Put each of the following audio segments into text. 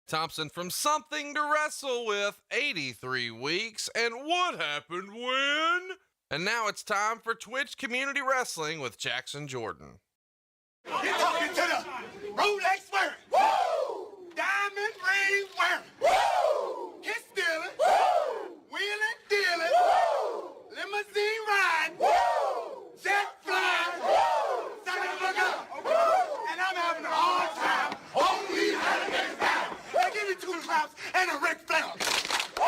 Thompson from Something to Wrestle With, 83 weeks, and what happened when? And now it's time for Twitch Community Wrestling with Jackson Jordan. You're talking to the Rolex wearing, woo! Diamond ring wearing, woo! Kiss stealing, woo! Wheeling dealing, woo! Limousine riding, woo! Jet flying, woo! Sucking look up, woo! And I'm having a hard time. Only Hurricane style. Now give me two claps and a Ric Flair. Woo!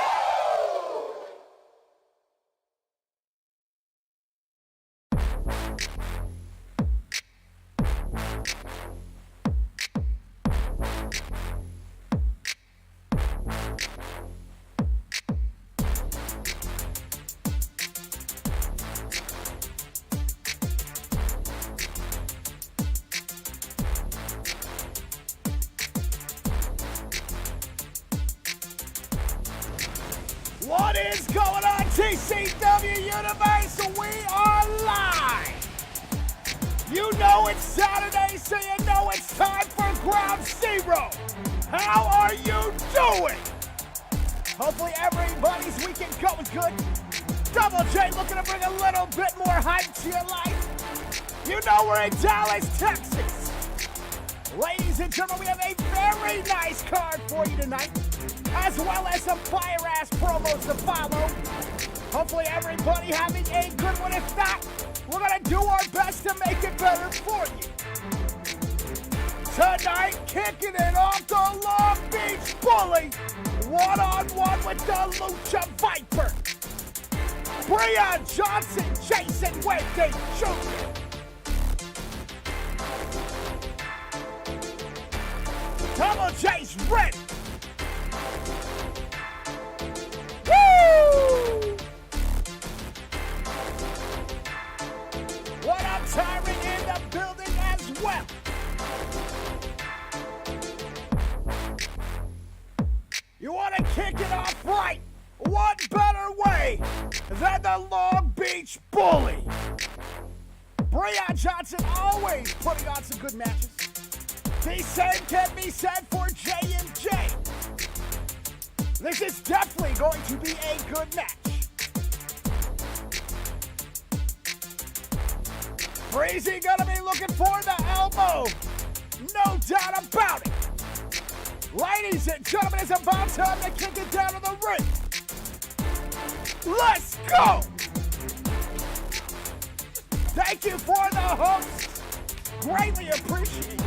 What is going on, TCW Universe? We are live! You know it's Saturday, so you know it's time for Ground Zero. How are you doing? Hopefully everybody's weekend going good. Double J looking to bring a little bit more hype to your life. You know we're in Dallas, Texas. Ladies and gentlemen, we have a very nice card for you tonight, as well as some fire-ass promos to follow. Hopefully everybody having a good one. If not, we're going to do our best to make it better for you. Tonight, kicking it off the Long Beach Bully, one-on-one with the Lucha Viper. Breon Johnson, Jason Wade Jr. Double J's ready. Woo! What up, Tyrant in the building as well. You want to kick it off right? What better way than the Long Beach Bully? Breon Johnson always putting on some good matches. The same can be said for J&J. This is definitely going to be a good match. Breezy gonna be looking for the elbow. No doubt about it. Ladies and gentlemen, it's about time to kick it down to the ring. Let's go! Thank you for the hosts. Greatly appreciate it.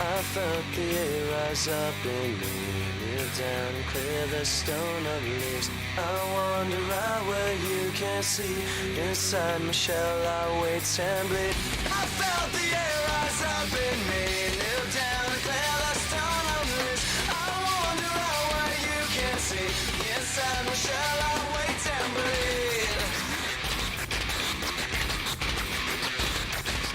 I felt the air rise up in me, kneel down and clear the stone of leaves. I wander out where you can't see, inside my shell I wait and bleed. I felt the air rise up in me, kneel down and clear the stone of leaves. I wander out where you can't see, inside my shell I wait and bleed.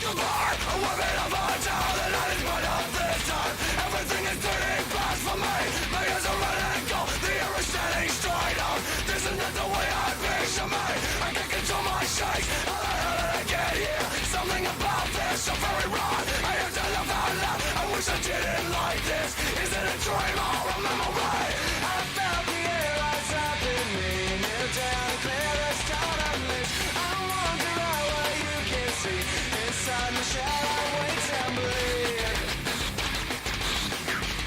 Goodbye, a woman of a town, the night is put up this time. Everything is turning fast for me. My ears are running cold, the air is standing straight up. This is not the way I picture me. I can't control my shakes. How the hell did I get here? Something about this so very wrong. I have to love out loud. I wish I didn't like this. Is it a dream or a memory? I felt the air rise up in me. Kneel down and clear the stone of leaves. I wander out where you can see. Inside my shell I wait and bleed.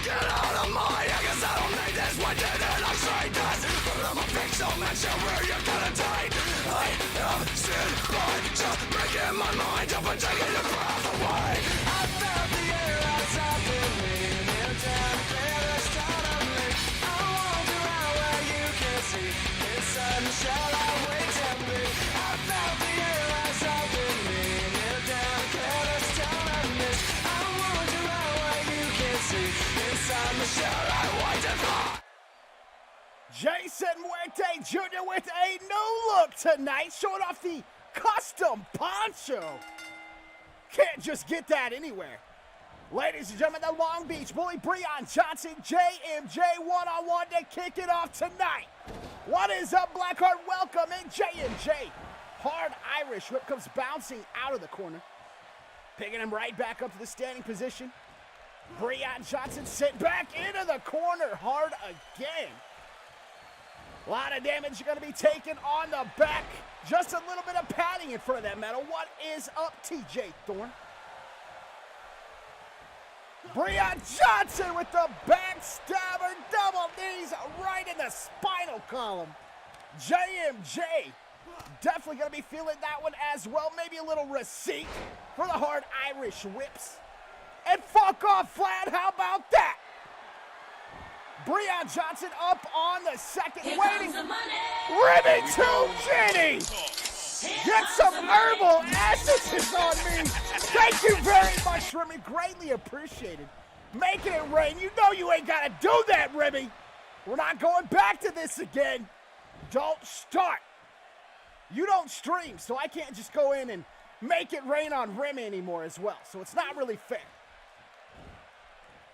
Get out of my head, 'cause I don't need this. Why didn't I say this? But I'm a pixel mention where you're gonna die. I have sinned by just making my mind up and taking your breath away. I felt the air rise up in me. Kneel down, clear the stone of me. I wander out where you can see. Inside my shell I wait and bleed. I felt the air rise up in me. Kneel down, clear the stone of me. I wander out where you can see. Inside my shell I wait and bleed. Jason Muerte Jr. with a new look tonight, showing off the custom poncho. Can't just get that anywhere. Ladies and gentlemen, the Long Beach Bully, Breon Johnson, JMJ one-on-one to kick it off tonight. What is up, Blackheart? Welcome in, JMJ. Hard Irish whip comes bouncing out of the corner. Picking him right back up to the standing position. Breon Johnson sent back into the corner hard again. A lot of damage going to be taken on the back. Just a little bit of padding in front of that medal. What is up, TJ Thorne? Breon Johnson with the backstabber, double knees right in the spinal column. JMJ definitely going to be feeling that one as well. Maybe a little receipt for the hard Irish whips. And fuck off flat, how about that? Breon Johnson up on the second, waiting. Ribbon to Jenny. Get some herbal essences on me. Thank you very much, Remy. Greatly appreciated. Making it rain. You know you ain't got to do that, Remy. We're not going back to this again. Don't start. You don't stream, so I can't just go in and make it rain on Remy anymore as well. So it's not really fair.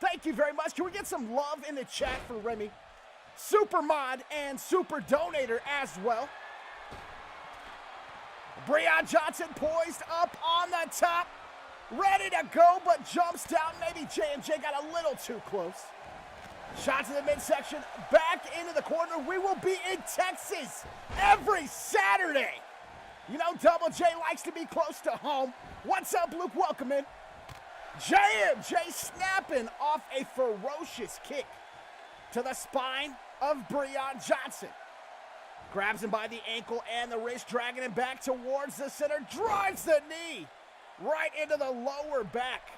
Thank you very much. Can we get some love in the chat for Remy? Super mod and super donator as well. Breon Johnson poised up on the top. Ready to go, but jumps down. Maybe JMJ got a little too close. Shot to the midsection. Back into the corner. We will be in Texas every Saturday. You know, Double J likes to be close to home. What's up, Luke? Welcome in. JMJ snapping off a ferocious kick to the spine of Breon Johnson. Grabs him by the ankle and the wrist, dragging him back towards the center. Drives the knee right into the lower back.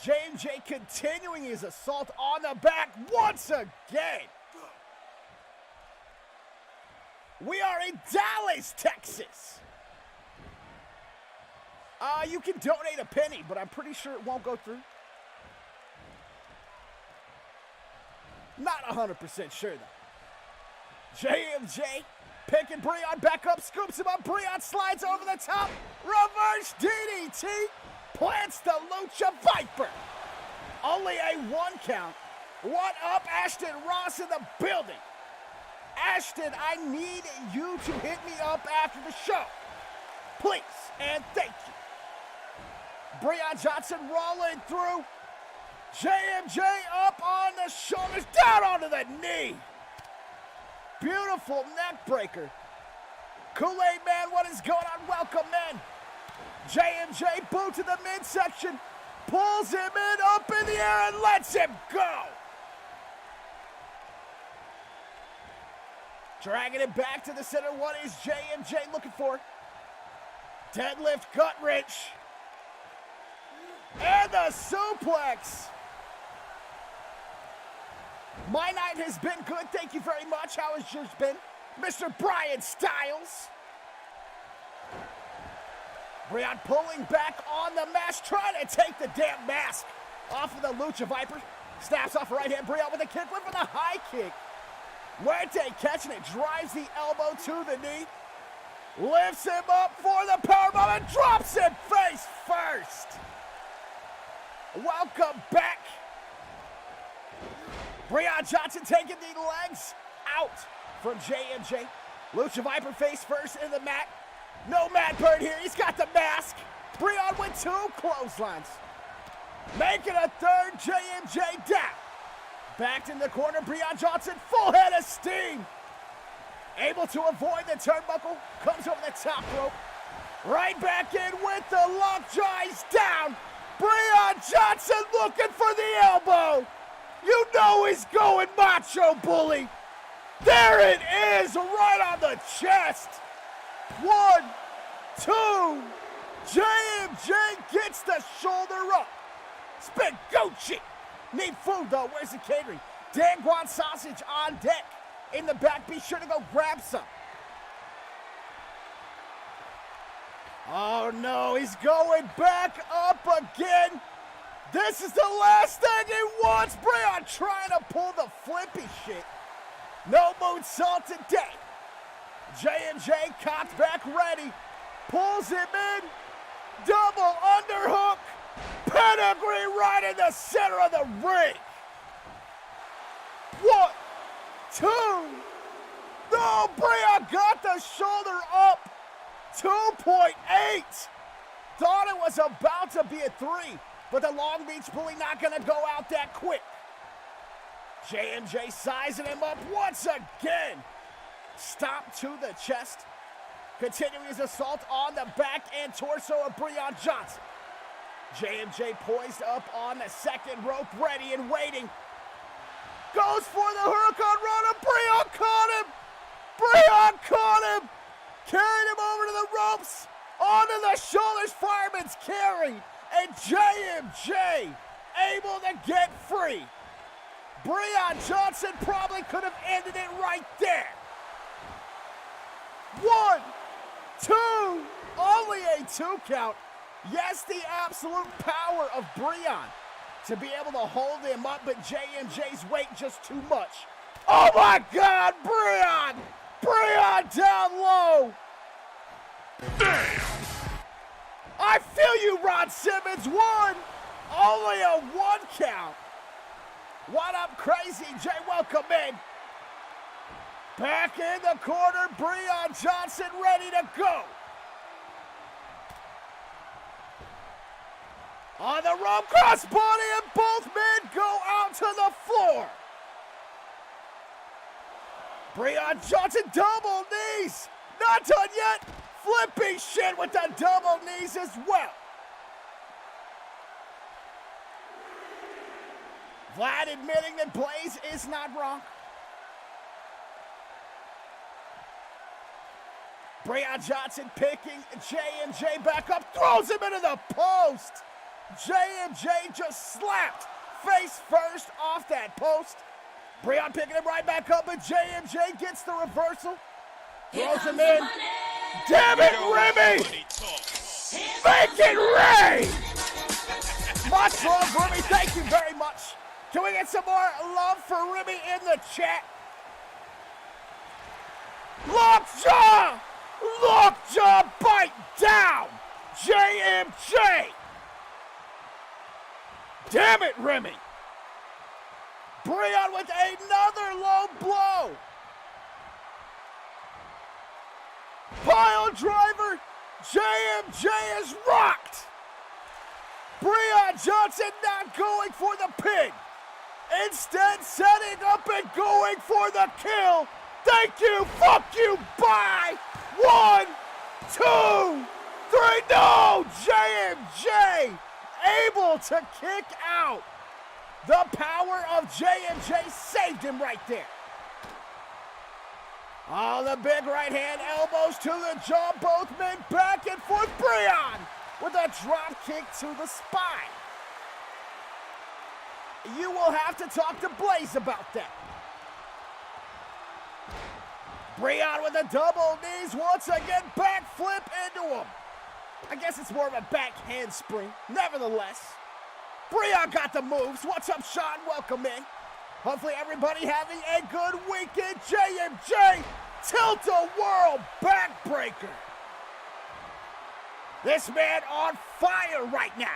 JMJ continuing his assault on the back once again. We are in Dallas, Texas. You can donate a penny, but I'm pretty sure it won't go through. Not 100% sure, though. JMJ picking Breon back up, scoops him up. Breon slides over the top. Reverse DDT. Plants the Lucha Viper. Only a 1 count. What up, Ashton Ross in the building? Ashton, I need you to hit me up after the show. Please and thank you. Breon Johnson rolling through. JMJ up on the shoulders, down onto the knee. Beautiful neck breaker. Kool-Aid Man, what is going on? Welcome in. JMJ boot to the midsection, pulls him in, up in the air, and lets him go. Dragging it back to the center. What is JMJ looking for? Deadlift gut wrench. And the suplex My night has been good, thank you very much. How has yours been, Mr. Brian Styles? Brian pulling back on the mask, trying to take the damn mask off of the Lucha Viper. Snaps off right hand, Brian with a kick, with a high kick. Muerte catching it, drives the elbow to the knee. Lifts him up for the powerbomb and drops him face first. Welcome back. Brian Johnson taking the legs out from JMJ. Lucha Viper face first in the mat. No Matt Bird here, he's got the mask. Brian with 2 clotheslines. Making a third, JMJ down. Backed in the corner, Brian Johnson, full head of steam. Able to avoid the turnbuckle, comes over the top rope. Right back in with the lockjaw, he's down. Brian Johnson looking for the elbow. You know he's going Macho Bully. There it is, right on the chest. 1, 2, JMJ gets the shoulder up. Spin Gucci. Need food though, where's the catering? Dan Guan sausage on deck. In the back, be sure to go grab some. Oh no, he's going back up again. This is the last thing he wants. Brian trying to pull the flippy shit. No moonsault today. J&J cocked back ready. Pulls him in. Double underhook. Pedigree right in the center of the ring. 1, 2. No, Brian got the shoulder up. 2.8. Thought it was about to be a 3, but the Long Beach Bully not gonna go out that quick. J&J sizing him up once again. Stomp to the chest. Continuing his assault on the back and torso of Brian Johnson. J&J poised up on the second rope, ready and waiting. Goes for the Hurricane Rana. Brian caught him. Brian caught him. Carried him over to the ropes. Onto the shoulders, fireman's carry. And J&J able to get free. Brian Johnson probably could have ended it right there. 1, 2, only a 2 count. Yes, the absolute power of Brian to be able to hold him up, but J&J's weight just too much. Oh my God, Brian! Brian down low! Damn! I feel you, Ron Simmons. 1, only a 1 count. What up, Crazy J? Welcome in. Back in the corner, Brian Johnson ready to go. On the rope, crossbody, and both men go out to the floor. Brian Johnson, double knees. Not done yet. Flipping shit with the double knees as well. Vlad admitting that Blaze is not wrong. Brian Johnson picking J&J back up, throws him into the post. J&J just slapped face first off that post. Brian picking him right back up, but J&J gets the reversal. Throws him in. Damn it, Remy! Make it rain! Much love, Remy. Thank you very much. Can we get some more love for Remy in the chat? Lockjaw! Lockjaw bite down! JMJ! Damn it, Remy! Brian with another low blow! Pile driver! JMJ is rocked! Brian Johnson not going for the pin. Instead, setting up and going for the kill. Thank you, fuck you, bye! 1, 2, 3, no! JMJ able to kick out. The power of JMJ saved him right there. Oh, the big right hand, elbows to the jaw, both men back and forth. Brian with a drop kick to the spine. You will have to talk to Blaze about that. Breon with a double knees once again, backflip into him. I guess it's more of a back handspring. Nevertheless, Breon got the moves. What's up, Sean? Welcome in. Hopefully everybody having a good weekend. JMJ, tilt-a-whirl backbreaker. This man on fire right now.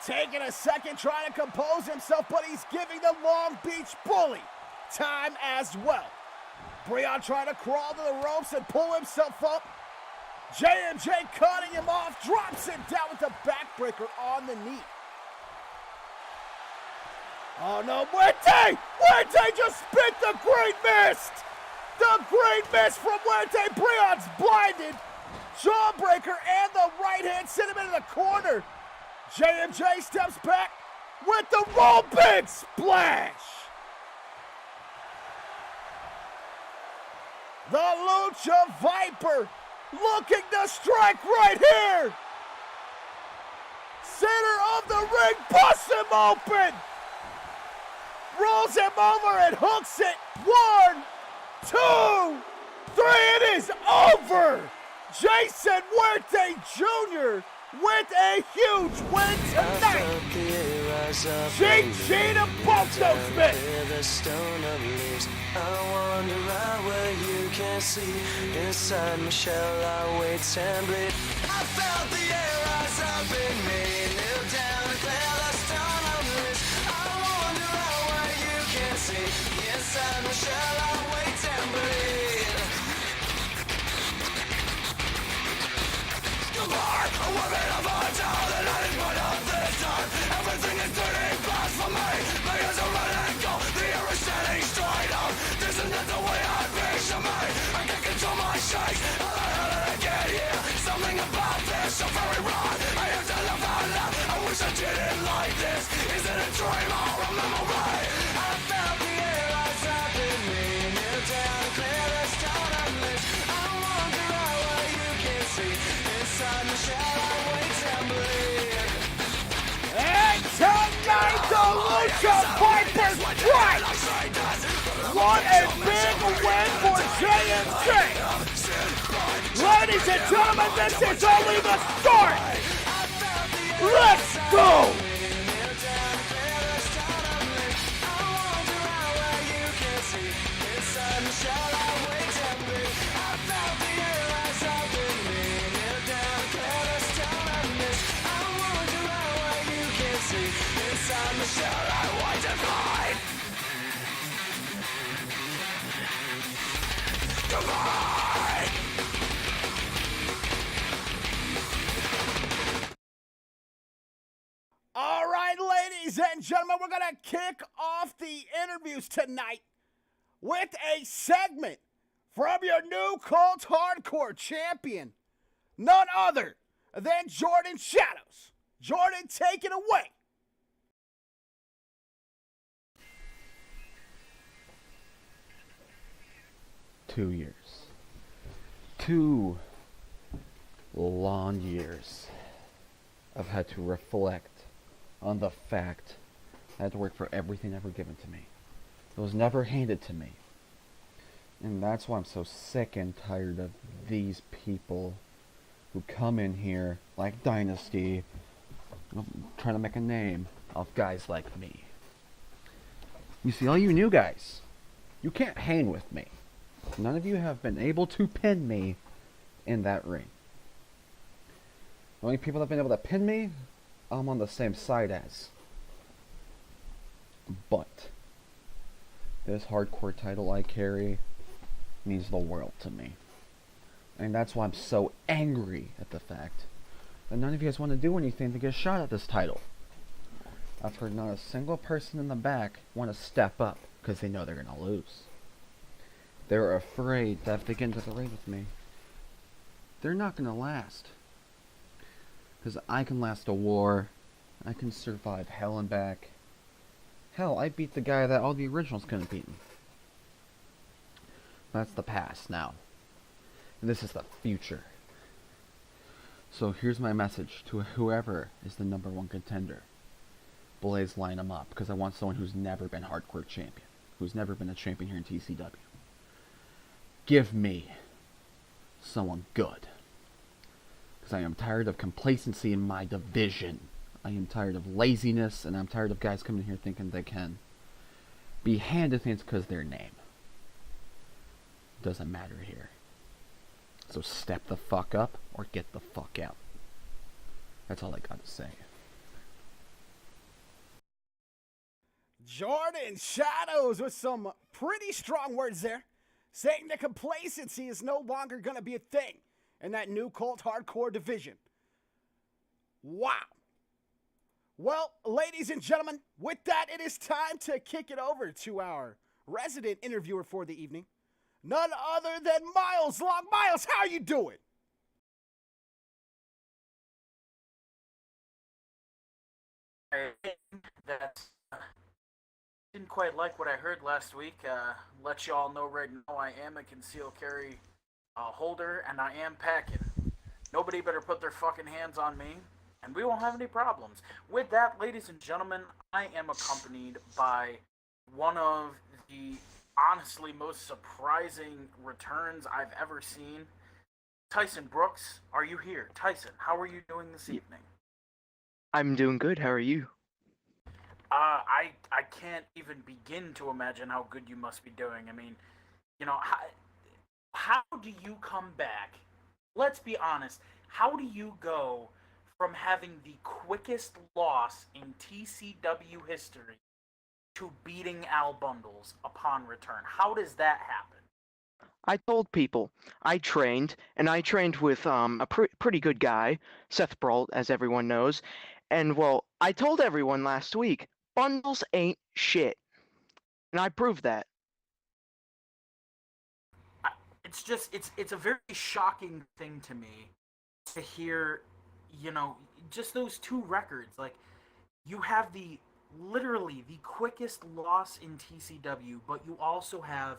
Taking a second, trying to compose himself, but he's giving the Long Beach Bully time as well. Breon trying to crawl to the ropes and pull himself up. JMJ cutting him off, drops him down with the backbreaker on the knee. Oh no, Muerte! Muerte just spit the Great Mist! The Great Mist from Muerte. Breon's blinded. Jawbreaker and the right hand send him into the corner. JMJ steps back with the roll big splash. The Lucha Viper looking to strike right here. Center of the ring, busts him open. Rolls him over and hooks it. 1, 2, 3, it is over. Jason Muerte Jr. with a huge win tonight. GG to both those men. I wander out where you can't see. Inside my shell I wait and bleed. I felt the air rise up in me. Kneel down and clear the stone of this. I wander out where you can't see. Inside my shell I wait and bleed. Goodbye, a woman of our town. The night is one of this time. Everything is turning fast for me. My ears are running cold. The air is standing straight up. This is not the way I picture me. I can't control my shakes. How the hell did I get here? Something about this so very wrong. I have to laugh out loud. I wish I didn't like this. Is it a dream or a memory? I felt the air rise up in me. Kneel down, clear the stone of this. I wander out where you can see. Inside my shell I wait and bleed. And tonight the Lucha Vipers strike. What a big win for JMJ. Ladies and gentlemen, this is only the start. Let's go. Inside my shell I wait and bleed. Goodbye! All right, ladies and gentlemen, we're going to kick off the interviews tonight with a segment from your new Cult Hardcore champion, none other than Jordan Shadows. Jordan, take it away. Years. 2 long years. I've had to reflect on the fact I had to work for everything ever given to me. It was never handed to me. And that's why I'm so sick and tired of these people who come in here like Dynasty, trying to make a name of guys like me. You see, all you new guys, you can't hang with me. None of you have been able to pin me in that ring. The only people that have been able to pin me, I'm on the same side as. But this hardcore title I carry means the world to me. And that's why I'm so angry at the fact that none of you guys want to do anything to get a shot at this title. I've heard not a single person in the back want to step up because they know they're going to lose. They're afraid that if they get into the ring with me, they're not going to last. Because I can last a war. I can survive hell and back. Hell, I beat the guy that all the originals couldn't beat me. That's the past now. And this is the future. So here's my message to whoever is the number one contender. Blaze, line them up, because I want someone who's never been hardcore champion, who's never been a champion here in TCW. Give me someone good. Because I am tired of complacency in my division. I am tired of laziness, and I'm tired of guys coming in here thinking they can be handed things because their name. Doesn't matter here. So step the fuck up or get the fuck out. That's all I got to say. Jordan Shadows with some pretty strong words there, saying that complacency is no longer going to be a thing in that new cult hardcore division. Wow. Well, ladies and gentlemen, with that, it is time to kick it over to our resident interviewer for the evening, none other than Miles Long. Miles, how you doing? That didn't quite like what I heard last week. Let you all know right now I am a concealed carry holder, and I am packing. Nobody better put their fucking hands on me, and we won't have any problems. With that, ladies and gentlemen, I am accompanied by one of the honestly most surprising returns I've ever seen. Tyson Brooks, are you here? Tyson, how are you doing this evening? I'm doing good. How are you? I can't even begin to imagine how good you must be doing. I mean, you know, how do you come back? Let's be honest. How do you go from having the quickest loss in TCW history to beating Al Bundles upon return? How does that happen? I told people I trained, and I trained with a pretty good guy, Seth Brault, as everyone knows. And well, I told everyone last week, Bundles ain't shit, and I proved that. It's just it's a very shocking thing to me to hear, you know, just those two records. Like, you have literally the quickest loss in TCW, but you also have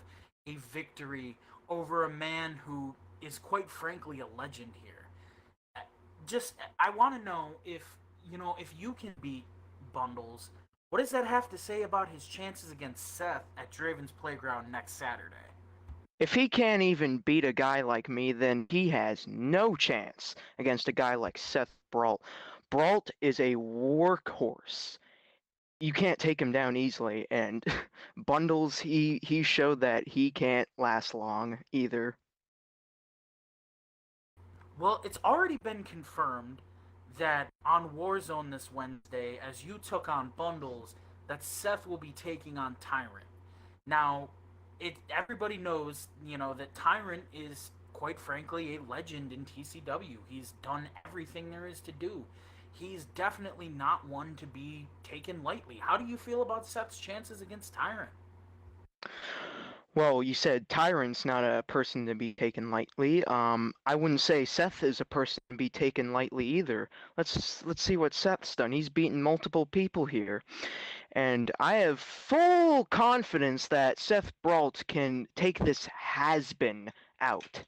a victory over a man who is quite frankly a legend here. Just, I want to know if you can beat Bundles, what does that have to say about his chances against Seth at Draven's Playground next Saturday? If he can't even beat a guy like me, then he has no chance against a guy like Seth Brault. Brault is a workhorse. You can't take him down easily, and Bundles, he showed that he can't last long either. Well, it's already been confirmed that on Warzone this Wednesday, as you took on Bundles, that Seth will be taking on Tyrant. Now, everybody knows, that Tyrant is, quite frankly, a legend in TCW. He's done everything there is to do. He's definitely not one to be taken lightly. How do you feel about Seth's chances against Tyrant? Well, you said Tyrant's not a person to be taken lightly. I wouldn't say Seth is a person to be taken lightly either. Let's see what Seth's done. He's beaten multiple people here. And I have full confidence that Seth Brault can take this has-been out.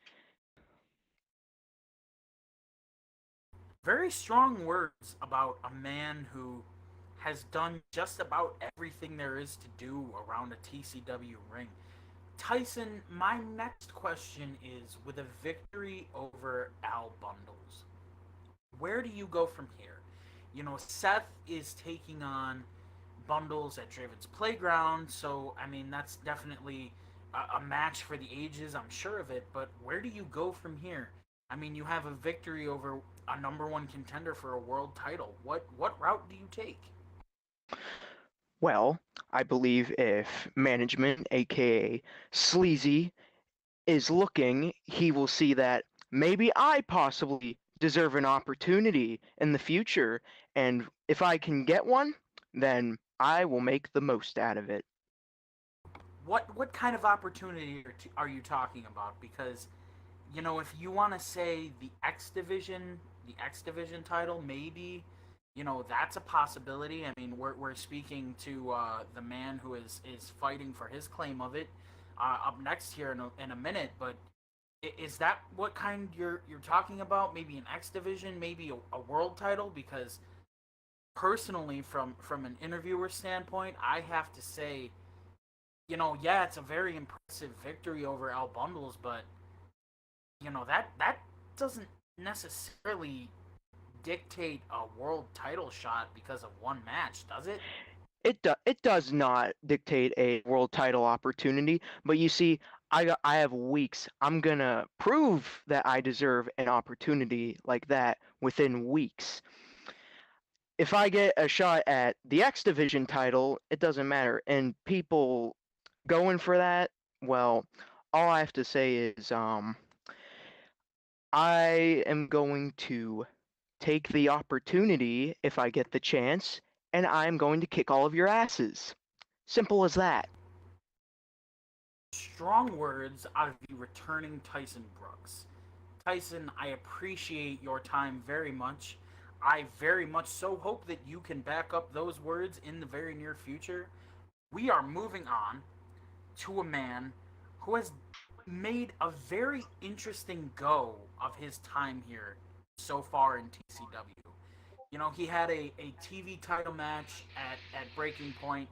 Very strong words about a man who has done just about everything there is to do around a TCW ring. Tyson, my next question is, with a victory over Al Bundles, where do you go from here? Seth is taking on Bundles at Draven's Playground, so, I mean, that's definitely a match for the ages, I'm sure of it, but where do you go from here? I mean, you have a victory over a number one contender for a world title. What route do you take? Well, I believe if management, aka Sleazy, is looking, he will see that maybe I possibly deserve an opportunity in the future, and if I can get one, then I will make the most out of it. What kind of opportunity are you talking about? Because, if you want to say the X Division title, maybe, that's a possibility. I mean, we're speaking to the man who is fighting for his claim of it up next here in a minute. But Is that what kind you're talking about? Maybe an X division, maybe a world title? Because personally, from an interviewer standpoint, I have to say, yeah, it's a very impressive victory over Al Bundles, but that doesn't necessarily dictate a world title shot because of one match, does it? It does not dictate a world title opportunity, but you see, I have weeks. I'm gonna prove that I deserve an opportunity like that within weeks. If I get a shot at the X Division title, it doesn't matter. And people going for that, well, all I have to say is I am going to take the opportunity if I get the chance, and I'm going to kick all of your asses. Simple as that. Strong words out of the returning Tyson Brooks. Tyson, I appreciate your time very much. I very much so hope that you can back up those words in the very near future. We are moving on to a man who has made a very interesting go of his time here so far in TCW. He had a TV title match at Breaking Point.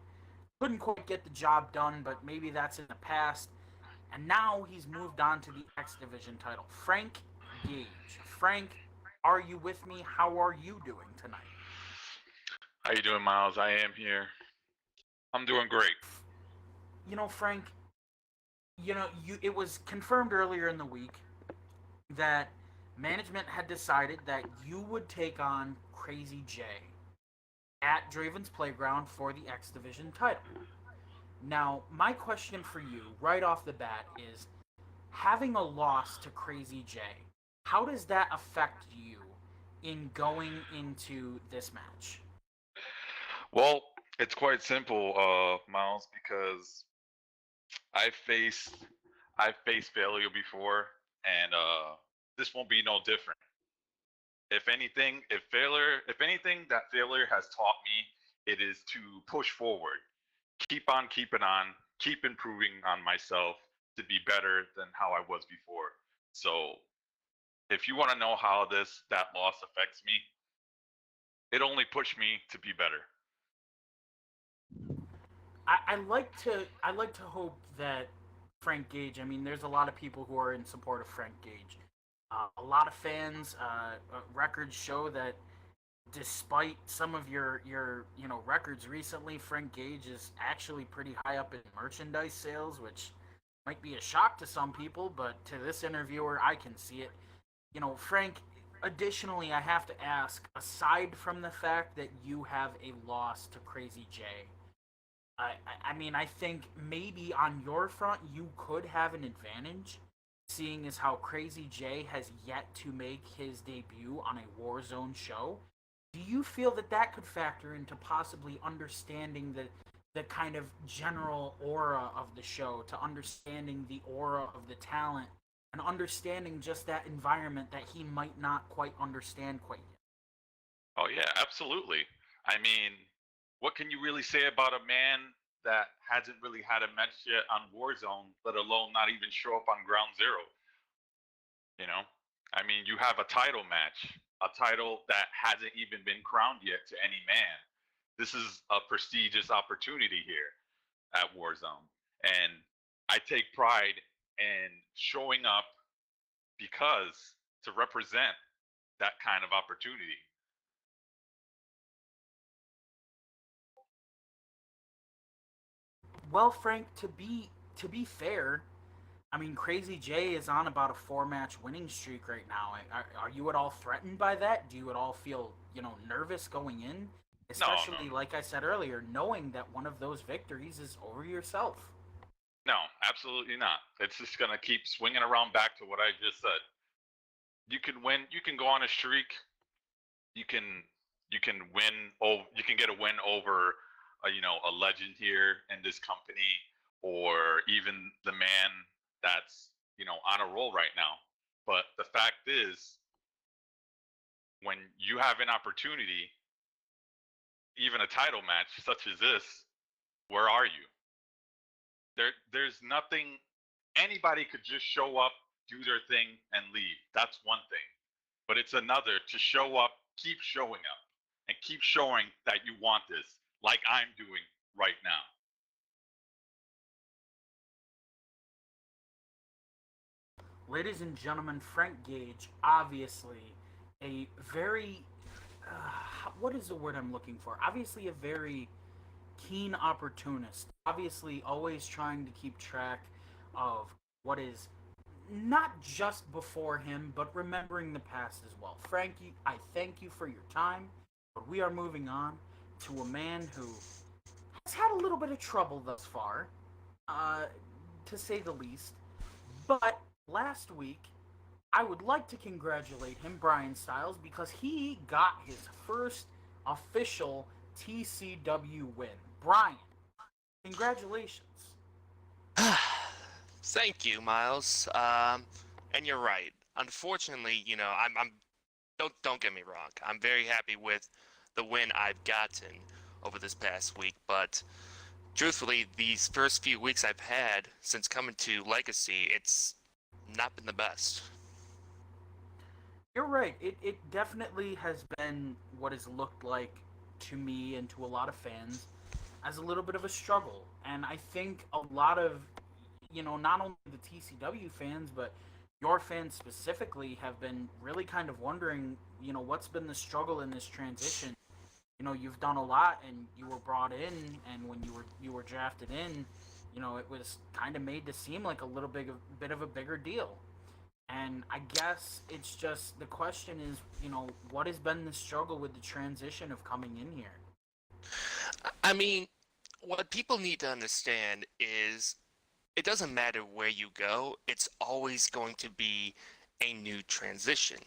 Couldn't quite get the job done, but maybe that's in the past. And now he's moved on to the X Division title. Frank Gage. Frank, are you with me? How are you doing tonight? How you doing, Miles? I am here. I'm doing great. Frank, it was confirmed earlier in the week that management had decided that you would take on Crazy J at Draven's Playground for the X Division title. Now, my question for you right off the bat is, having a loss to Crazy J, how does that affect you in going into this match? Well, it's quite simple, Miles, because I've faced failure before, and this won't be no different. If anything, that failure has taught me, it is to push forward, keep on keeping on, keep improving on myself to be better than how I was before. So, if you want to know how that loss affects me, it only pushed me to be better. I like to hope that Frank Gage. I mean, there's a lot of people who are in support of Frank Gage. A lot of fans. Records show that despite some of your records recently, Frank Gage is actually pretty high up in merchandise sales, which might be a shock to some people, but to this interviewer, I can see it. Frank. Additionally, I have to ask. Aside from the fact that you have a loss to Crazy J, I mean, I think maybe on your front you could have an advantage, seeing as how Crazy J has yet to make his debut on a Warzone show. Do you feel that that could factor into possibly understanding the kind of general aura of the show, to understanding the aura of the talent, and understanding just that environment that he might not quite understand quite yet? Oh yeah, absolutely. I mean, what can you really say about a man that hasn't really had a match yet on Warzone, let alone not even show up on Ground Zero? You know, I mean, you have a title match, a title that hasn't even been crowned yet to any man. This is a prestigious opportunity here at Warzone, and I take pride in showing up because to represent that kind of opportunity. Well, Frank, to be fair, I mean, Crazy J is on about a four-match winning streak right now. Are you at all threatened by that? Do you at all feel nervous going in? Especially, No. like I said earlier, knowing that one of those victories is over yourself. No, absolutely not. It's just gonna keep swinging around back to what I just said. You can win. You can go on a streak. You can you can win. Oh, you can get a win over a legend here in this company, or even the man that's on a roll right now. But the fact is, when you have an opportunity, even a title match such as this, where are you? There's nothing. Anybody could just show up, do their thing, and leave. That's one thing. But it's another to show up, keep showing up, and keep showing that you want this, like I'm doing right now. Ladies and gentlemen, Frank Gage, obviously a very, what is the word I'm looking for? Obviously a very keen opportunist. Obviously always trying to keep track of what is not just before him, but remembering the past as well. Frankie, I thank you for your time, but we are moving on to a man who has had a little bit of trouble thus far, to say the least. But last week, I would like to congratulate him, Brian Styles, because he got his first official TCW win. Brian, congratulations. Thank you, Miles. And you're right. Unfortunately, I'm don't get me wrong. I'm very happy with the win I've gotten over this past week, but truthfully, these first few weeks I've had since coming to Legacy, it's not been the best. You're right. It definitely has been what has looked like to me and to a lot of fans as a little bit of a struggle. And I think a lot of, not only the TCW fans, but your fans specifically have been really kind of wondering, what's been the struggle in this transition. You've done a lot and you were brought in, and when you were drafted in, it was kind of made to seem like a little bit of a bigger deal. And I guess it's just the question is, what has been the struggle with the transition of coming in here? I mean, what people need to understand is it doesn't matter where you go, it's always going to be a new transition.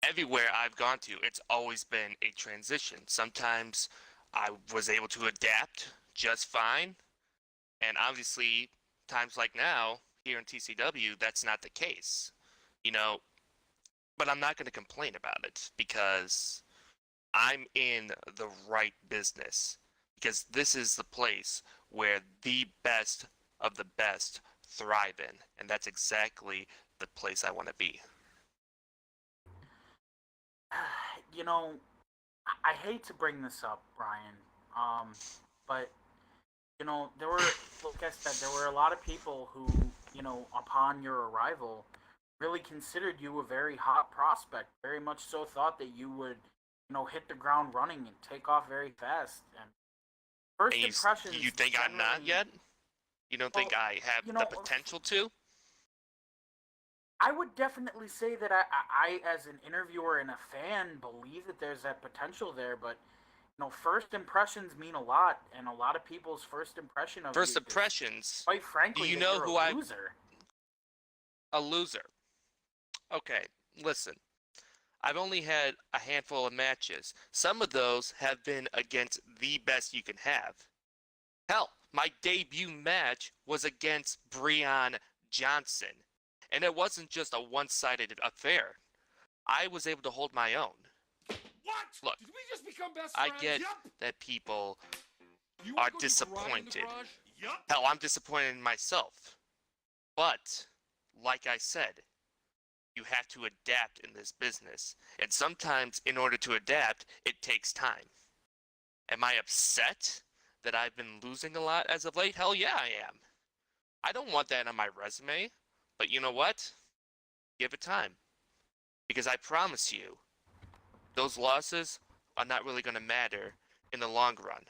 Everywhere I've gone to, it's always been a transition. Sometimes I was able to adapt just fine, and obviously, times like now, here in TCW, that's not the case. But I'm not going to complain about it because I'm in the right business. Because this is the place where the best of the best thrive in, and that's exactly the place I want to be. I hate to bring this up, Brian, but there were, like I said, there were a lot of people who, upon your arrival, really considered you a very hot prospect. Very much so thought that you would, hit the ground running and take off very fast. And first And impressions. you think I'm not yet? You don't think I have the potential to? I would definitely say that I, as an interviewer and a fan, believe that there's that potential there. But first impressions mean a lot, and a lot of people's first impression of First you is, impressions. quite frankly, Do you that know you're who a loser. A loser. Okay, listen. I've only had a handful of matches. Some of those have been against the best you can have. Hell, my debut match was against Breon Johnson. And it wasn't just a one-sided affair. I was able to hold my own. What? Look, Did we just become best I friends? get Yep. that people You are wanna go do karate in the disappointed. garage? Yep. Hell, I'm disappointed in myself. But, like I said, you have to adapt in this business. And sometimes, in order to adapt, it takes time. Am I upset that I've been losing a lot as of late? Hell yeah, I am. I don't want that on my resume. But you know what? Give it time. Because I promise you, those losses are not really going to matter in the long run.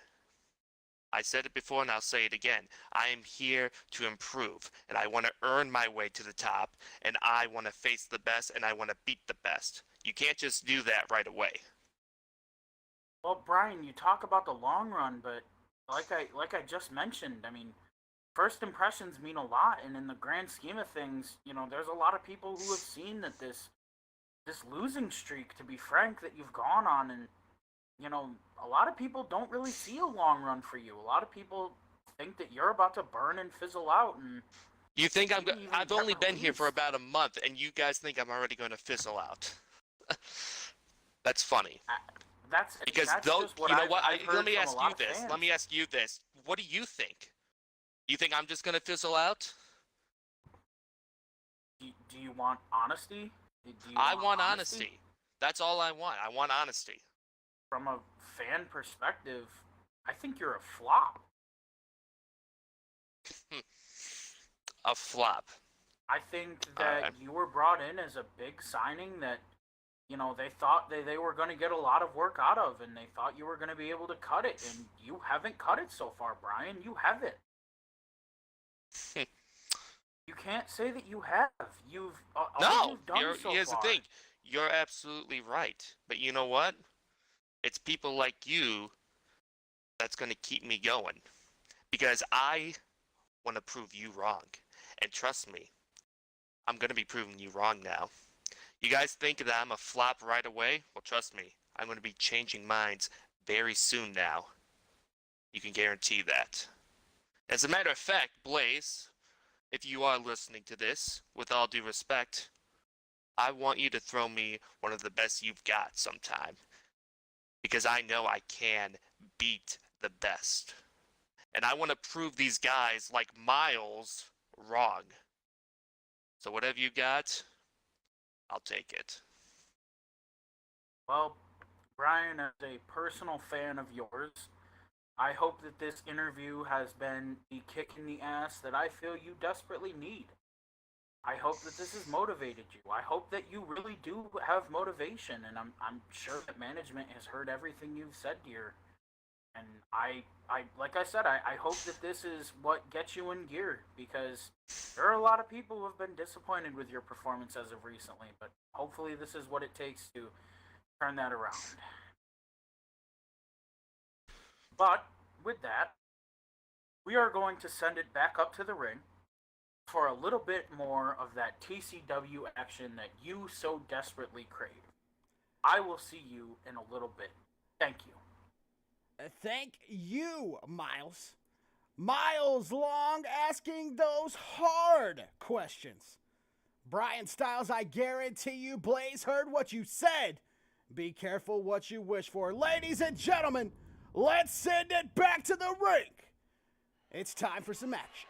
I said it before and I'll say it again. I am here to improve, and I want to earn my way to the top, and I want to face the best, and I want to beat the best. You can't just do that right away. Well, Brian, you talk about the long run, but like I just mentioned, I mean, first impressions mean a lot, and in the grand scheme of things, there's a lot of people who have seen that this losing streak, to be frank, that you've gone on, and a lot of people don't really see a long run for you. A lot of people think that you're about to burn and fizzle out, and you think I've only been here released. for about a month, and you guys think I'm already going to fizzle out. That's funny. That's Because that's though, just what you know I've, what? I've heard Let me from ask a lot you of this. fans. Let me ask you this. What do you think? You think I'm just going to fizzle out? Do you you want honesty? I want honesty. That's all I want. I want honesty. From a fan perspective, I think you're a flop. A flop. I think that you were brought in as a big signing that, you know, they thought they were going to get a lot of work out of, and they thought you were going to be able to cut it, and you haven't cut it so far, Brian. You haven't. You can't say that you have. You've you've done so here's far. the thing. You're absolutely right. But you know what? It's people like you that's going to keep me going. Because I want to prove you wrong. And trust me, I'm going to be proving you wrong now. You guys think that I'm a flop right away? Well, trust me, I'm going to be changing minds very soon now. You can guarantee that. As a matter of fact, Blaze, if you are listening to this, with all due respect, I want you to throw me one of the best you've got sometime. Because I know I can beat the best. And I want to prove these guys like Miles wrong. So whatever you got, I'll take it. Well, Brian, as a personal fan of yours, I hope that this interview has been the kick in the ass that I feel you desperately need. I hope that this has motivated you. I hope that you really do have motivation, and I'm sure that management has heard everything you've said here. And I like I said, I hope that this is what gets you in gear, because there are a lot of people who have been disappointed with your performance as of recently, but hopefully this is what it takes to turn that around. But with that, we are going to send it back up to the ring for a little bit more of that TCW action that you so desperately crave. I will see you in a little bit. Thank you. Thank you, Miles. Miles Long asking those hard questions. Brian Styles, I guarantee you, Blaze heard what you said. Be careful what you wish for. Ladies and gentlemen, let's send it back to the ring. It's time for some action.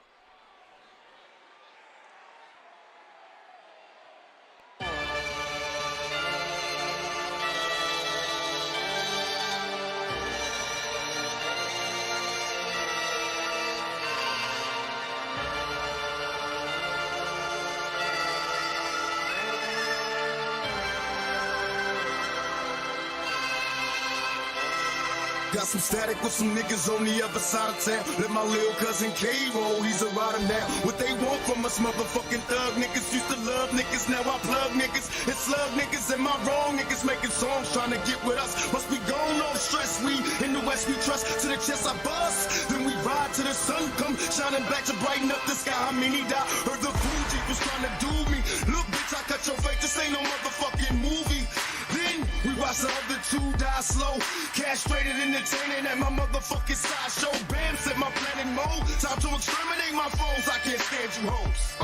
Got some static with some niggas on the other side of town. Let my little cousin K roll, he's a rider now. What they want from us motherfucking thug niggas. Used to love niggas, now I plug niggas. And slug niggas, am I wrong? Niggas making songs trying to get with us. Must be gone, no stress. We in the West, we trust. To the chest I bust. Then we ride till the sun come shining back to brighten up the sky. How many die? Heard the Fuji was trying to do me. Look, bitch, I cut your face. This ain't no motherfucking movie. Then we watch the other two die slow. Castrated, entertaining at my motherfucking sideshow. Bam, set my planet mode. Time to exterminate my foes. I can't stand you hoes.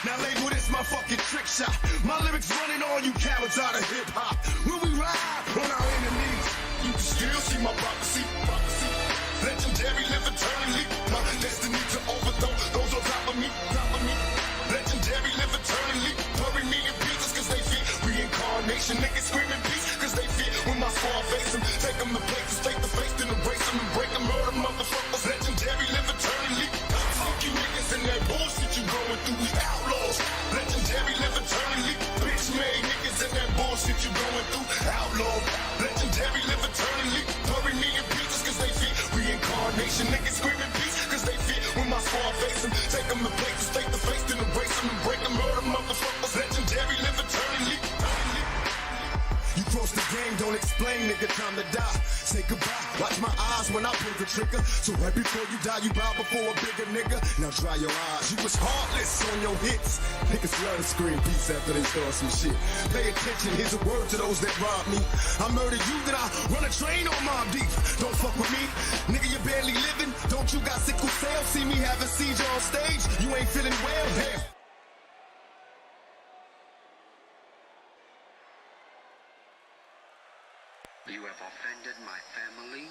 Now label this my fucking trick shot. My lyrics running all you cowards out of hip hop. When we ride on our enemies, you can still see my prophecy. Legendary, live eternally. My destiny to overthrow those on top of me. Legendary, live eternally. Bury me in pieces cause they fear reincarnation. Niggas screaming peace cause they fear when my squad face them. Take them to places, take the face, then erase them and break them. Murder motherfuckers. Legendary, live eternally. Fuck you niggas and that bullshit you going through. We outlaws. Legendary, live eternally. Bitch made niggas and that bullshit you going through. Outlaw. Legendary, live eternally. Bury me in pieces cause they fear reincarnation. Niggas screaming peace cause they fear when my squad face them. Take them to places, take the face, then erase them and break them. Murder motherfuckers. Legendary, live eternally. You cross the game, don't explain, nigga, time to die. Say goodbye, watch my eyes when I pull the trigger. So right before you die, you bow before a bigger nigga. Now dry your eyes, you was heartless on your hits. Niggas love to scream peace after they start some shit. Pay attention, here's a word to those that rob me. I murder you, then I run a train on my beef. Don't fuck with me, nigga, you barely living. Don't you got sickle cell? See me have a seizure on stage, you ain't feeling well, hell. You have offended my family,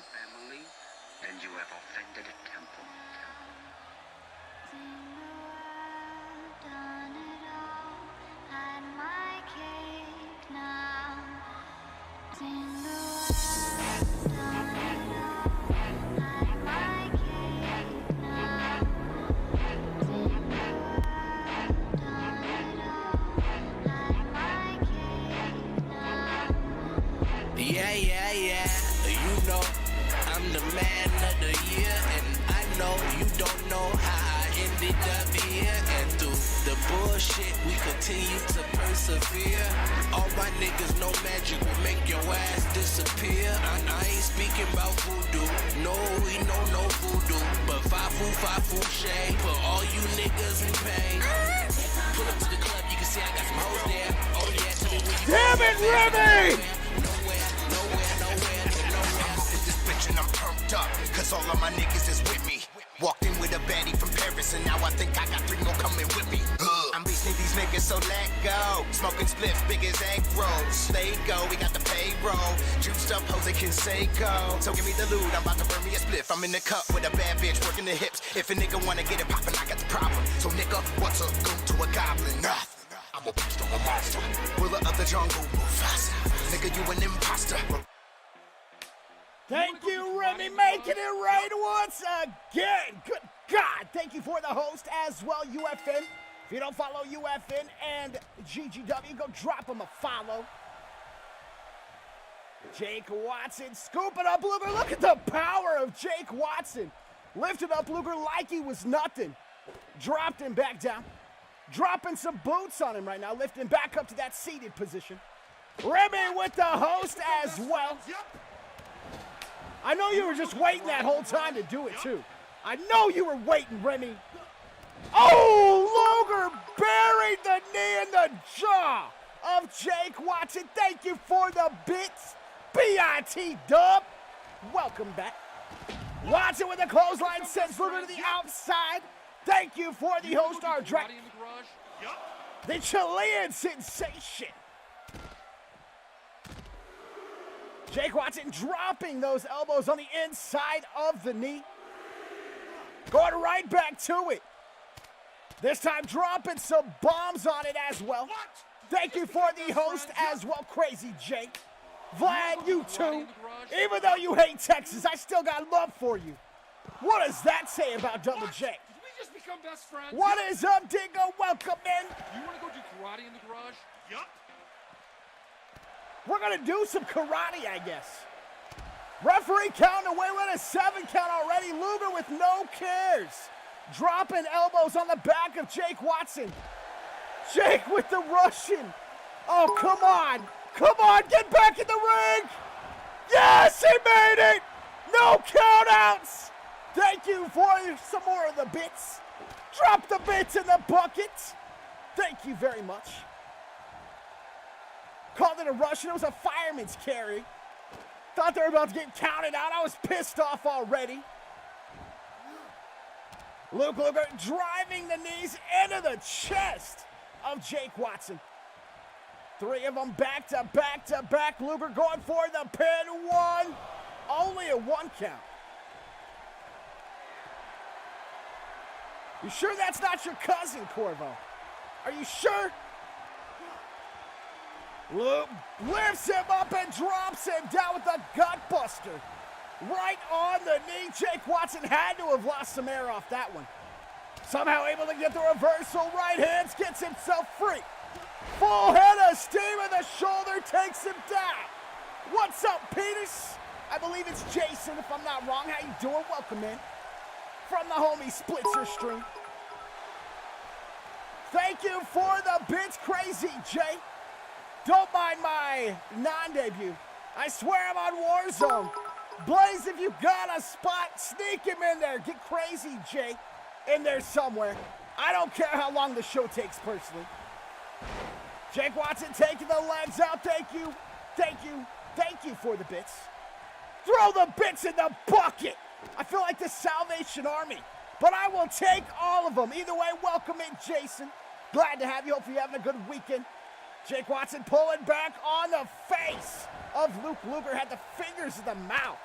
and you have offended a temple. Done it all. I Yeah. You know, I'm the man of the year, and I know you don't know how I ended up here. And through the bullshit, we continue to persevere. All my niggas know magic will make your ass disappear. I ain't speaking about voodoo. No, we know no voodoo. But Fafu Shay, put all you niggas in pain. Pull up to the club, you can see I got some hoes there. Oh yeah, tell me where you Damn it, Remy! And I'm turned up, cause all of my niggas is with me. Walked in with a baddie from Paris, and now I think I got 3 more coming with me. I'm beasting these niggas, so let go. Smoking spliffs, big as egg rolls. They go, we got the payroll. Juiced up hoes, they can say go. So give me the loot, I'm about to burn me a spliff. I'm in the cup with a bad bitch, working the hips. If a nigga wanna get it poppin', I got the problem. So nigga, what's a goon to a goblin? Nothing. I'm a beast, I'm a monster. Ruler of the jungle, Mufasa. Nigga, you an imposter. Thank you, Remy, making it right once again. Good God. Thank you for the host as well, UFN. If you don't follow UFN and GGW, go drop them a follow. Jake Watson scooping up Luger. Look at the power of Jake Watson. Lifted up Luger like he was nothing. Dropped him back down. Dropping some boots on him right now. Lifting back up to that seated position. Remy with the host as well. I know you were just waiting that whole time to do it, too. I know you were waiting, Remy. Oh, Luger buried the knee in the jaw of Jake Watson. Thank you for the bits. B.I.T. Dub. Welcome back. Watson with the clothesline sends Luger to the outside. Thank you for the host, Ardrek. The Chilean sensation. Jake Watson dropping those elbows on the inside of the knee. Going right back to it. This time dropping some bombs on it as well. Thank you for the host as well, Crazy Jake. Vlad, you too. Even though you hate Texas, I still got love for you. What does that say about Double J? Did we just become best friends? What is up, Dingo? Welcome in. You want to go do karate in the garage? Yup. We're going to do some karate, I guess. Referee counting away with a 7 count already. Luger with no cares. Dropping elbows on the back of Jake Watson. Jake with the Russian. Oh, come on. Come on, get back in the ring. Yes, he made it. No count outs. Thank you for some more of the bits. Drop the bits in the bucket. Thank you very much. Called it a Russian. It was a fireman's carry. Thought they were about to get counted out. I was pissed off already. Luke Luger driving the knees into the chest of Jake Watson. 3 of them back to back to back. Luger going for the pin. 1. Only a 1 count. You sure that's not your cousin, Corvo? Are you sure? Luke lifts him up and drops him down with a gut buster. Right on the knee. Jake Watson had to have lost some air off that one. Somehow able to get the reversal. Right hands, gets himself free. Full head of steam in the shoulder, takes him down. What's up, Peters? I believe it's Jason, if I'm not wrong. How you doing? Welcome in. From the homie Splitzer stream. Thank you for the bits, Crazy Jay. Don't mind my non-debut. I swear I'm on Warzone. Blaze, if you got a spot, sneak him in there. Get Crazy Jay in there somewhere. I don't care how long the show takes personally. Jake Watson taking the legs out. Thank you. Thank you. Thank you for the bits. Throw the bits in the bucket. I feel like the Salvation Army, but I will take all of them. Either way, welcome in, Jason. Glad to have you. Hope you're having a good weekend. Jake Watson pulling back on the face of Luke Luger. Had the fingers in the mouth.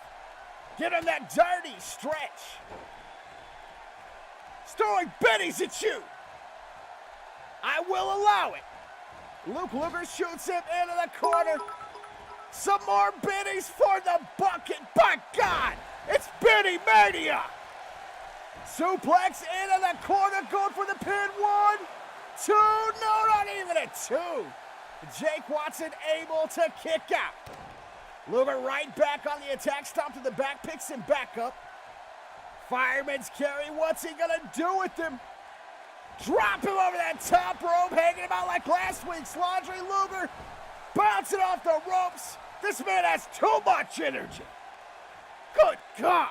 Get him that dirty stretch. Throwing bennies at you. I will allow it. Luke Luger shoots him into the corner. Some more biddies for the bucket. By God, it's Biddy Mania. Suplex into the corner, going for the pin. 1, 2, no, not even a 2. Jake Watson able to kick out. Luger right back on the attack, stomp to the back, picks him back up. Fireman's carry, what's he gonna do with him? Drop him over that top rope, hanging him out like last week's laundry. Luger bouncing off the ropes. This man has too much energy. Good God.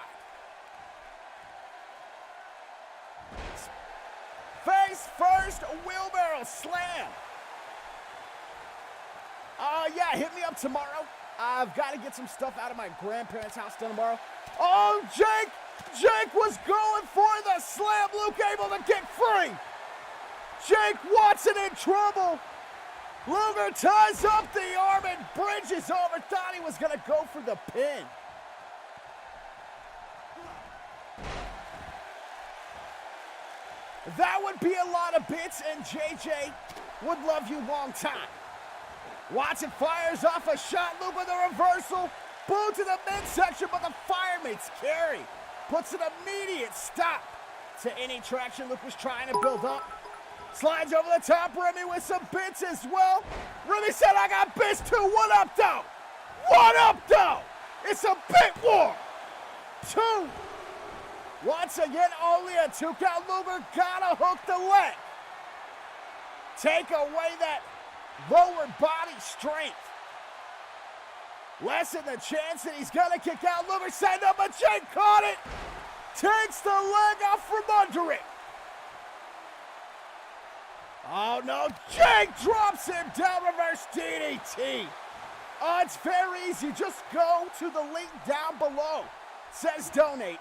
Face first, wheelbarrow slam. Yeah, hit me up tomorrow. I've got to get some stuff out of my grandparents' house done tomorrow. Oh, Jake was going for the slam. Luke able to get free. Jake Watson in trouble. Luger ties up the arm and bridges over. Thought he was going to go for the pin. That would be a lot of bits, and JJ would love you long time. Watson fires off a shot. Luke with a reversal. Boot to the midsection, but the fireman's carry puts an immediate stop to any traction Luke was trying to build up. Slides over the top, Remy with some bits as well. Remy said, I got bits too. What up, though? What up, though? It's a bit war. 2. Once again, only a 2 count. Luger gotta hook the leg. Take away that lower body strength. Lessen the chance that he's gonna kick out. Luger side up, but Jake caught it. Takes the leg out from under it. Oh no, Jake drops him down, reverse DDT. Oh, it's very easy. Just go to the link down below. Says donate.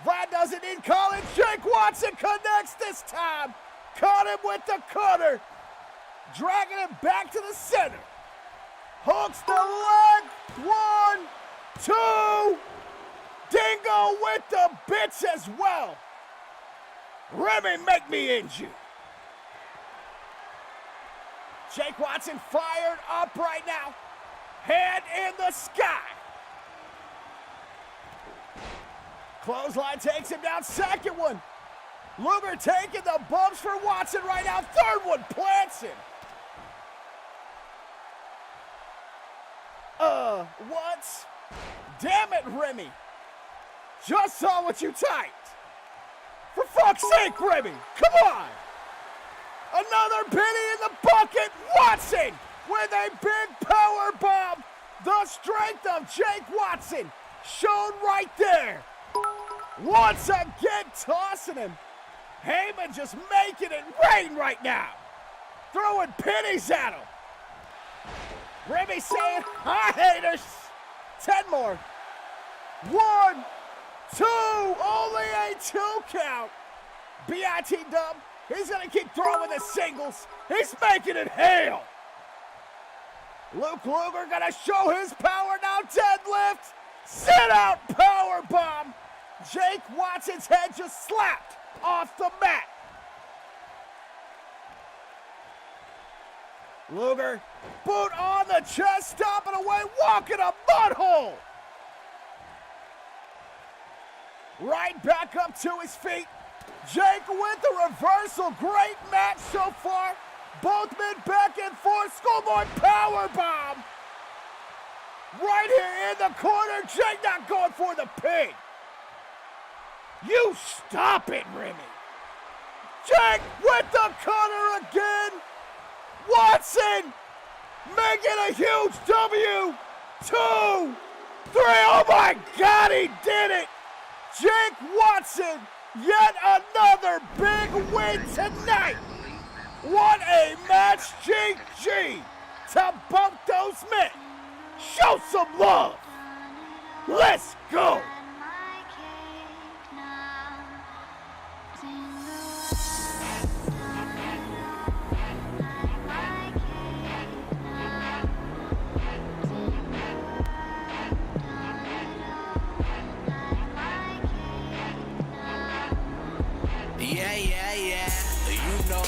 Vlad doesn't need college. Jake Watson connects this time. Caught him with the cutter. Dragging him back to the center. Hooks the leg. 1, 2. Dingo with the bits as well. Remy, make me injure. Jake Watson fired up right now. Hand in the sky. Clothesline takes him down. Second one. Luger taking the bumps for Watson right now. Third one plants him. What? Damn it, Remy. Just saw what you typed. For fuck's sake, Remy. Come on. Another penny in the bucket. Watson with a big power bomb. The strength of Jake Watson shown right there. Once again tossing him. Heyman just making it rain right now. Throwing pennies at him. Remy saying, hi haters. 10 more. 1, 2, only a 2 count. BIT dub. He's going to keep throwing the singles. He's making it hail. Luke Luger going to show his power now. Deadlift. Sit out power bomb. Jake Watson's head just slapped off the mat. Luger, boot on the chest, stomping away, walking a mud hole. Right back up to his feet. Jake with the reversal. Great match so far. Both men back and forth. Schoolboy powerbomb. Right here in the corner. Jake not going for the pin. You stop it, Remy. Jake with the cutter again. Watson making a huge W. 2, 3. Oh my God, he did it. Jake Watson, yet another big win tonight. What a match, GG, to both those men. Show some love. Let's go. Yeah. You know,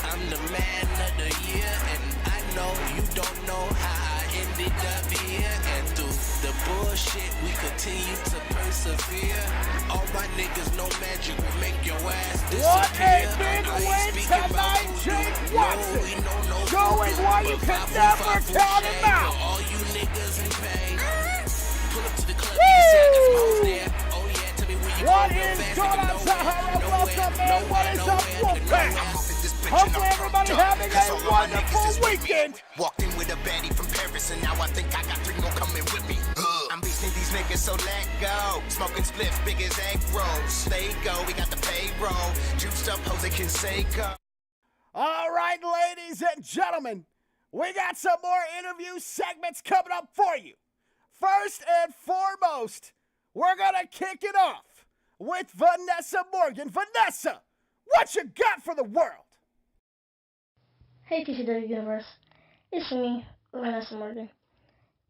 I'm the man of the year, and I know you don't know how I ended it up here, and through the bullshit, we continue to persevere. All my niggas know magic will make your ass What disappear. a big I ain't win speaking about tonight, voodoo. Jake No, Watson. we know no Showing voodoo, why you but can Fafu, never Fafu, count him shame out. for all you niggas in pain. Pull up to the club, you can see I got some hoes there. Oh yeah, tell me where you What going real is fast, going nigga, on, Sahara? Welcome in. What is up, Wolfpack? Hopefully everybody having a wonderful weekend. Walked in with a baddie from Paris, and now I think I got 3 more coming with me. I'm beasting these niggas, so let go. Smoking spliffs, big as egg rolls. Stay go, we got the payroll. Juiced up, Jose Canseco. All right, ladies and gentlemen, we got some more interview segments coming up for you. First and foremost, we're going to kick it off with Vanessa Morgan. Vanessa, what you got for the world? Hey TCW Universe, it's me, Vanessa Morgan.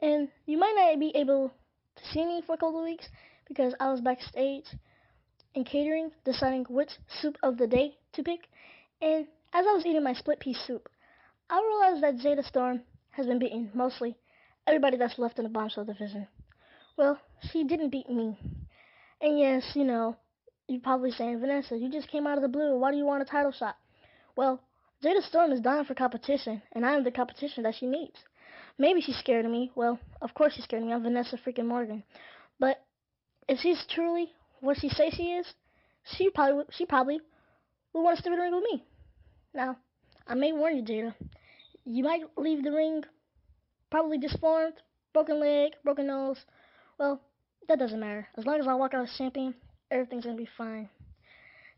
And you might not be able to see me for a couple of weeks because I was backstage in catering deciding which soup of the day to pick. And as I was eating my split pea soup, I realized that Jada Storm has been beating mostly everybody that's left in the Bombshell division. Well, she didn't beat me. And yes, you're probably saying, Vanessa, you just came out of the blue. Why do you want a title shot? Well, Jada Storm is dying for competition, and I am the competition that she needs. Maybe she's scared of me. Well, of course she's scared of me. I'm Vanessa freaking Morgan. But if she's truly what she says she is, she probably will want to stay in the ring with me. Now, I may warn you, Jada. You might leave the ring probably disformed, broken leg, broken nose. Well, that doesn't matter. As long as I walk out as champion, everything's gonna be fine.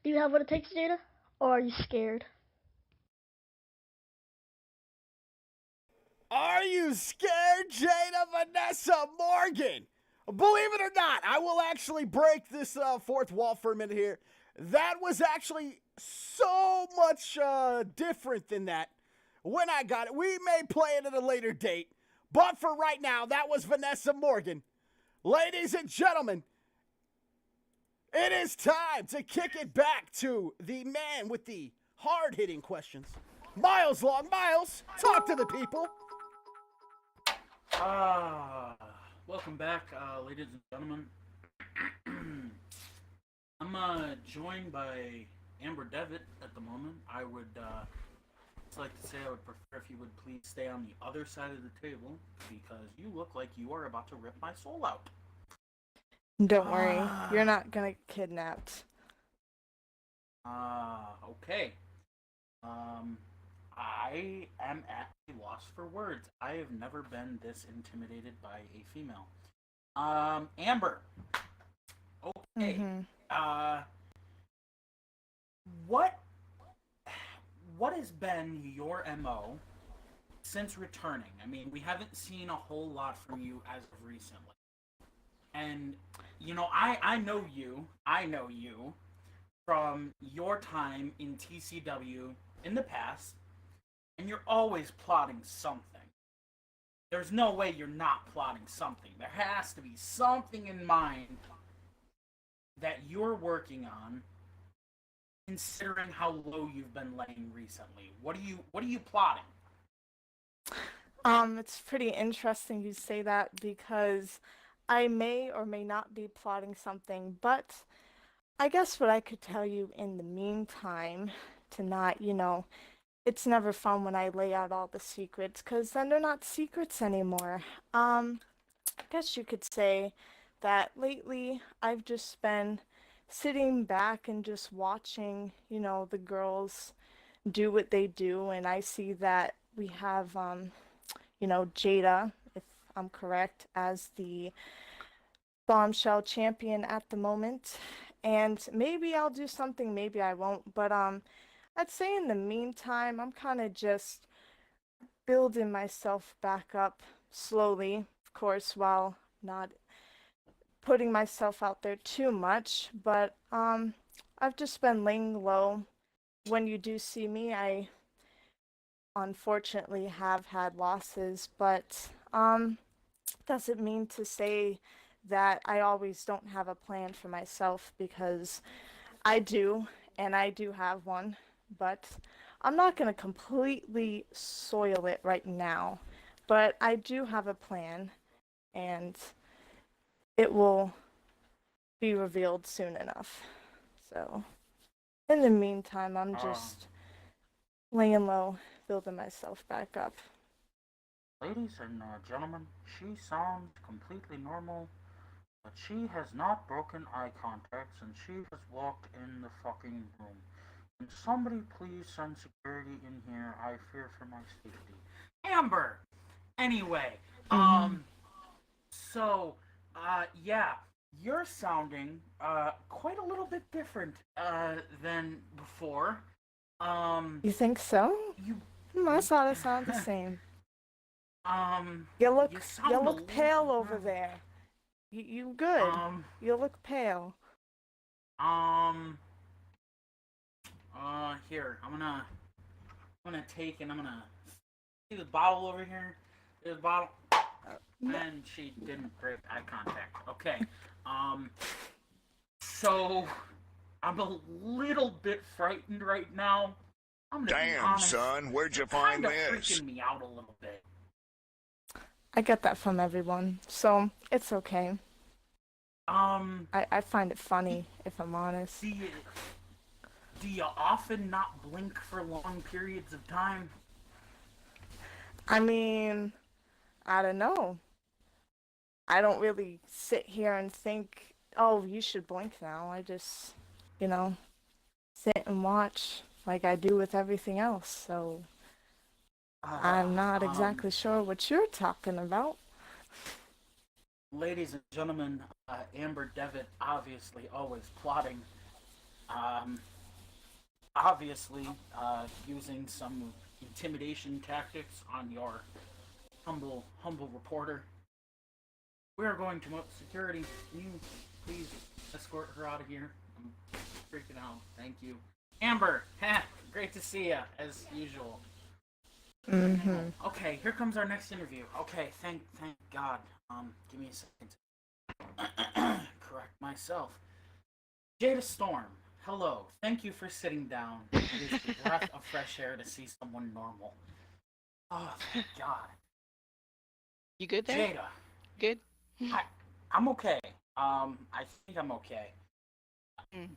Do you have what it takes, Jada? Or are you scared? Are you scared, Jada Vanessa Morgan? Believe it or not, I will actually break this fourth wall for a minute here. That was actually so much different than that when I got it. We may play it at a later date, but for right now, that was Vanessa Morgan. Ladies and gentlemen, it is time to kick it back to the man with the hard-hitting questions. Miles Long. Miles, talk to the people. Welcome back, ladies and gentlemen. I'm joined by Amber Devitt at the moment. I would just like to say I would prefer if you would please stay on the other side of the table because you look like you are about to rip my soul out. Don't worry, you're not gonna get kidnapped. Okay. I am at a loss for words. I have never been this intimidated by a female. Amber. Okay. What has been your MO since returning? I mean, we haven't seen a whole lot from you as of recently. And I know you from your time in TCW in the past, and you're always plotting something. There's no way you're not plotting something. There has to be something in mind that you're working on, considering how low you've been laying recently. What are you plotting? It's pretty interesting you say that because I may or may not be plotting something, but I guess what I could tell you in the meantime to not, it's never fun when I lay out all the secrets because then they're not secrets anymore. I guess you could say that lately I've just been sitting back and just watching, the girls do what they do, and I see that we have, Jada, if I'm correct, as the Bombshell champion at the moment, and maybe I'll do something, maybe I won't, but I'd say in the meantime, I'm kind of just building myself back up slowly, of course, while not putting myself out there too much, but I've just been laying low. When you do see me, I unfortunately have had losses, but doesn't mean to say that I always don't have a plan for myself because I do, and I do have one, but I'm not going to completely soil it right now. but I do have a plan, and it will be revealed soon enough. So, in the meantime, I'm just laying low, building myself back up. Ladies and gentlemen, she sounds completely normal, but she has not broken eye contact since she has walked in the fucking room. Can somebody please send security in here? I fear for my safety. Amber! Anyway, so, yeah, you're sounding, quite a little bit different, than before. You think so? I thought it sounded the same. You look pale over there. You good? You look pale. Here, I'm gonna take and I'm gonna see the bottle over here. There's a bottle. And she didn't break eye contact. Okay. So I'm a little bit frightened right now. I'm gonna be Damn, honest. son, where'd you It's find kinda this? freaking me out a little bit. I get that from everyone, so it's okay. I find it funny, if I'm honest. Do you often not blink for long periods of time? I mean, I don't know. I don't really sit here and think, oh, you should blink now. I just, sit and watch like I do with everything else. So I'm not exactly sure what you're talking about. Ladies and gentlemen, Amber Devitt obviously always plotting. Obviously using some intimidation tactics on your humble reporter. We are going to security. Can you please escort her out of here? I'm freaking out. Thank you. Amber, great to see you, as usual. Okay, here comes our next interview. Okay, thank God. Give me a second. Correct myself. Jada Storm, hello. Thank you for sitting down. It is a breath of fresh air to see someone normal. Oh, thank God. You good there? Jada. Good? I'm okay. I think I'm okay.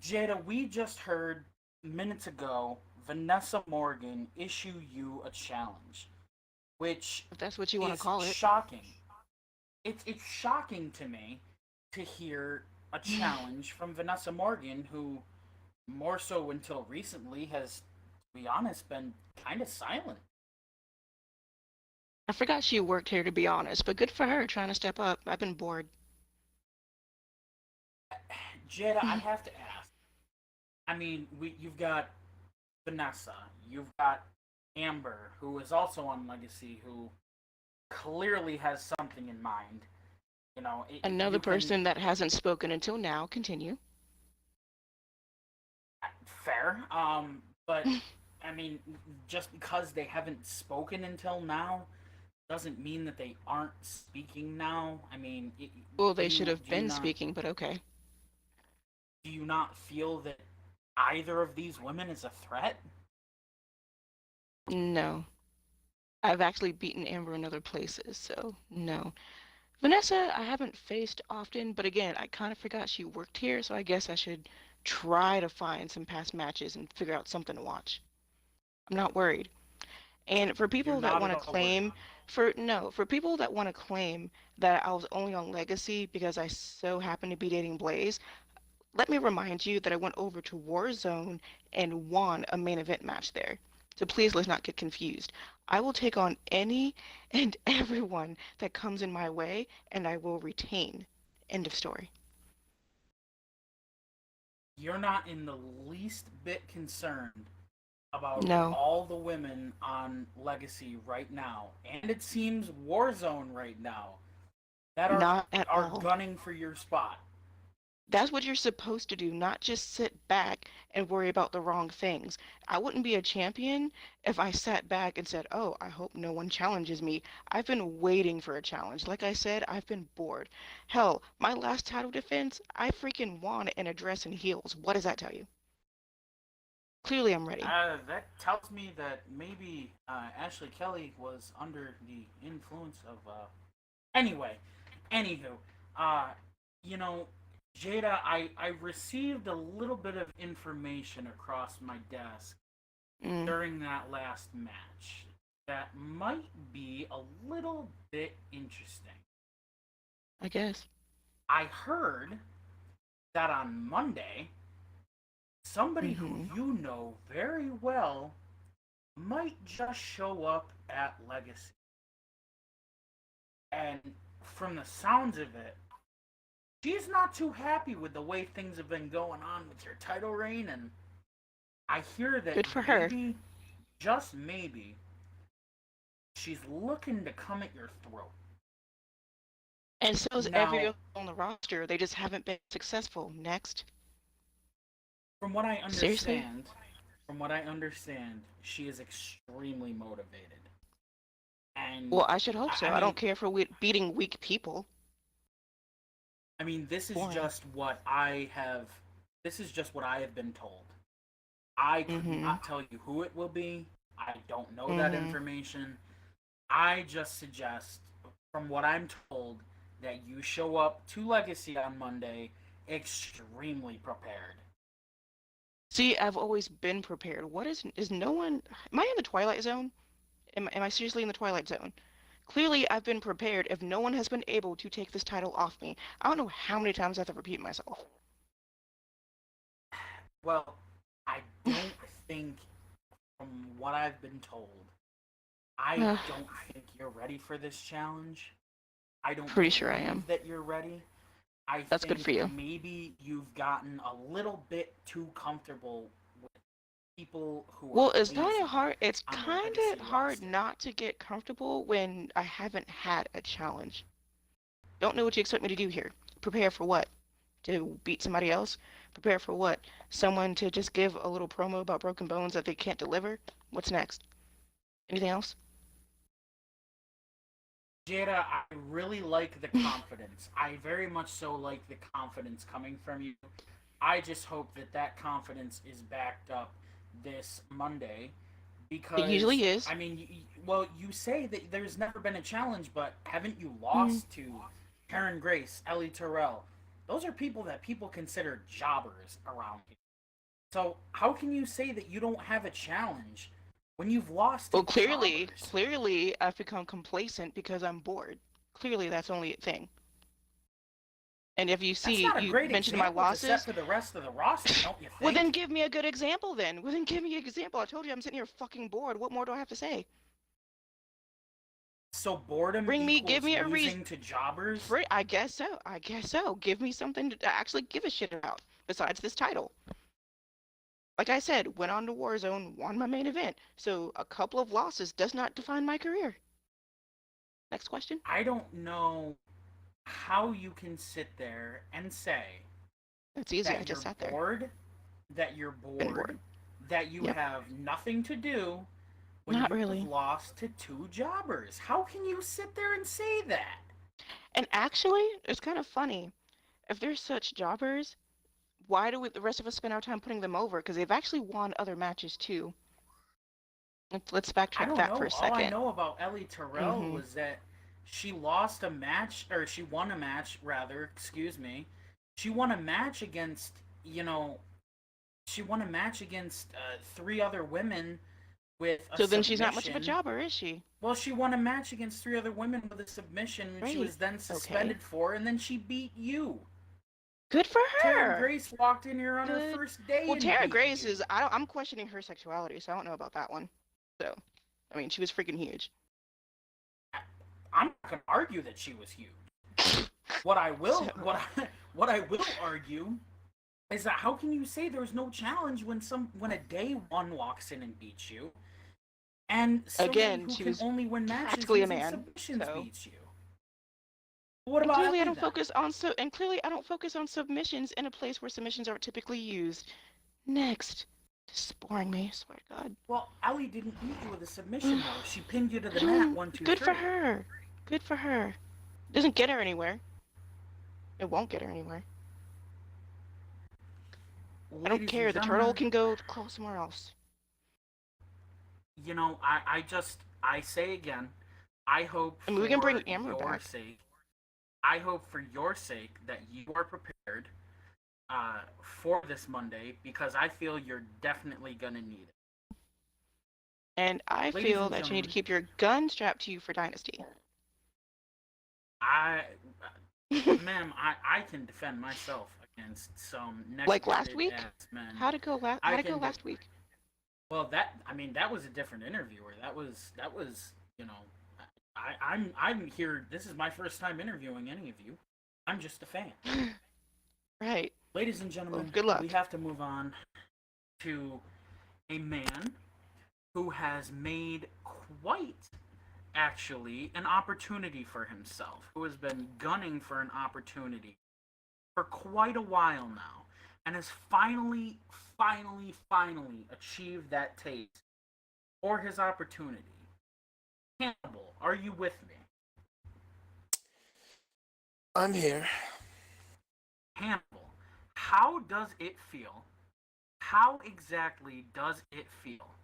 Jada, we just heard minutes ago Vanessa Morgan issue you a challenge, which if that's what you want to call it. Shocking. It's shocking to me to hear a challenge from Vanessa Morgan, who more so until recently has, to be honest, been kind of silent. I forgot she worked here, to be honest, but good for her trying to step up. I've been bored. Jada, I have to ask. I mean, you've got Vanessa, you've got Amber, who is also on Legacy, who clearly has something in mind. Another person that hasn't spoken until now. Continue. Fair. But I mean, just because they haven't spoken until now doesn't mean that they aren't speaking now. I mean, well, they should have been speaking, but okay. Do you not feel that either of these women is a threat? No. I've actually beaten Amber in other places, so no. Vanessa, I haven't faced often, but again, I kind of forgot she worked here, so I guess I should try to find some past matches and figure out something to watch. I'm not worried. And for people that want to claim, for people that want to claim that I was only on Legacy because I so happened to be dating Blaze, let me remind you that I went over to Warzone and won a main event match there. So please let's not get confused. I will take on any and everyone that comes in my way, and I will retain. End of story. You're not in the least bit concerned about No. all the women on Legacy right now, and it seems Warzone right now, that are gunning for your spot. That's what you're supposed to do, not just sit back and worry about the wrong things. I wouldn't be a champion if I sat back and said, oh, I hope no one challenges me. I've been waiting for a challenge. Like I said, I've been bored. Hell, my last title defense, I freaking won in a dress and heels. What does that tell you? Clearly, I'm ready. That tells me that maybe Ashley Kelly was under the influence of. Anyway, anywho, uh, you know, Jada, I received a little bit of information across my desk during that last match that might be a little bit interesting. I guess. I heard that on Monday, somebody who you know very well might just show up at Legacy. And from the sounds of it, she's not too happy with the way things have been going on with your title reign, and I hear that Good for maybe, her. just maybe, she's looking to come at your throat. And so is Now, every other on the roster. They just haven't been successful. Next. From what I Seriously? understand, she is extremely motivated. And Well, I should hope so. I mean, don't care for beating weak people. I mean, this is Boring. just what I have. This is just what I have been told. I could not tell you who it will be. I don't know that information. I just suggest, from what I'm told, that you show up to Legacy on Monday extremely prepared. See, I've always been prepared. What is no one? Am I in the Twilight Zone? Am I seriously in the Twilight Zone? Clearly, I've been prepared if no one has been able to take this title off me. I don't know how many times I have to repeat myself. Well, I don't think, from what I've been told, I don't think you're ready for this challenge. I don't Pretty sure I am. that you're ready. That's good for you. Maybe you've gotten a little bit too comfortable with people who Well, are it's kind lazy of hard. It's on the kind legacy of hard roster. not to get comfortable when I haven't had a challenge. Don't know what you expect me to do here. Prepare for what? To beat somebody else? Prepare for what? Someone to just give a little promo about broken bones that they can't deliver? What's next? Anything else? Jada, I really like the confidence. I very much so like the confidence coming from you. I just hope that that confidence is backed up this Monday, because It usually is. I mean, well, you say that there's never been a challenge, but haven't you lost to Karen Grace, Ellie Terrell? Those are people that people consider jobbers around here. So how can you say that you don't have a challenge when you've lost? Well, clearly, I've become complacent because I'm bored. Clearly, that's only a thing. And if you see, That's not a you great mentioned my example to set losses. for the rest of the roster, don't you think? Well, then give me a good example then. Well, then give me an example. I told you I'm sitting here fucking bored. What more do I have to say? So boredom Give me a losing reason to jobbers? I guess so. I guess so. Give me something to actually give a shit about besides this title. Like I said, went on to Warzone, won my main event. So a couple of losses does not define my career. Next question. I don't know how you can sit there and say That's easy. that I just you're sat there. bored, that you're bored, that you have nothing to do when Not you've really. lost to two jobbers. How can you sit there and say that? And actually, it's kind of funny. If they're such jobbers, why do the rest of us spend our time putting them over? Because they've actually won other matches too. Let's I backtrack don't that know. for a second. All I know about Ellie Terrell was that she lost a match, or she won a match, rather, excuse me. She won a match against, she won a match against 3 other women with a So then she's not much of a submission. jobber, is she? Well, she won a match against 3 other women with a submission, which she was then suspended for, and then she beat you. Good for her. Tara Grace walked in here on her first day. Well, and Tara beat Grace you. is. I'm questioning her sexuality, so I don't know about that one. So, I mean, she was freaking huge. I'm not gonna argue that she was huge. What I will argue is that how can you say there's no challenge when a day one walks in and beats you, and somebody Again, who she can was only win matches practically a using man, submissions so. beats you. What about Clearly, I Ellie don't then? focus on clearly I don't focus on submissions in a place where submissions aren't typically used. Next, this is boring me. I swear to God. Well, Ellie didn't beat you with a submission though. She pinned you to the mat 1, 2, 3. Good for her. Good for her. Doesn't get her anywhere. It won't get her anywhere. I don't ladies and care. The turtle gentlemen, can go somewhere else. you know, I say again, I hope I mean, we can bring for Amber your back. sake, I hope for your sake that you are prepared for this Monday because I feel you're definitely gonna need it. And I Ladies feel and that you need to gentlemen, keep your gun strapped to you for Dynasty. I, ma'am, I can defend myself against some Like last next-bearded week? ass men. How'd it go I how'd it go can. last week? Well, I mean, that was a different interviewer. That was, you know, I'm here. This is my first time interviewing any of you. I'm just a fan. Right. Ladies and Well, gentlemen, good luck. we have to move on to a man who has made quite actually an opportunity for himself, who has been gunning for an opportunity for quite a while now, and has finally achieved that taste for his opportunity. Hannibal, are you with me? I'm here. Hannibal, how does it feel? How exactly does it feel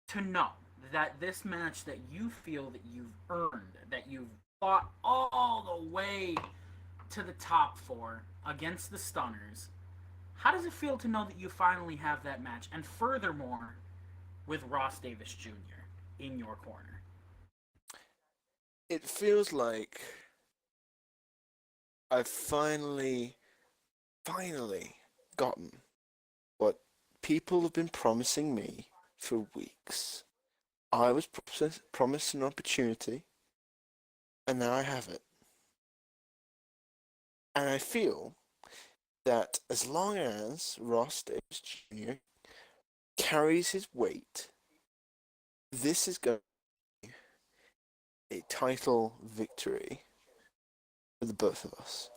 to know that this match that you feel that you've earned, that you've fought all the way to the top for against the Stunners, how does it feel to know that you finally have that match? And furthermore, with Ross Davis Jr. in your corner. It feels like I've finally gotten what people have been promising me for weeks. I was promised an opportunity, and now I have it. And I feel that as long as Ross Davis Jr. carries his weight, this is going to be a title victory for the both of us.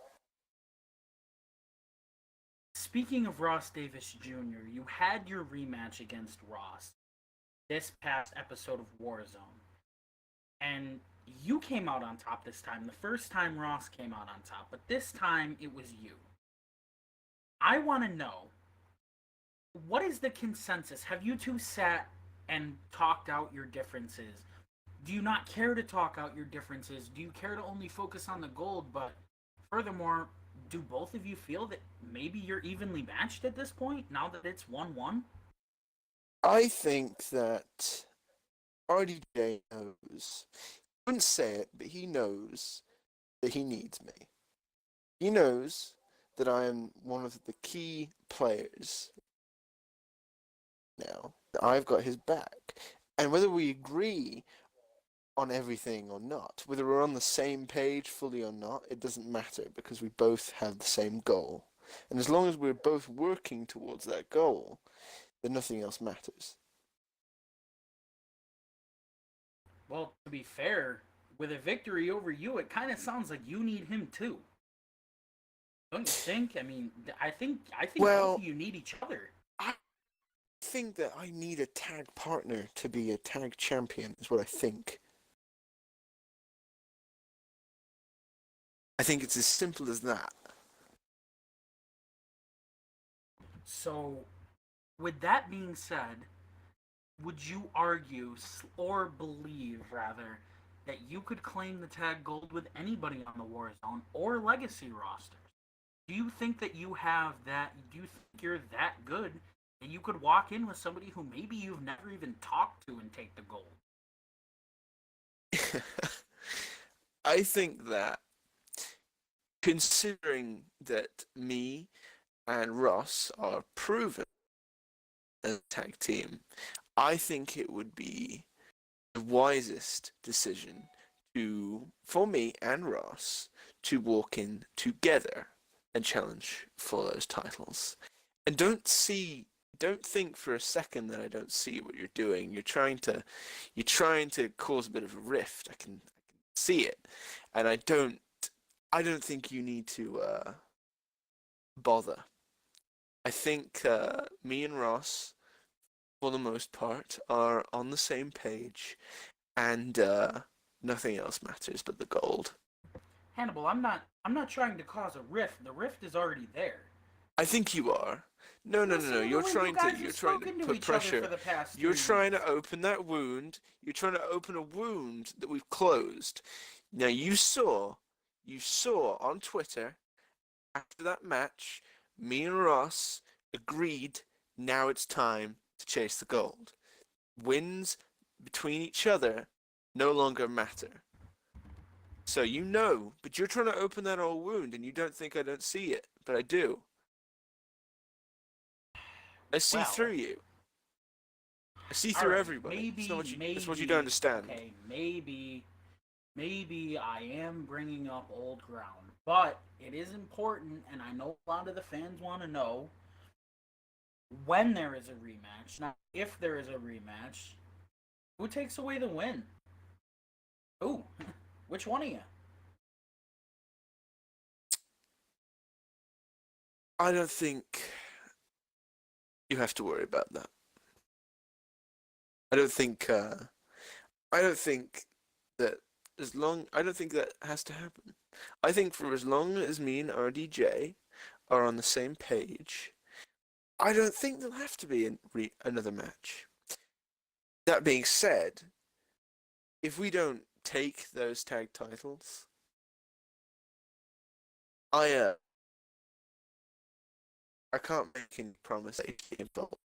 Speaking of Ross Davis Jr., you had your rematch against Ross this past episode of Warzone. And you came out on top this time. The first time Ross came out on top, but this time it was you. I want to know, what is the consensus? Have you two sat and talked out your differences? Do you not care to talk out your differences? Do you care to only focus on the gold? But furthermore, do both of you feel that maybe you're evenly matched at this point, now that it's 1-1? I think that RDJ knows. He wouldn't say it, but he knows that he needs me. He knows that I am one of the key players now. I've got his back. And whether we agree on everything or not, whether we're on the same page fully or not, it doesn't matter because we both have the same goal. And as long as we're both working towards that goal, then nothing else matters. Well, to be fair, with a victory over you, it kind of sounds like you need him too. Don't you think? I mean, I think Well, both of you need each other. I think that I need a tag partner to be a tag champion, is what I think. I think it's as simple as that. So, with that being said, would you argue or believe rather that you could claim the tag gold with anybody on the Warzone or Legacy rosters? Do you think that you have that? Do you think you're that good that you could walk in with somebody who maybe you've never even talked to and take the gold? I think that considering that me and Ross are proven as a tag team, I think it would be the wisest decision for me and Ross to walk in together and challenge for those titles. And don't think for a second that I don't see what you're doing. You're trying to cause a bit of a rift. I can see it, and I don't think you need to bother. I think me and Ross, for the most part, are on the same page, and nothing else matters but the gold. Hannibal, I'm not trying to cause a rift. The rift is already there. I think you are. No, no, no, no. Listen to You're the way you trying to guys have spoken to put each other pressure. for the past You're 3 trying weeks. to open that wound. You're trying to open a wound that we've closed. Now you saw on Twitter after that match, me and Ross agreed now it's time to chase the gold. Wins between each other no longer matter. So you know, but you're trying to open that old wound and you don't think I don't see it, but I do. I see Well, through you. I see all through right, everybody. maybe, That's what you don't understand. okay, maybe I am bringing up old ground, but it is important, and I know a lot of the fans want to know when there is a rematch, not if there is a rematch. Who takes away the win? Who? Which one of you? I don't think you have to worry about that. I don't think that I don't think that has to happen. I think for as long as me and RDJ are on the same page, I don't think there'll have to be another match. That being said, if we don't take those tag titles, I can't make any promise that you involved.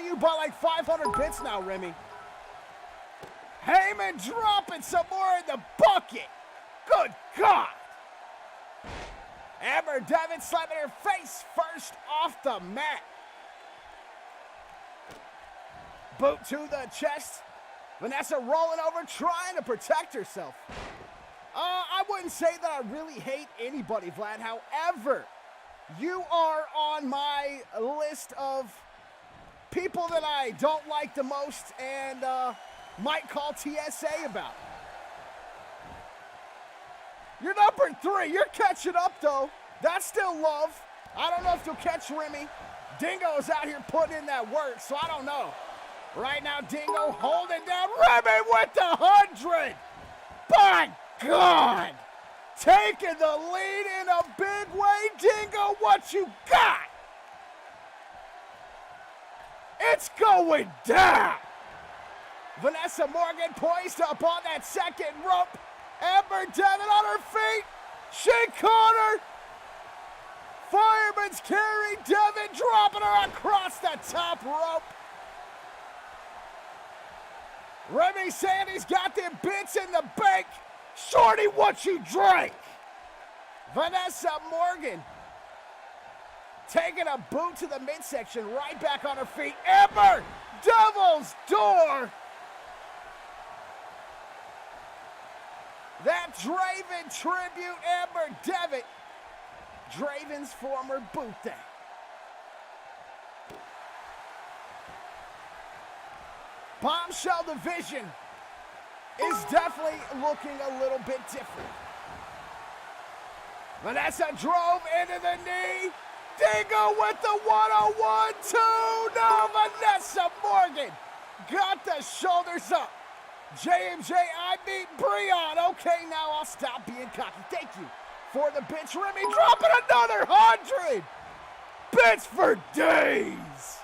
of you by like 500 bits now, Remy. Heyman dropping some more in the bucket. Good God. Amber Devitt slapping her face first off the mat. Boot to the chest. Vanessa rolling over, trying to protect herself. I wouldn't say that I really hate anybody, Vlad. However, you are on my list of people that I don't like the most and might call TSA about. You're number 3. You're catching up, though. That's still love. I don't know if you'll catch Remy. Dingo is out here putting in that work, so I don't know. Right now, Dingo holding down Remy with the 100. By God. Taking the lead in a big way. Dingo, what you got? It's going down. Vanessa Morgan poised up on that second rope. Amber Devitt on her feet. She caught her. Fireman's carry. Devitt dropping her across the top rope. Remy saying he's got them bits in the bank. Shorty, what you drink? Vanessa Morgan taking a boot to the midsection, right back on her feet. Amber, Devil's Door. That Draven tribute, Amber Devitt, Draven's former boot thing. Bombshell division is definitely looking a little bit different. Vanessa drove into the knee. Dingo with the 101-2. No, Vanessa Morgan got the shoulders up. JMJ, I beat Breon. Okay, now I'll stop being cocky. Thank you for the bitch. Remy dropping another 100. Bits for days.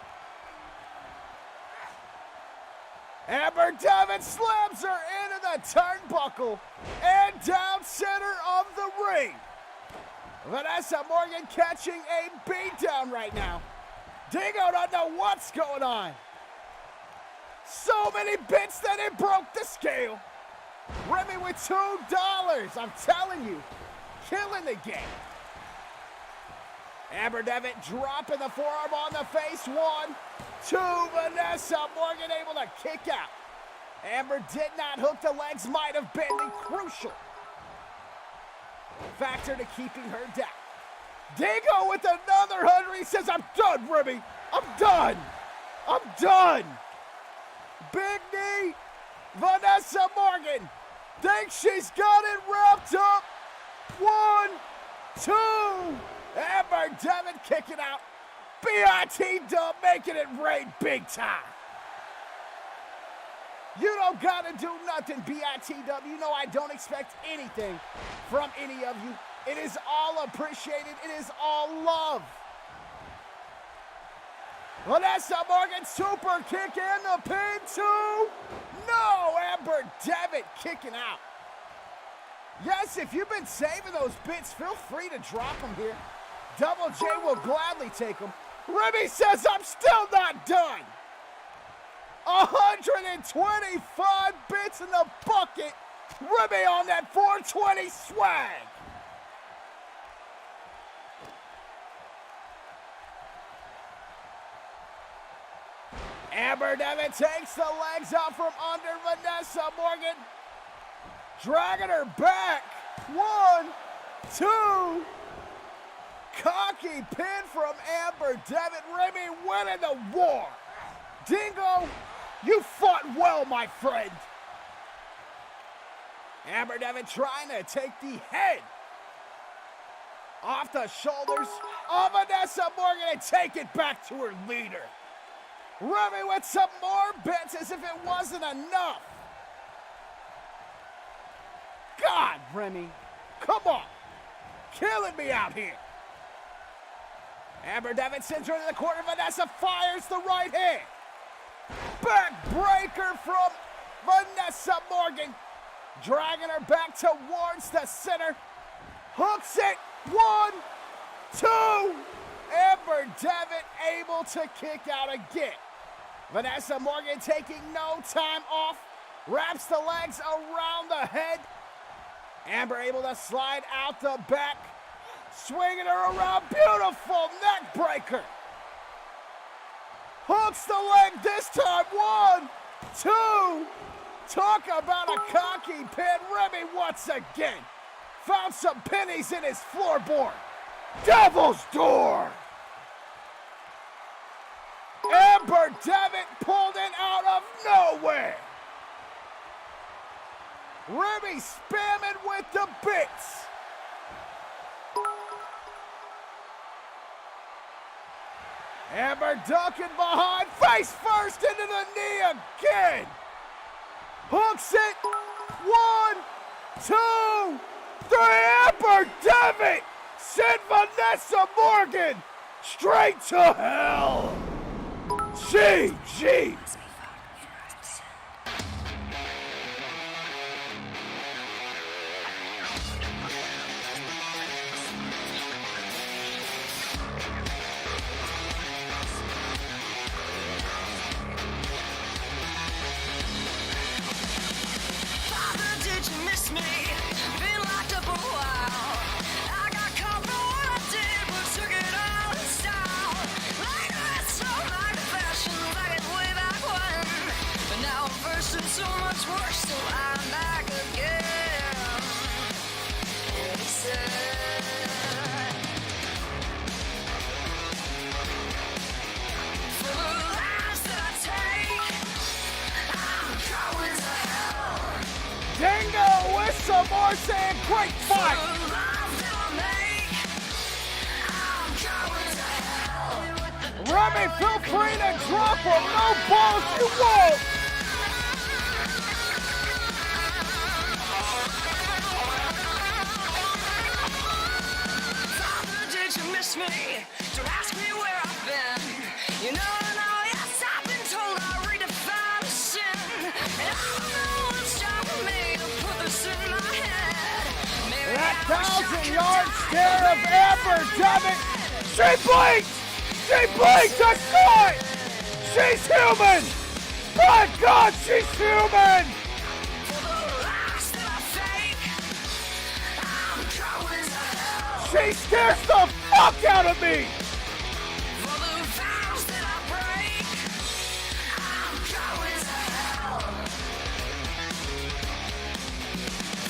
Amber Devitt slams her into the turnbuckle and down center of the ring. Vanessa Morgan catching a beatdown right now. Dingo doesn't know what's going on. So many bits that it broke the scale. Remy with $2. I'm telling you, killing the game. Amber Devitt dropping the forearm on the face. 1, 2. Vanessa Morgan able to kick out. Amber did not hook the legs. Might have been the crucial factor to keeping her down. Dingo with another 100. He says, I'm done, Remy. I'm done. I'm done. Big knee. Vanessa Morgan thinks she's got it wrapped up. 1, 2. Amber Devitt kicking out. BIT dub making it rain big time. You don't gotta do nothing, BIT dub. You know I don't expect anything from any of you. It is all appreciated. It is all love. Vanessa Morgan super kick in the pin too. No, Amber Devitt kicking out. Yes, if you've been saving those bits, feel free to drop them here. Double J will gladly take them. Remy says, I'm still not done. 125 bits in the bucket. Remy on that 420 swag. Amber Devitt takes the legs out from under Vanessa Morgan. Dragging her back. 1, 2. Cocky pin from Amber Devitt. Remy winning the war. Dingo, you fought well, my friend. Amber Devitt trying to take the head off the shoulders of Vanessa Morgan and take it back to her leader. Remy with some more bits as if it wasn't enough. God, Remy, come on. Killing me out here. Amber Devitt sends her to the corner. Vanessa fires the right hand. Backbreaker from Vanessa Morgan. Dragging her back towards the center. Hooks it. 1, 2. Amber Devitt able to kick out again. Vanessa Morgan taking no time off. Wraps the legs around the head. Amber able to slide out the back. Swinging her around. Beautiful neck breaker. Hooks the leg this time. 1, 2. Talk about a cocky pin. Remy once again found some pennies in his floorboard. Devil's Door. Amber Devitt pulled it out of nowhere. Remy spamming with the bits. Amber ducking behind, face first into the knee again. Hooks it. 1, 2, 3. Amber Devitt sent Vanessa Morgan straight to hell. GG. So much worse, so I'm back again. He said, for the lives that I take, I'm going to hell. Dingo with some more saying great fight. For the life that I make, I'm going to hell. Remy, feel free to drop them. No balls you won't. Me. Don't ask me where I've been. You know, yes, I've been told I redefine sin. And I don't know what's stopping me to put this in my head. Maybe That 1,000-yard stare of Amber Devitt. She blinks! She blinks! I saw it! She's human! My God, she's human! She scares the fuck out of me! For the vows that I break, I'm going to hell.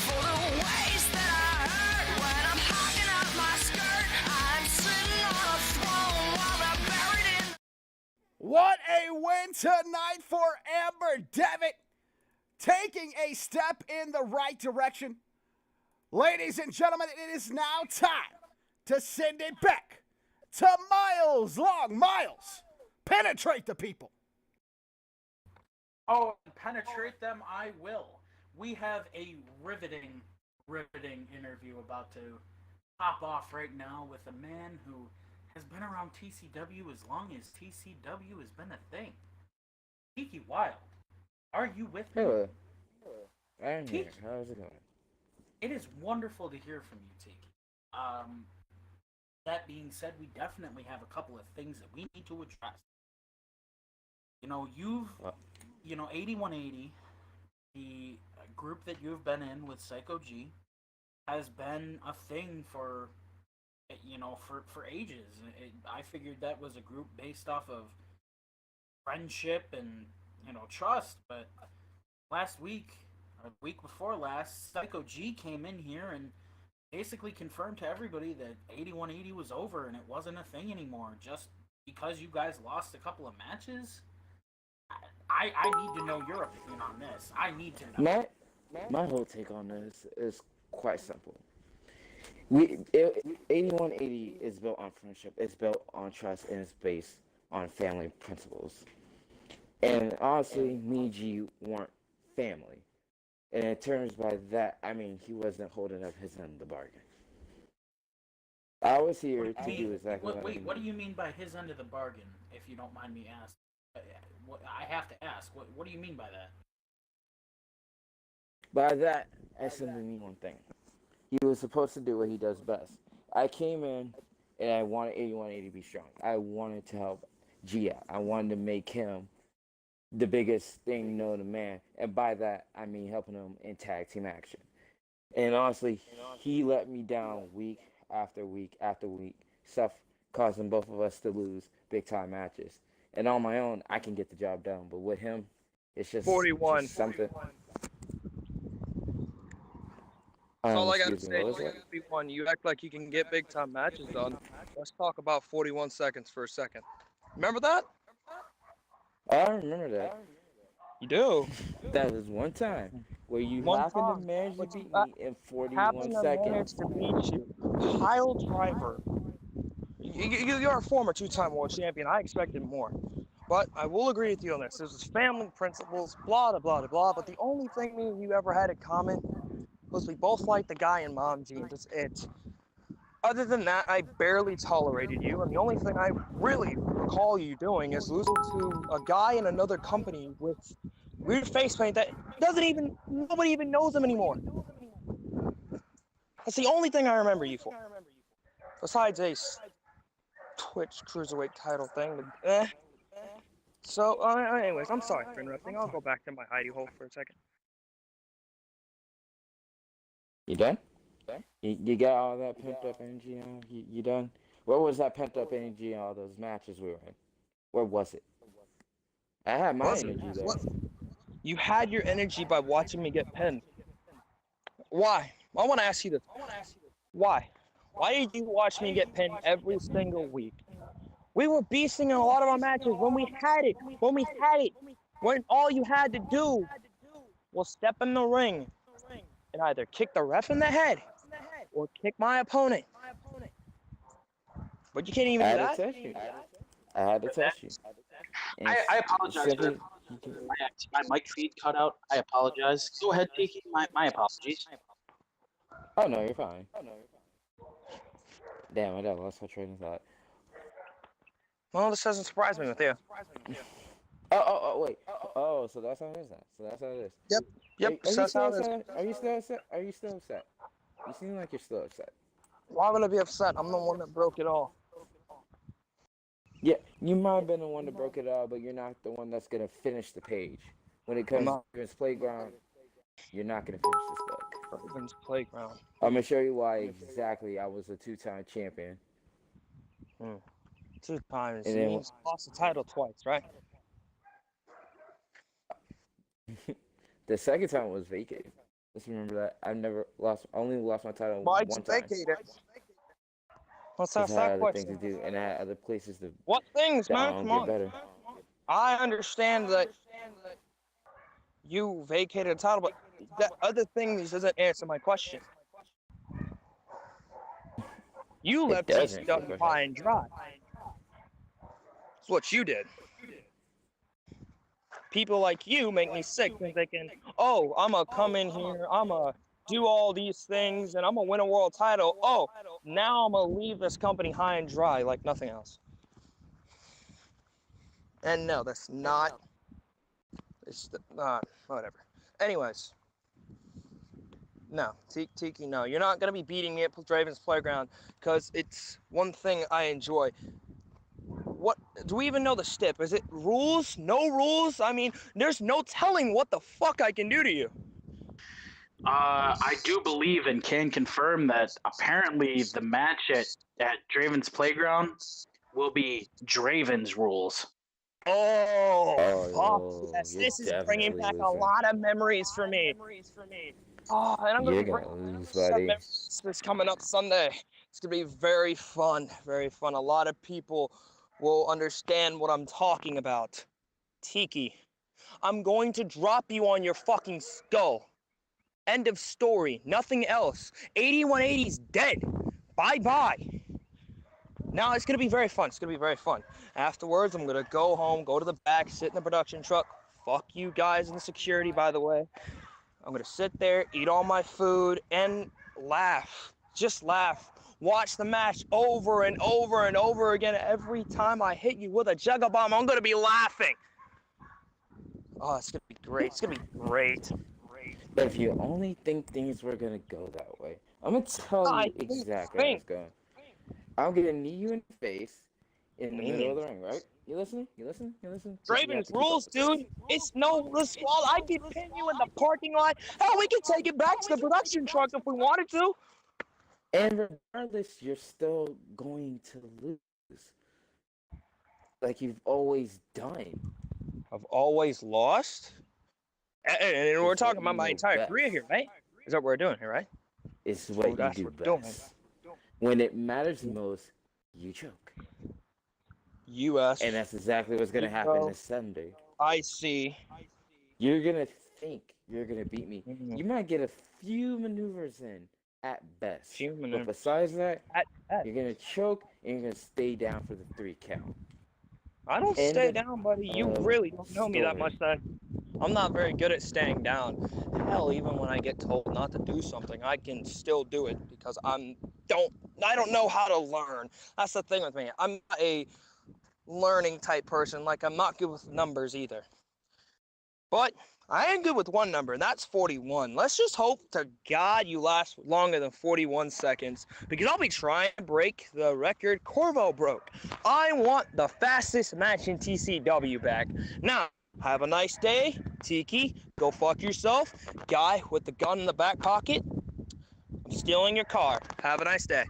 For the ways that I hurt when I'm hocking out my skirt, I'm sitting on a throne while they're buried in. What a win tonight for Amber Devitt, taking a step in the right direction. Ladies and gentlemen, it is now time to send it back to Miles Long. Miles, penetrate the people. Oh, penetrate them I will. We have a riveting interview about to pop off right now with a man who has been around TCW as long as TCW has been a thing. Tiki Wild, are you with me? Hello. I'm here. How's it going? It is wonderful to hear from you, Tiki. That being said, we definitely have a couple of things that we need to address. You know, 8180, the group that you've been in with Psycho G, has been a thing for ages. I figured that was a group based off of friendship and, trust, but last week, or the week before last, Psycho G came in here and basically confirmed to everybody that 8180 was over and it wasn't a thing anymore just because you guys lost a couple of matches. I need to know your opinion on this. I need to know. My whole take on this is quite simple. 8180 is built on friendship, it's built on trust, and it's based on family principles. And honestly, me and G weren't family. And in terms by that, I mean, he wasn't holding up his end of the bargain. I was here to do exactly what do you mean by his end of the bargain, if you don't mind me asking? I have to ask, what do you mean by that? By that, I simply mean one thing. He was supposed to do what he does best. I came in, and I wanted 8180 to be strong. I wanted to help G out. I wanted to make him the biggest thing known to man, and by that I mean helping him in tag team action. And honestly, he let me down week after week after week, stuff causing both of us to lose big time matches. And on my own, I can get the job done, but with him, it's just 41. something. That's all I gotta Excuse me, say. what was that? 41. You act like you can get big time matches done. Let's talk about 41 seconds for a second. Remember that? I remember that. You do? That was one time where you One happened to time. manage to But you beat me in 41 happened to manage seconds. to beat you. Kyle Driver. You're a former two-time world champion. I expected more. But I will agree with you on this. This was family principles, blah, blah, blah, blah. But the only thing me and you ever had in common was we both liked the guy in mom jeans. That's it. Other than that, I barely tolerated you. And the only thing I really recall you doing is losing to a guy in another company with weird face paint that nobody even knows him anymore. That's the only thing I remember you for. Besides a Twitch Cruiserweight title thing. So, anyways, I'm sorry for interrupting. I'll go back to my hidey hole for a second. You done? You got all that pent up energy on? You done? Where was that pent up energy in all those matches we were in? Where was it? I had my energy there. You had your energy by watching me get pinned. Why? I want to ask you this. Why? Why did you watch me get pinned every single week? We were beasting in a lot of our matches when we had it. When all you had to do was step in the ring and either kick the ref in the head or kick my opponent. But you can't even do that. I had to test you. I apologize for my mic feed cut out. I apologize. Go ahead, Tiki. My apologies. Oh no, you're fine. Damn, I lost my train of thought. Well, this doesn't surprise me with you. Wait. Oh, so that's how it is. Yep. That's how it is. Are you still upset? You seem like you're still upset. Why would I be upset? I'm the one that broke it all. Yeah, you might have been the one that broke it all, but you're not the one that's gonna finish the page. When it comes to Raven's Playground, you're not gonna finish this book. Raven's Playground. I'm gonna show you why exactly I was a two-time champion. 2 times. And You then- means lost the title twice, right? The second time was vacated. Let's remember that. Only lost my title Why'd one you time. vacate it? Let's Because ask I had that other question. things to do, and I had other places to. What things, man? Down, Come get on. better. I understand that you vacated a title, but that other thing doesn't answer my question. You left doesn't, TCW high and dry. That's what you did. People like you make me sick thinking, oh, I'm going to come in here, I'm going to do all these things, and I'm going to win a world title. Oh, now I'm going to leave this company high and dry like nothing else. And no, that's not. It's not. Whatever. Anyways. No, Tiki, no. You're not going to be beating me at Raven's Playground because it's one thing I enjoy. What do we even know the stip? Is it rules? No rules? I mean, there's no telling what the fuck I can do to you. I do believe and can confirm that apparently the match at Draven's Playground will be Draven's rules. Oh, fuck. Yes, this is bringing back a lot of memories for me. Oh, and I'm going to bring some memories this coming up Sunday. It's going to be very fun, very fun. A lot of people will understand what I'm talking about. Tiki, I'm going to drop you on your fucking skull. End of story. Nothing else. 8180's dead. Bye-bye. Now, it's going to be very fun. It's going to be very fun. Afterwards, I'm going to go home, go to the back, sit in the production truck. Fuck you guys in the security, by the way. I'm going to sit there, eat all my food, and laugh. Just laugh. Watch the match over and over and over again. Every time I hit you with a juggle bomb, I'm going to be laughing. Oh, it's going to be great. It's going to be great. If you only think things were going to go that way, I'm going to tell you exactly how it's going. I'm going to knee you in the face, in the middle of the ring, right? You listening? You listen? You listen? Draven's rules, dude. It's no the squall. I could pin you in the parking lot. Hell, we could take it back to the production truck if we wanted to. And regardless, you're still going to lose. Like you've always done. I've always lost? And we're talking about my entire career here, right? Is that what we're doing here, right? It's what you do best. When it matters most, you choke. U.S. And that's exactly what's going to happen this Sunday. I see. You're going to think you're going to beat me. You might get a few maneuvers in at best. But besides that, you're going to choke and you're going to stay down for the 3 count. I don't stay down, buddy. You really don't know me that much then. I'm not very good at staying down. Hell, even when I get told not to do something, I can still do it because I don't know how to learn. That's the thing with me. I'm not a learning type person. Like, I'm not good with numbers either. But I am good with one number, and that's 41. Let's just hope to God you last longer than 41 seconds, because I'll be trying to break the record Corvo broke. I want the fastest match in TCW back. Now, have a nice day, Tiki. Go fuck yourself. Guy with the gun in the back pocket, I'm stealing your car. Have a nice day.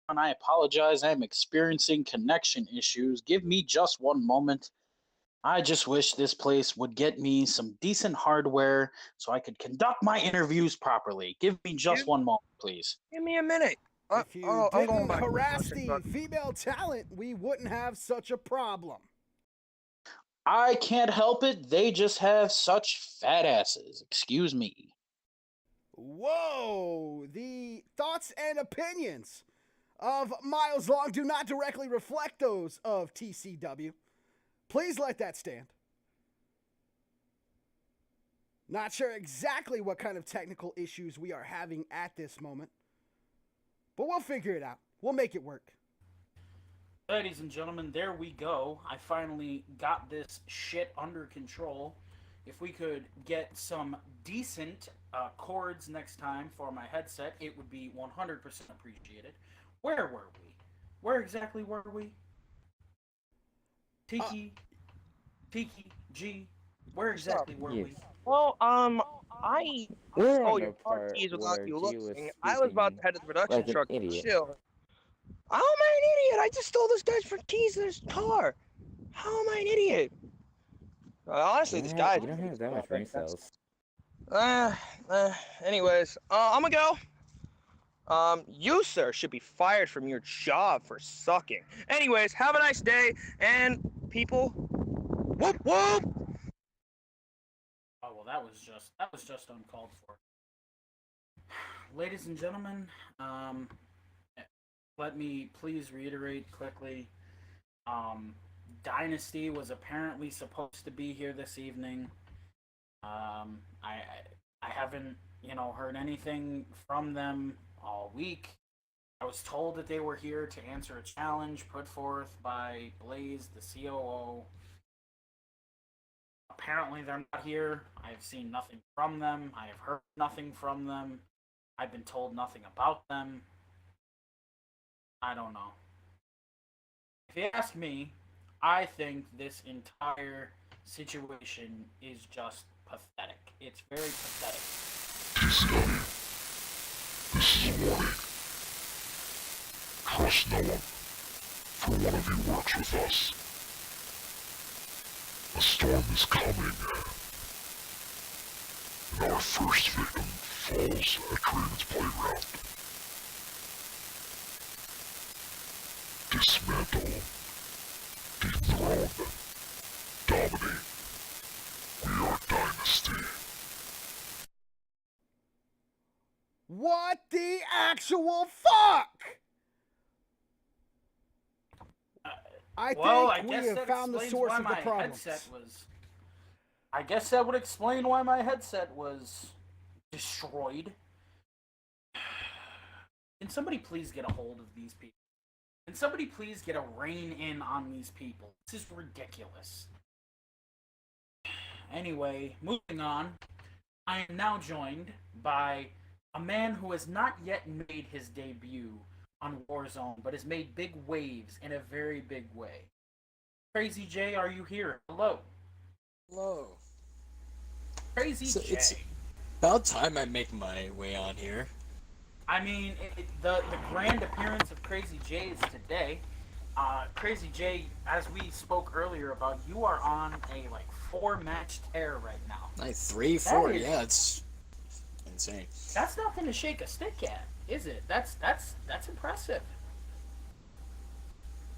And I apologize, I'm experiencing connection issues. Give me just one moment. I just wish this place would get me some decent hardware so I could conduct my interviews properly. Give me just one moment, please. Give me a minute. If you didn't harass the female talent, we wouldn't have such a problem. I can't help it. They just have such fat asses. Excuse me. Whoa! The thoughts and opinions of Miles Long do not directly reflect those of TCW. Please let that stand. Not sure exactly what kind of technical issues we are having at this moment, but we'll figure it out. We'll make it work. Ladies and gentlemen, there we go. I finally got this shit under control. If we could get some decent cords next time for my headset, it would be 100% appreciated. Where were we? Where exactly were we? Tiki, G, where exactly were we? Well, I stole your car keys without you looking. I was about to head to the production truck to chill. How am I an idiot? I just stole this guy's keys in his car. How am I an idiot? Honestly, this guy. You don't have that much brain cells. Anyways, I'm gonna go. You, sir, should be fired from your job for sucking. Anyways, have a nice day, and people, whoop whoop. Oh well, that was just uncalled for. Ladies and gentlemen, let me please reiterate quickly. Dynasty was apparently supposed to be here this evening. I haven't, heard anything from them all week. I was told that they were here to answer a challenge put forth by Blaze, the COO. Apparently they're not here. I have seen nothing from them. I have heard nothing from them. I've been told nothing about them. I don't know. If you ask me, I think this entire situation is just pathetic. It's very pathetic. TCW, this is a warning. Trust no one, for one of you works with us. A storm is coming, and our first victim falls at Draven's playground. Dismantle, dethrone, dominate. We are Dynasty. What the actual fuck? I think we have found the source of the problems. I guess that would explain why my headset was destroyed. Can somebody please get a hold of these people? Can somebody please get a rein in on these people? This is ridiculous. Anyway, moving on. I am now joined by a man who has not yet made his debut on Warzone, but has made big waves in a very big way. Crazy J, are you here? Hello. Hello. Crazy So J. it's about time I make my way on here. I mean, the grand appearance of Crazy J is today. Crazy J, as we spoke earlier about, you are on a like 4-match tear right now. Like 3, 4, yeah, it's insane. That's nothing to shake a stick at, is it? That's impressive.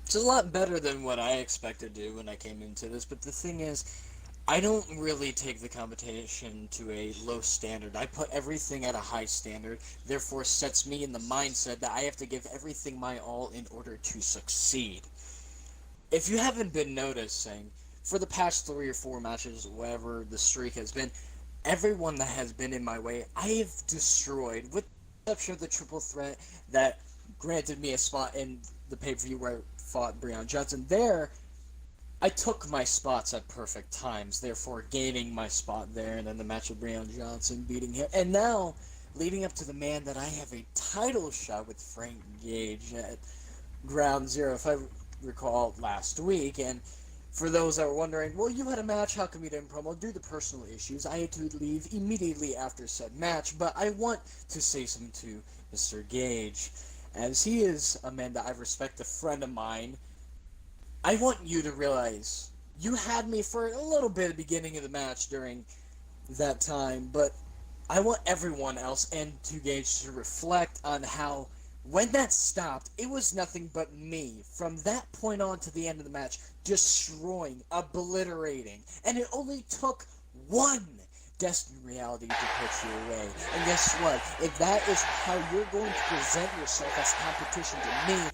It's a lot better than what I expected to do when I came into this, but the thing is, I don't really take the competition to a low standard. I put everything at a high standard, therefore sets me in the mindset that I have to give everything my all in order to succeed. If you haven't been noticing, for the past 3 or 4 matches, whatever the streak has been, everyone that has been in my way, I have destroyed, with the exception of the triple threat that granted me a spot in the pay-per-view where I fought Breon Johnson. There, I took my spots at perfect times, therefore gaining my spot there, and then the match with Breon Johnson, beating him. And now, leading up to the man that I have a title shot with, Frank Gage, at Ground Zero, if I recall, last week. And for those that were wondering, well, you had a match, how come you didn't promo? Due to personal issues, I had to leave immediately after said match, but I want to say something to Mr. Gage, as he is a man that I respect, a friend of mine. I want you to realize, you had me for a little bit at the beginning of the match during that time, but I want everyone else and to Gage to reflect on how, when that stopped, it was nothing but me, from that point on to the end of the match, destroying, obliterating, and it only took one Destiny reality to put you away. And guess what? If that is how you're going to present yourself as competition to me,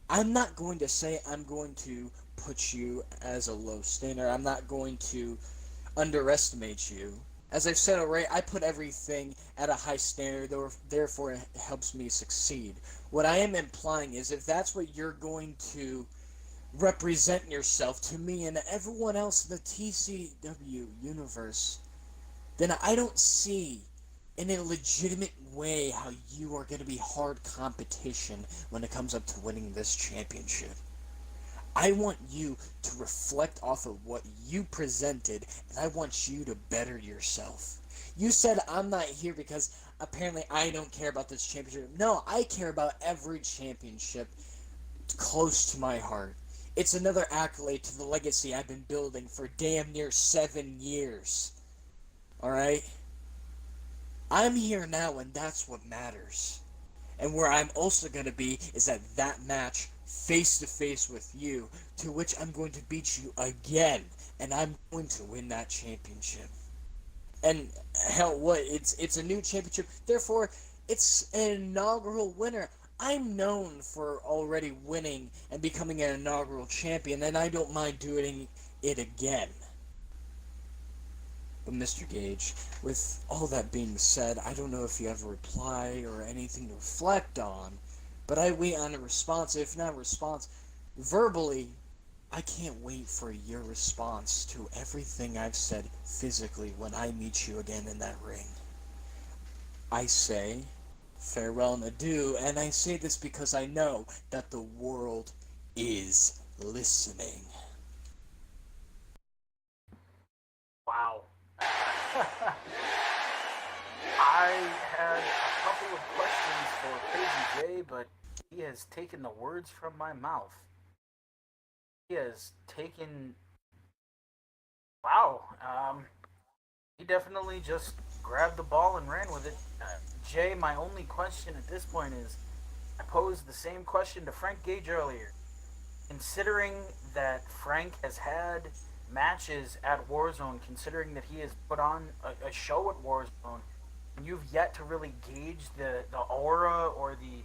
I'm not going to say I'm going to put you as a low standard. I'm not going to underestimate you. As I've said already, I put everything at a high standard, therefore it helps me succeed. What I am implying is, if that's what you're going to represent yourself to me and everyone else in the TCW universe, then I don't see in a legitimate way how you are going to be hard competition when it comes up to winning this championship. I want you to reflect off of what you presented, and I want you to better yourself. You said I'm not here because apparently I don't care about this championship. No, I care about every championship close to my heart. It's another accolade to the legacy I've been building for damn near 7 years. Alright? I'm here now, and that's what matters. And where I'm also going to be is at that match, face-to-face with you, to which I'm going to beat you again, and I'm going to win that championship. And hell, what? It's a new championship, therefore, it's an inaugural winner. I'm known for already winning and becoming an inaugural champion, and I don't mind doing it again. But Mr. Gage, with all that being said, I don't know if you have a reply or anything to reflect on, but I wait on a response. If not a response, verbally, I can't wait for your response to everything I've said physically when I meet you again in that ring. I say farewell and adieu, and I say this because I know that the world is listening. Wow. I had a couple of questions for Crazy J, but he has taken the words from my mouth. He has taken... Wow. He definitely just grabbed the ball and ran with it. Jay, my only question at this point is, I posed the same question to Frank Gage earlier. Considering that Frank has had matches at Warzone, considering that he has put on a show at Warzone, and you've yet to really gauge the aura or the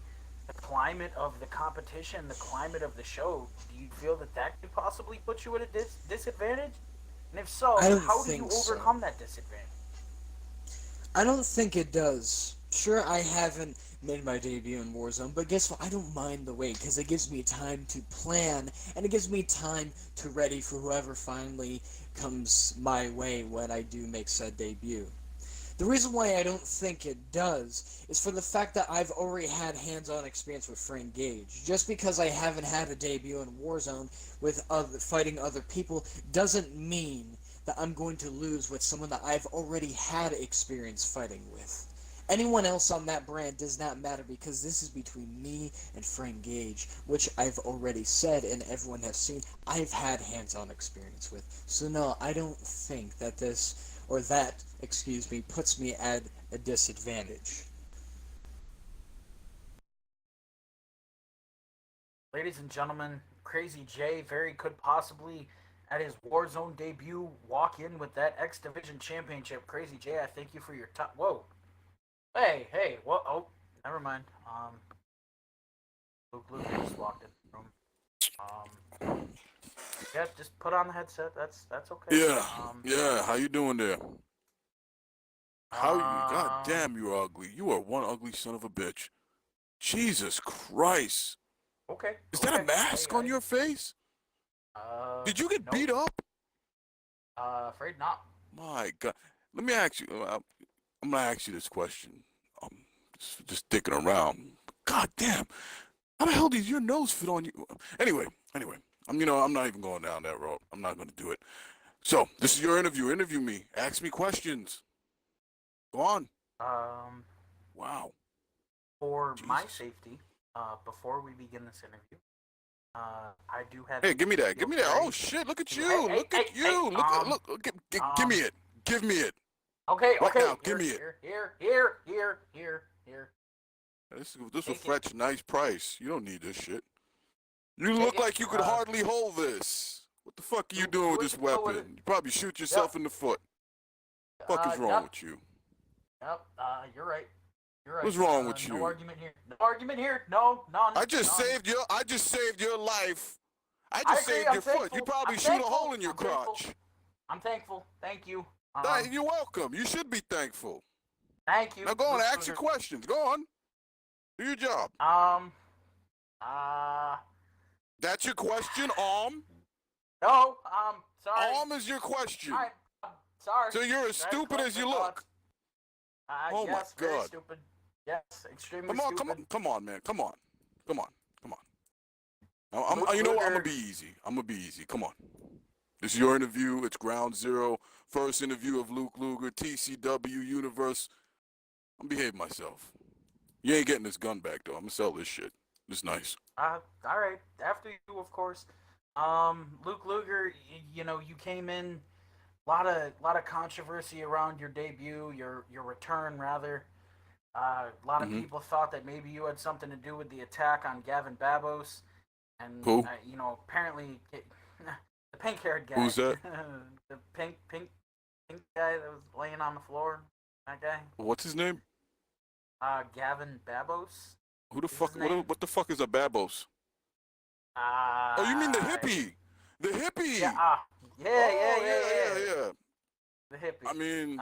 climate of the competition, the climate of the show, do you feel that that could possibly put you at a disadvantage? And if so, how do you overcome that disadvantage? I don't think it does. Sure, I haven't made my debut in Warzone, but guess what? I don't mind the wait, because it gives me time to plan, and it gives me time to ready for whoever finally comes my way when I do make said debut. The reason why I don't think it does is for the fact that I've already had hands-on experience with Frank Gage. Just because I haven't had a debut in Warzone with fighting other people doesn't mean that I'm going to lose with someone that I've already had experience fighting with. Anyone else on that brand does not matter because this is between me and Frank Gage, which I've already said and everyone has seen I've had hands-on experience with. So no, I don't think that this, or that, excuse me, puts me at a disadvantage. Ladies and gentlemen, Crazy J very could possibly, at his Warzone debut, walk in with that X Division Championship. Crazy J, I thank you for your time. Whoa. Hey, what? Oh, never mind. Luke just walked in the room. Yeah, just put on the headset. That's okay. Yeah. How you doing there? How you? God damn, you're ugly. You are one ugly son of a bitch. Jesus Christ. Okay. Is that a mask on your face? Did you get beat up? Afraid not. My God. Let me ask you. I'm gonna ask you this question. Just dicking around. God damn. How the hell does your nose fit on you? Anyway. I'm not even going down that road. I'm not gonna do it. So this is your interview. Interview me. Ask me questions. Go on. Wow. For my safety, before we begin this interview, I do have. Hey, give me that. Give me that. Oh shit! Look at you. Look at you. Look. Give me it. Give me it. Okay. Right now, here, give me it. Here. This will fetch a nice price. You don't need this shit. You look like you could hardly hold this. What the fuck are you doing with this weapon? You probably shoot yourself in the foot. What the fuck is wrong with you? Yep. You're right. What's wrong with you? No argument here. No, none. I just saved your life. I just saved your foot. You probably shoot a hole in your crotch. I'm thankful. Thank you. You're welcome. You should be thankful. Thank you. Now go on, ask your questions. Go on. Do your job. That's your question, No, sorry. Is your question. Sorry. So you're as stupid as you look. Oh yes, my God. Very stupid. Yes, extremely stupid. Come on, man. Come on. You know what? I'm gonna be easy. Come on. This is your interview. It's Ground Zero. First interview of Luke Luger, TCW Universe. I'm behaving myself. You ain't getting this gun back though. I'm gonna sell this shit. It's nice. All right. After you, of course. Luke Luger, you came in. Lot of controversy around your debut, your return rather. A lot of people thought that maybe you had something to do with the attack on Gavin Babos, and who? Apparently the pink-haired guy. Who's that? The pink guy that was laying on the floor. That guy. What's his name? Gavin Babos. Who the fuck? What the fuck is a Babos? Oh, you mean the hippie? The hippie. Yeah. Yeah. The hippie. I mean,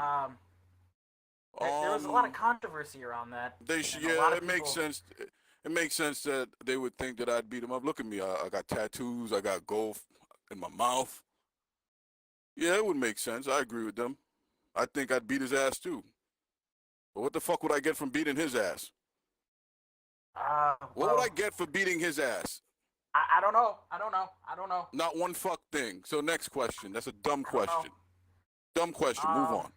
there was a lot of controversy around that. It makes sense. It makes sense that they would think that I'd beat him up. Look at me. I got tattoos. I got gold in my mouth. Yeah, it would make sense. I agree with them. I think I'd beat his ass too. But what the fuck would I get from beating his ass? What would I get for beating his ass? I don't know. Not one fuck thing. So next question. That's a dumb question. Dumb question. Move on.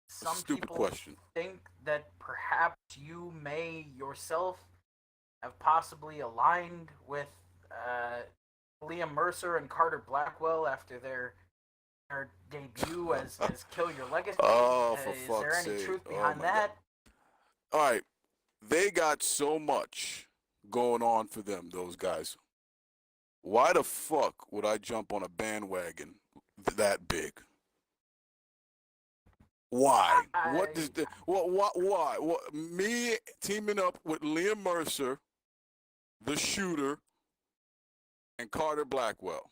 Some stupid people question. think that perhaps you may yourself have possibly aligned with Liam Mercer and Carter Blackwell after their debut as Kill Your Legacy. Oh, for Is fuck's there any sake. truth Oh behind my that? God. All right. They got so much going on for them, those guys. Why the fuck would I jump on a bandwagon that big? Why? What does the why? What, me teaming up with Liam Mercer, the shooter, and Carter Blackwell.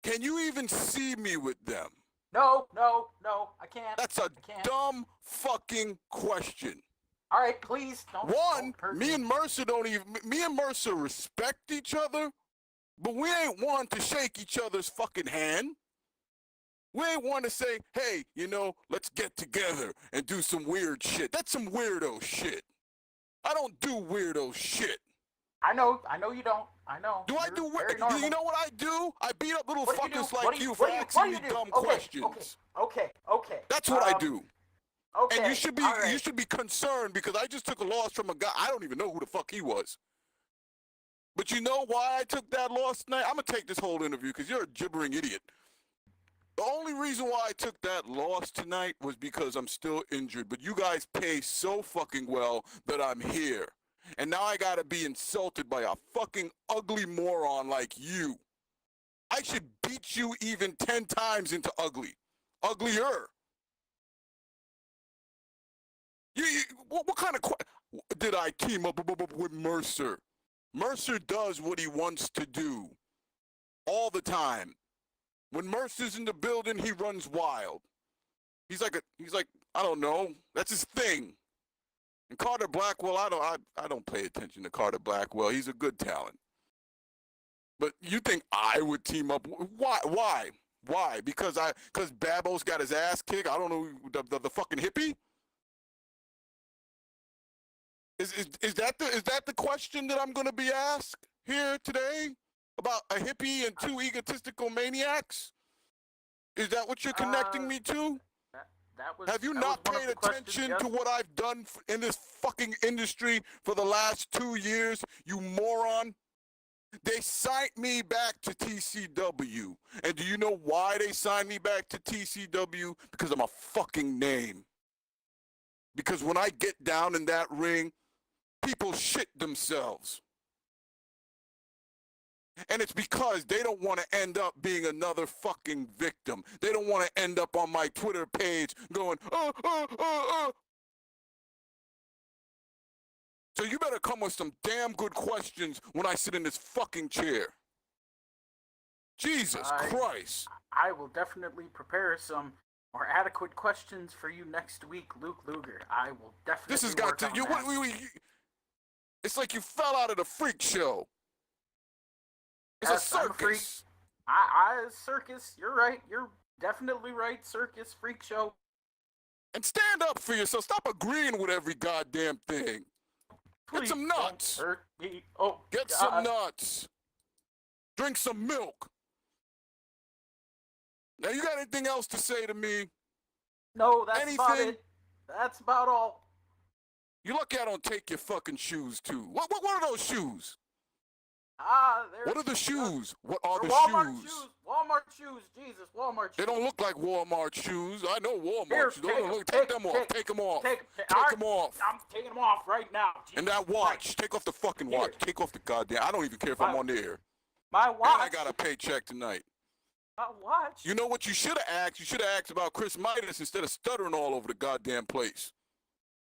Can you even see me with them? No, I can't. That's a dumb fucking question. All right, please don't. Me and Mercer respect each other, but we ain't one to shake each other's fucking hand. We ain't want to say, hey, you know, let's get together and do some weird shit. That's some weirdo shit. I don't do weirdo shit. I know you don't. I know. Do I do weird? You know what I do? I beat up little fuckers like you for asking me dumb questions. Okay. That's what I do. Okay. And you should be concerned because I just took a loss from a guy. I don't even know who the fuck he was. But you know why I took that loss tonight? I'm gonna take this whole interview because you're a gibbering idiot. The only reason why I took that loss tonight was because I'm still injured. But you guys pay so fucking well that I'm here. And now I gotta be insulted by a fucking ugly moron like you. I should beat you even 10 times into ugly. Uglier. What kind of did I team up with Mercer? Mercer does what he wants to do. All the time. When Mercer's in the building, he runs wild. He's like I don't know. That's his thing. And Carter Blackwell, I don't pay attention to Carter Blackwell. He's a good talent. But you think I would team up? Why? Because Babo's got his ass kicked? I don't know, the fucking hippie? Is that the question that I'm going to be asked here today? About a hippie and two egotistical maniacs? Is that what you're connecting me to? Have you not paid attention to what I've done in this fucking industry for the last 2 years, you moron? They signed me back to TCW. And do you know why they signed me back to TCW? Because I'm a fucking name. Because when I get down in that ring, people shit themselves. And it's because they don't want to end up being another fucking victim. They don't want to end up on my Twitter page going, So you better come with some damn good questions when I sit in this fucking chair. Jesus Christ. I will definitely prepare some more adequate questions for you next week, Luke Luger. I will definitely This has got to, it's like you fell out of the freak show. It's a circus. I circus. You're right. You're definitely right. Circus, freak show. And stand up for yourself. Stop agreeing with every goddamn thing. Please get some nuts. Don't hurt me. Oh, get some nuts. Drink some milk. Now, you got anything else to say to me? No, that's about it. That's about all. You're lucky I don't take your fucking shoes, too. What are those shoes? What are the shoes? What are the Walmart shoes? Walmart shoes. Jesus, Walmart shoes. They don't look like Walmart shoes. I know Walmart shoes. Take them off. Take them off. Take them off. I'm taking them off right now. Jesus and that watch. Take off the fucking watch. Take off the goddamn. I don't even care if I'm on the air. My watch. And I got a paycheck tonight. My watch. You know what you should have asked? You should have asked about Chris Midas instead of stuttering all over the goddamn place.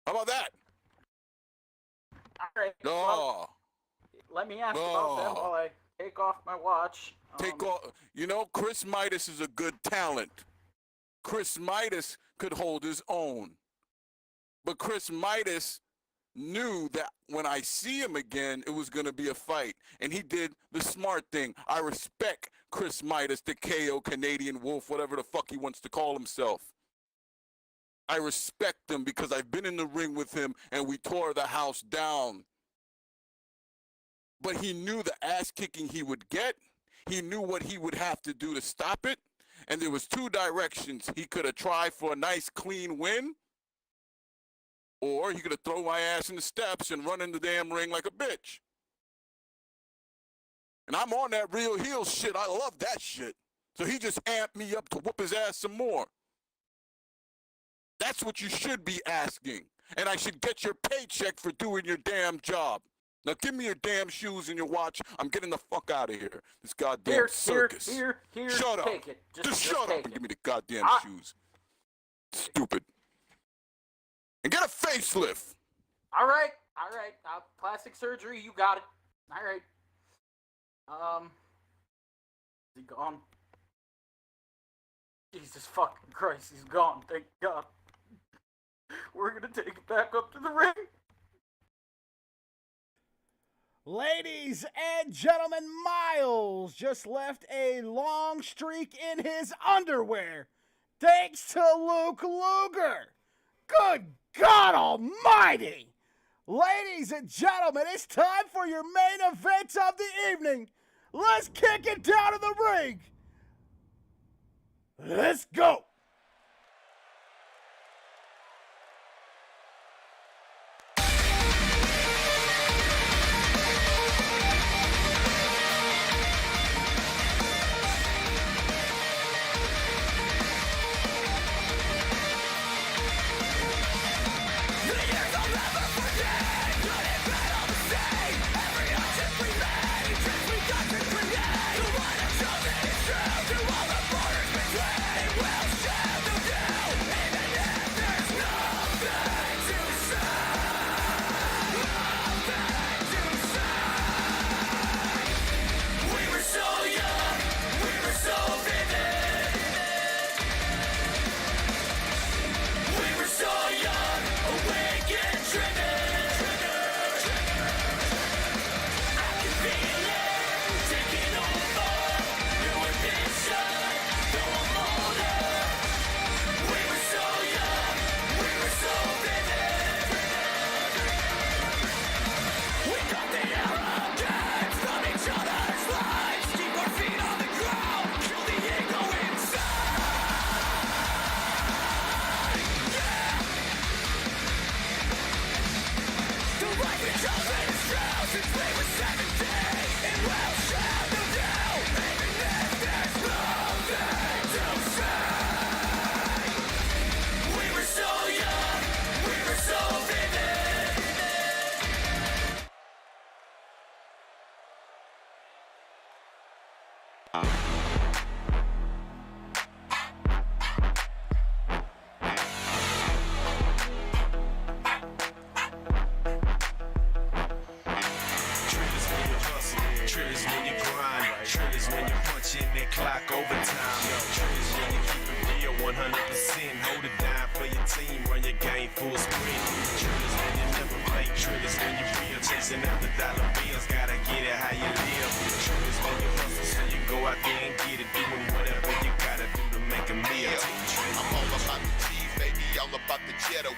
How about that? All right. No. Well, let me ask about them while I take off my watch. Take off. You know, Chris Midas is a good talent. Chris Midas could hold his own. But Chris Midas knew that when I see him again, it was going to be a fight. And he did the smart thing. I respect Chris Midas, the KO Canadian Wolf, whatever the fuck he wants to call himself. I respect him because I've been in the ring with him and we tore the house down. But he knew the ass kicking he would get. He knew what he would have to do to stop it. And there was two directions. He could have tried for a nice clean win. Or he could have thrown my ass in the steps and run in the damn ring like a bitch. And I'm on that real heel shit. I love that shit. So he just amped me up to whoop his ass some more. That's what you should be asking. And I should get your paycheck for doing your damn job. Now give me your damn shoes and your watch. I'm getting the fuck out of here. This goddamn circus. Here, shut up. Take it. Just shut up and give me the goddamn shoes. Stupid. And get a facelift. All right. Plastic surgery, you got it. All right. Is he gone? Jesus fucking Christ, he's gone. Thank God. We're gonna take it back up to the ring. Ladies and gentlemen, Miles just left a long streak in his underwear thanks to Luke Luger. Good God Almighty! Ladies and gentlemen, it's time for your main event of the evening. Let's kick it down to the ring. Let's go.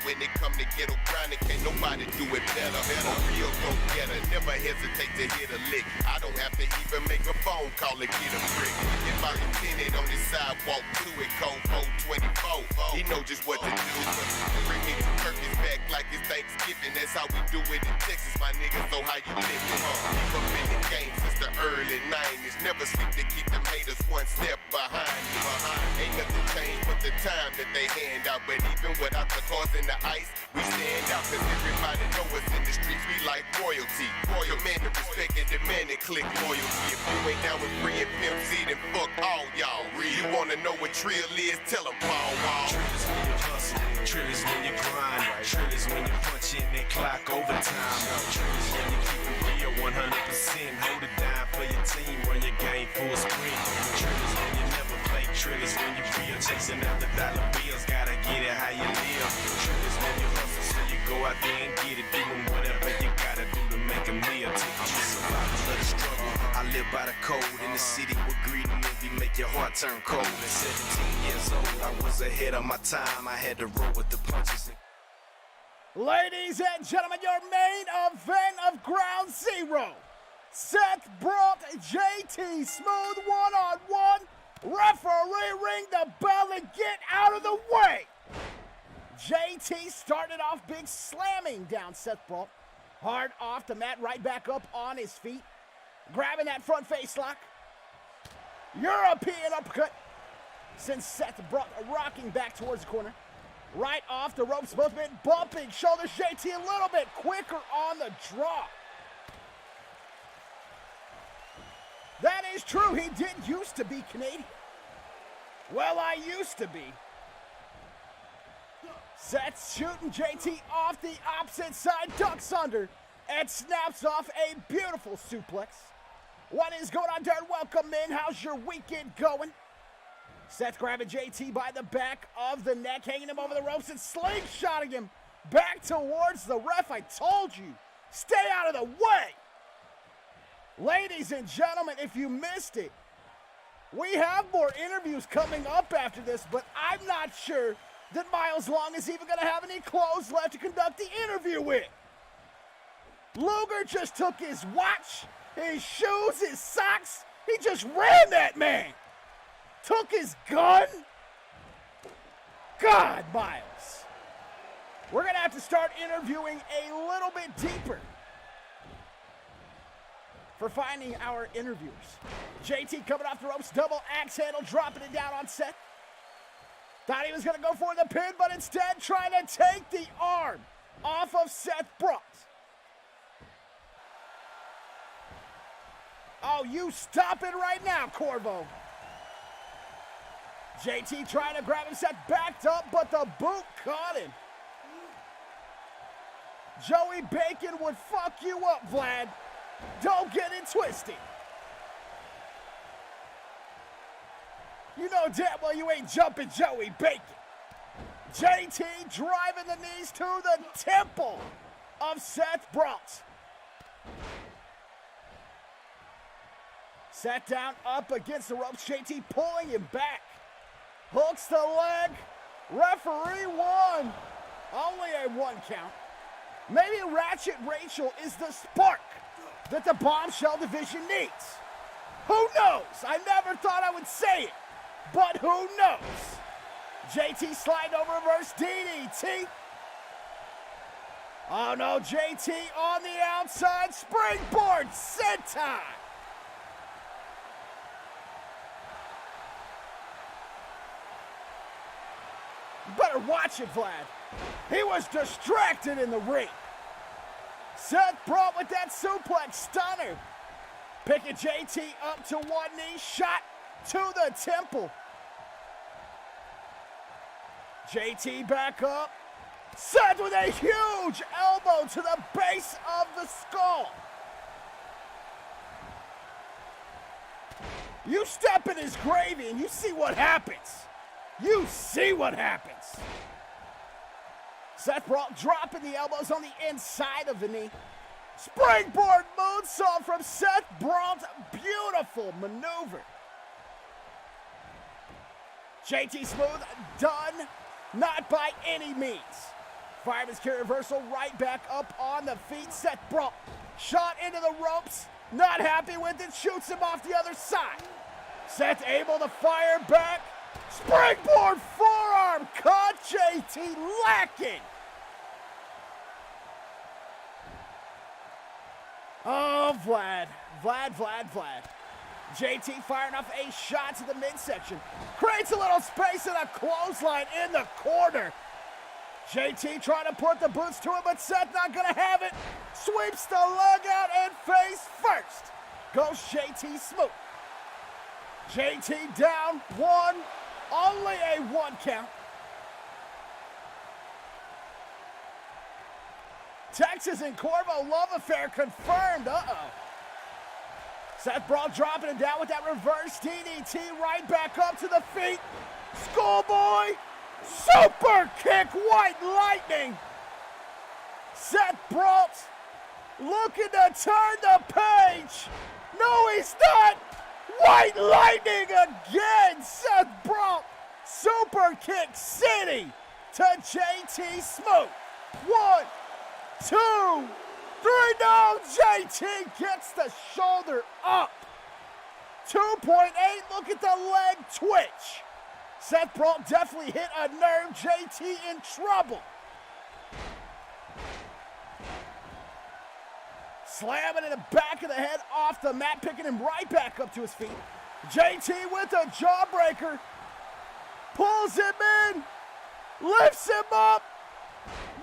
When it come to ghetto grinding, can't nobody do it better. A real go-getter, never hesitate to hit a lick. I don't have to even make a phone call to get a brick. If I intended on this sidewalk to it, code 424, he know just what to do. Bring me some turkeys back like it's Thanksgiving. That's how we do it in Texas, my niggas. So how you living? Keep up in the game since the early 90s. Never sleep to keep them haters one step behind me. Ain't nothing changed but the time that they hand out. But even without the cars in the ice, we stand out. Cause everybody know us in the streets. We like royalty. Royal man to respect and demand and click loyalty. If you ain't down with free and Pimp C, then fuck all y'all. You wanna know what trill is? Tell them Paul Wall. Trill is when you hustle. Trill is when you grind. Trill is when you punch in that clock overtime. Trill is when you keep it real 100%. Hold it down for your team. Run your game full sprint. Trill is when you never fake. Trill is when you real. Chasing after dollar bills. Gotta get it how you live. Trill is when you hustle. So you go out there and get it. Doing whatever you gotta do to make a meal. I'm a survivor of the struggle. I live by the code in the city where greed and envy make your heart turn cold. At 17 years old, I was ahead of my time. I had to roll with the punches. Ladies and gentlemen, your main event of Ground Zero. Seth brought JT smooth one-on-one. Referee ring the bell and get out of the way. JT started off big, slamming down Seth Brock. Hard off the mat, right back up on his feet. Grabbing that front face lock. European uppercut. Sends Seth Brock rocking back towards the corner. Right off the ropes, both men bumping shoulders. JT a little bit quicker on the draw. That is true, he did used to be Canadian. Well, I used to be. Seth shooting JT off the opposite side, ducks under, and snaps off a beautiful suplex. What is going on, Darren? Welcome in. How's your weekend going? Seth grabbing JT by the back of the neck, hanging him over the ropes and slingshotting him back towards the ref. I told you, stay out of the way. Ladies and gentlemen, if you missed it, we have more interviews coming up after this, but I'm not sure that Miles Long is even going to have any clothes left to conduct the interview with. Luger just took his watch, his shoes, his socks. He just ran that man. Took his gun. God, Miles. We're going to have to start interviewing a little bit deeper for finding our interviewers. JT coming off the ropes, double axe handle, dropping it down on Seth. Thought he was going to go for the pin, but instead trying to take the arm off of Seth Brooks. Oh, you stop it right now, Corvo. JT trying to grab him, Seth backed up, but the boot caught him. Joey Bacon would fuck you up, Vlad. Don't get it twisted. You know damn well you ain't jumping Joey Bacon. JT driving the knees to the temple of Seth Brooks. Sat down up against the ropes. JT pulling him back. Hooks the leg. Referee won. Only a 1 count. Maybe Ratchet Rachel is the spark that the Bombshell division needs. Who knows? I never thought I would say it, but who knows? JT slide over reverse DDT. Oh no, JT on the outside, springboard senton. Better watch it, Vlad. He was distracted in the ring. Seth brought with that suplex stunner. Picking JT up to one knee, shot to the temple. JT back up. Seth with a huge elbow to the base of the skull. You step in his gravy and you see what happens. You see what happens. Seth Rollins dropping the elbows on the inside of the knee. Springboard moonsault from Seth Rollins. Beautiful maneuver. JT Smooth done, not by any means. Fireman's carry reversal right back up on the feet. Seth Rollins shot into the ropes. Not happy with it. Shoots him off the other side. Seth able to fire back. Springboard forearm caught. JT lacking. Oh, Vlad. JT firing off a shot to the midsection. Creates a little space and a clothesline in the corner. JT trying to put the boots to him, but Seth not going to have it. Sweeps the leg out and face first. Goes JT Smooth. JT down one. Only a 1 count. Texas and Corvo love affair confirmed. Uh-oh. Seth Rollins dropping it down with that reverse DDT right back up to the feet. Schoolboy. Super kick, White Lightning. Seth Rollins looking to turn the page. No, he's not. White Lightning again. Seth Rollins. Super kick city to JT Smooth. 1, 2, 3. No, JT gets the shoulder up. 2.8. Look at the leg twitch. Seth Rollins definitely hit a nerve. JT in trouble. Slamming in the back of the head off the mat, picking him right back up to his feet. JT with a jawbreaker. Pulls him in. Lifts him up.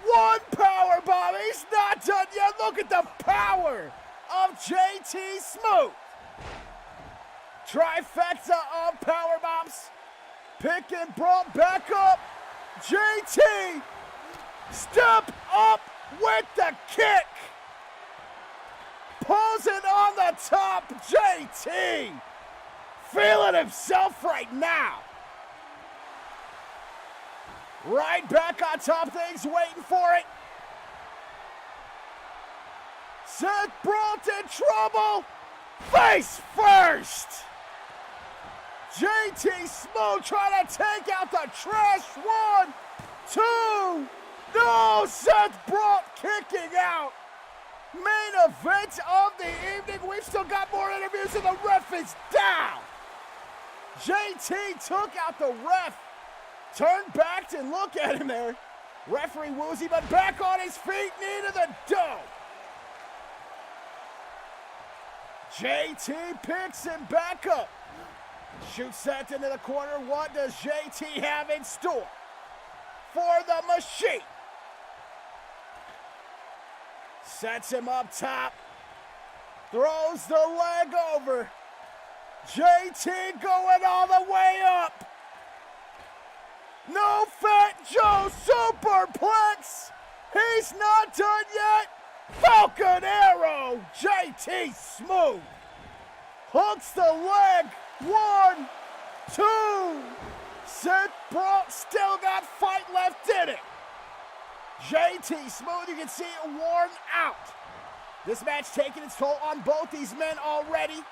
1 power bomb. He's not done yet. Look at the power of JT Smooth. Trifecta of power bombs. Pick and brought back up. JT. Step up with the kick. Pulls it on the top. JT. Feeling himself right now. Right back on top of things, waiting for it. Seth Rollins in trouble. Face first! JT Smooth trying to take out the trash. 1, 2. No, Seth Brock kicking out. Main event of the evening. We've still got more interviews and the ref is down. JT took out the ref. Turned back to look at him there. Referee woozy, but back on his feet, knee to the dome. JT picks him back up. Shoots Seth into the corner. What does JT have in store for the machine? Sets him up top. Throws the leg over. JT going all the way up. No Fat Joe superplex. He's not done yet. Falcon Arrow. JT Smooth hooks the leg. 1, 2. Seth Brock still got fight left in it. JT Smooth, you can see it worn out. This match taking its toll on both these men already.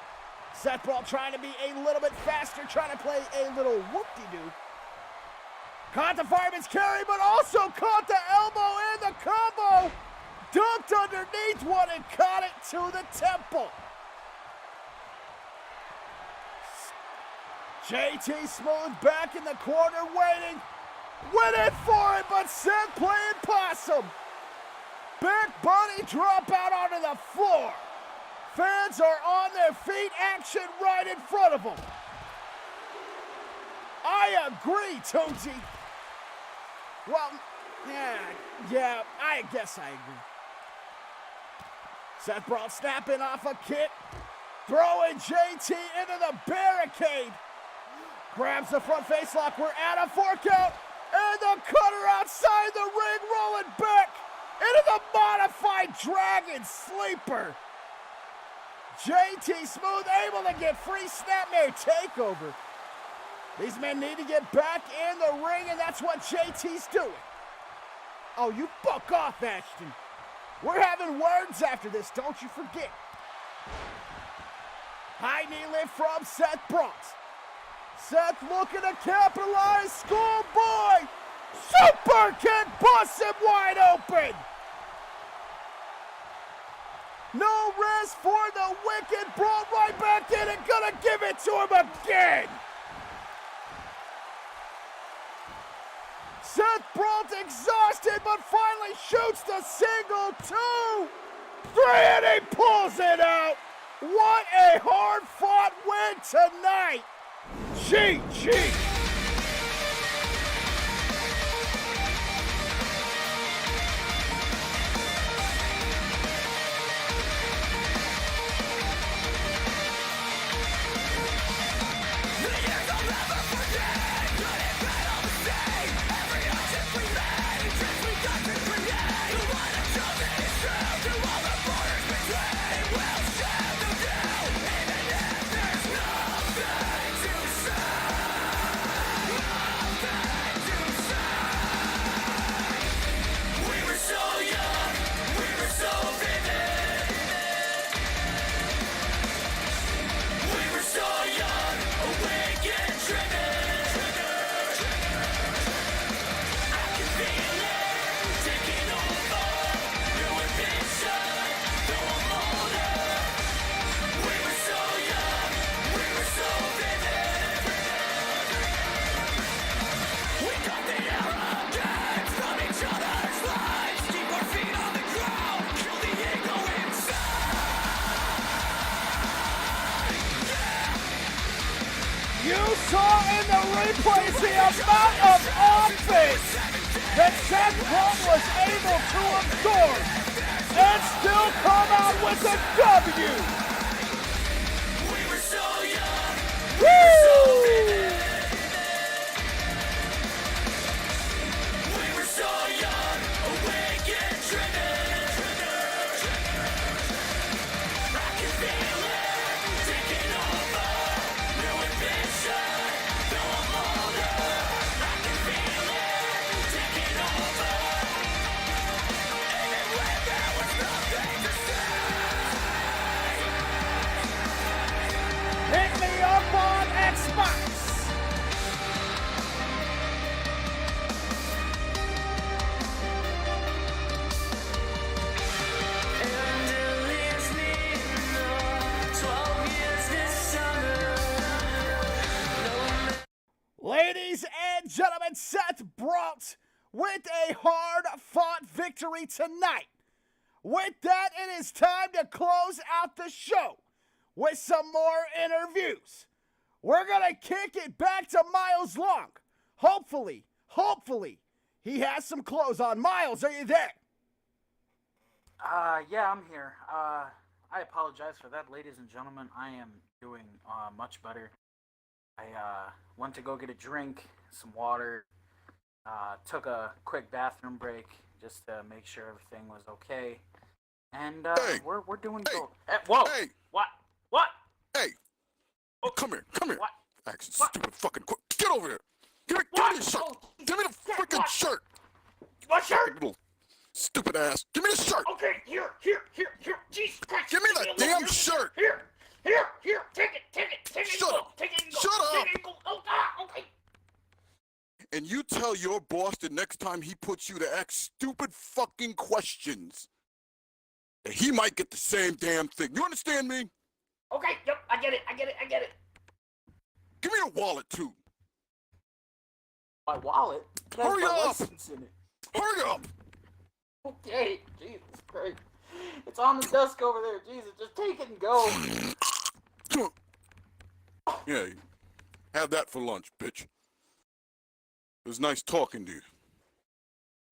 Seth Brock trying to be a little bit faster, trying to play a little whoop-de-doo. Caught the fireman's carry, but also caught the elbow and the combo. Dunked underneath one and caught it to the temple. JT Smooth back in the corner waiting. Went in for it, but Seth playing possum. Big Bunny drop out onto the floor. Fans are on their feet, action right in front of them. I agree, Tootsie. Well, yeah, I guess I agree. Seth Brock snapping off a kick, throwing JT into the barricade. Grabs the front face lock, we're at a 4 count, and the cutter outside the ring, rolling back into the modified Dragon Sleeper. JT Smooth able to get free snapmare takeover. These men need to get back in the ring, and that's what JT's doing. Oh, you fuck off, Ashton. We're having words after this, don't you forget. High knee lift from Seth Brock. Seth looking to capitalize. Schoolboy super kick busts him wide open. No rest for the Wicked. Brought right back in and gonna give it to him again. Seth Brock exhausted, but finally shoots the single 2, 3, and he pulls it out. What a hard-fought win tonight. GG. Saw in the replays the amount of offense that Seth Brock was able to absorb and still come out with a W. Woo! with a hard-fought victory tonight. With that, it is time to close out the show with some more interviews. We're going to kick it back to Miles Long. Hopefully, he has some clothes on. Miles, are you there? Yeah, I'm here. I apologize for that, ladies and gentlemen. I am doing much better. I went to go get a drink, some water, took a quick bathroom break just to make sure everything was okay. And we're doing good. Whoa! Hey! What? Hey! Oh, come here. What? Action stupid fucking quick. Get over here. Give me the shirt. Give me the freaking shirt. What shirt? Little stupid ass. Give me the shirt. Okay, here. Jesus Christ. Give me that damn shirt. Here. Take it. Shut up. Take it and go. Shut up. Take it and go. Okay. And you tell your boss the next time he puts you to ask stupid fucking questions, that he might get the same damn thing. You understand me? Okay, yep, I get it. Give me your wallet, too. My wallet? Hurry my up. license in it. Hurry up. Okay, Jesus Christ. It's on the desk over there. Jesus, just take it and go. Yeah, have that for lunch, bitch. It was nice talking to you.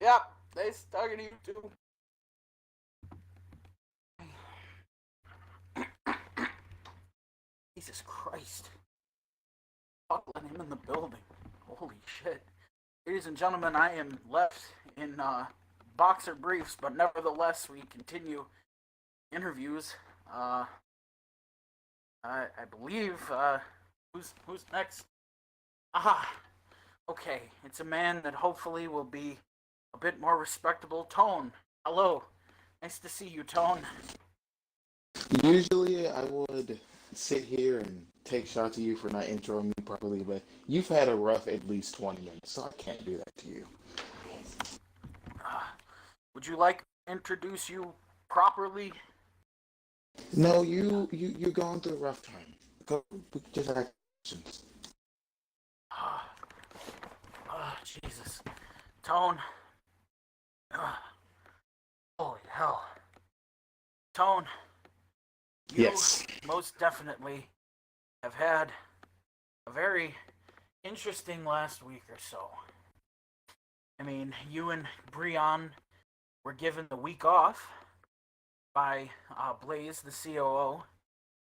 Yep, nice talking to you, too. Jesus Christ. Buckling him in the building. Holy shit. Ladies and gentlemen, I am left in boxer briefs, but nevertheless, we continue interviews. I believe, who's next? Okay, it's a man that hopefully will be a bit more respectable. Tone, hello. Nice to see you, Tone. Usually I would sit here and take shots at you for not introing me properly, but you've had a rough at least 20 minutes, so I can't do that to you. Would you like to introduce you properly? No, you're going through a rough time. Go, just ask questions. Jesus. Tone. Holy hell. Tone. You Yes. most definitely have had a very interesting last week or so. I mean, you and Breon were given the week off by Blaze, the COO.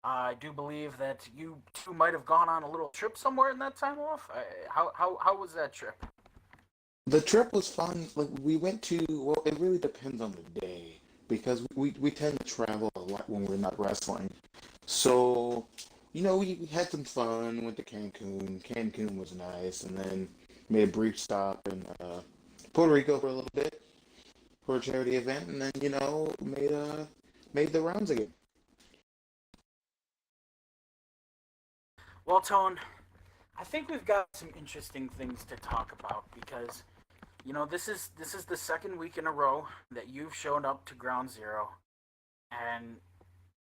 I do believe that you two might have gone on a little trip somewhere in that time off. How was that trip? The trip was fun. Like we went to, well, it really depends on the day because we tend to travel a lot when we're not wrestling. So, we had some fun. Went to Cancun. Cancun was nice, and then made a brief stop in Puerto Rico for a little bit for a charity event, and then made the rounds again. Well, Tone, I think we've got some interesting things to talk about because, this is the second week in a row that you've shown up to Ground Zero, and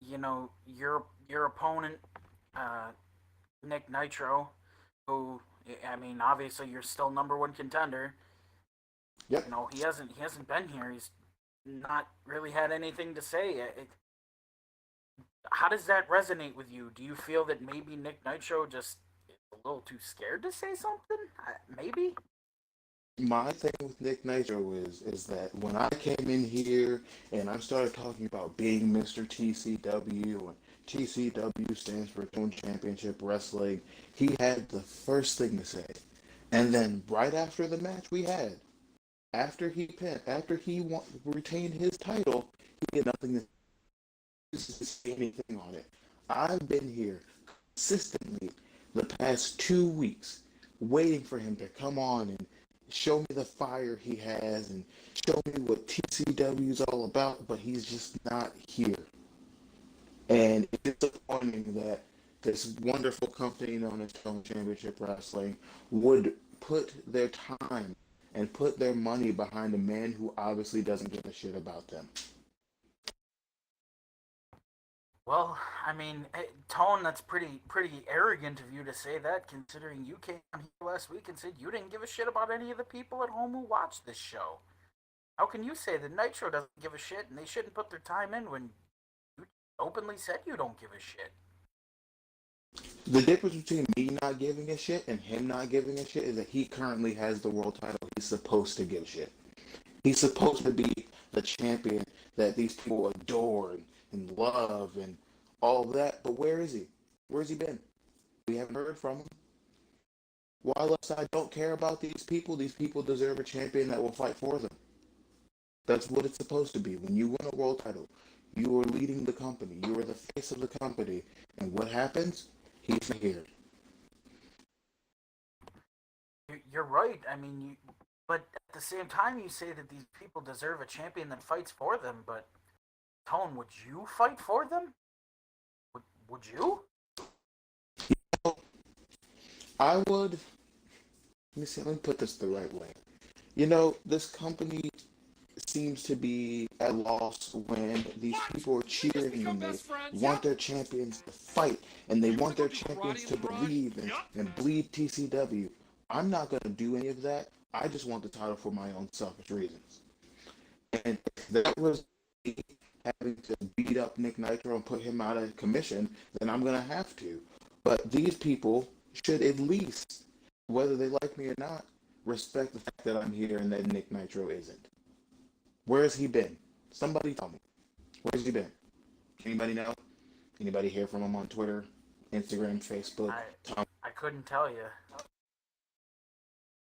your opponent, Nick Nitro, who, I mean, obviously you're still #1 contender. Yep. He hasn't been here. He's not really had anything to say. How does that resonate with you? Do you feel that maybe Nick Nitro just is a little too scared to say something? Maybe? My thing with Nick Nitro is that when I came in here and I started talking about being Mr. TCW, and TCW stands for Tone Championship Wrestling, he had the first thing to say. And then right after the match we had, after he retained his title, he had nothing to say anything on it. I've been here consistently the past 2 weeks waiting for him to come on and show me the fire he has and show me what TCW is all about, but he's just not here. And it's disappointing that this wonderful company known as Tone Championship Wrestling would put their time and put their money behind a man who obviously doesn't give a shit about them. Well, I mean, Tone, that's pretty arrogant of you to say that, considering you came on here last week and said you didn't give a shit about any of the people at home who watch this show. How can you say that Nitro doesn't give a shit and they shouldn't put their time in when you openly said you don't give a shit? The difference between me not giving a shit and him not giving a shit is that he currently has the world title. He's supposed to give a shit. He's supposed to be the champion that these people adore and love and all that. But where is he? Where's he been? We haven't heard from him. While I don't care about these people deserve a champion that will fight for them. That's what it's supposed to be. When you win a world title, you are leading the company. You are the face of the company. And what happens? He's here. You're right. I mean, but at the same time, you say that these people deserve a champion that fights for them. But Tone, would you fight for them? Would you? I would. Let me see. Let me put this the right way. You know, this company seems to be at loss when these people are cheering and they want their champions to fight and they want their champions to believe and bleed TCW. I'm not going to do any of that. I just want the title for my own selfish reasons. And if that was me having to beat up Nick Nitro and put him out of commission, then I'm going to have to. But these people should at least, whether they like me or not, respect the fact that I'm here and that Nick Nitro isn't. Where has he been? Somebody tell me. Where's he been? Anybody know? Anybody hear from him on Twitter, Instagram, Facebook? I couldn't tell you.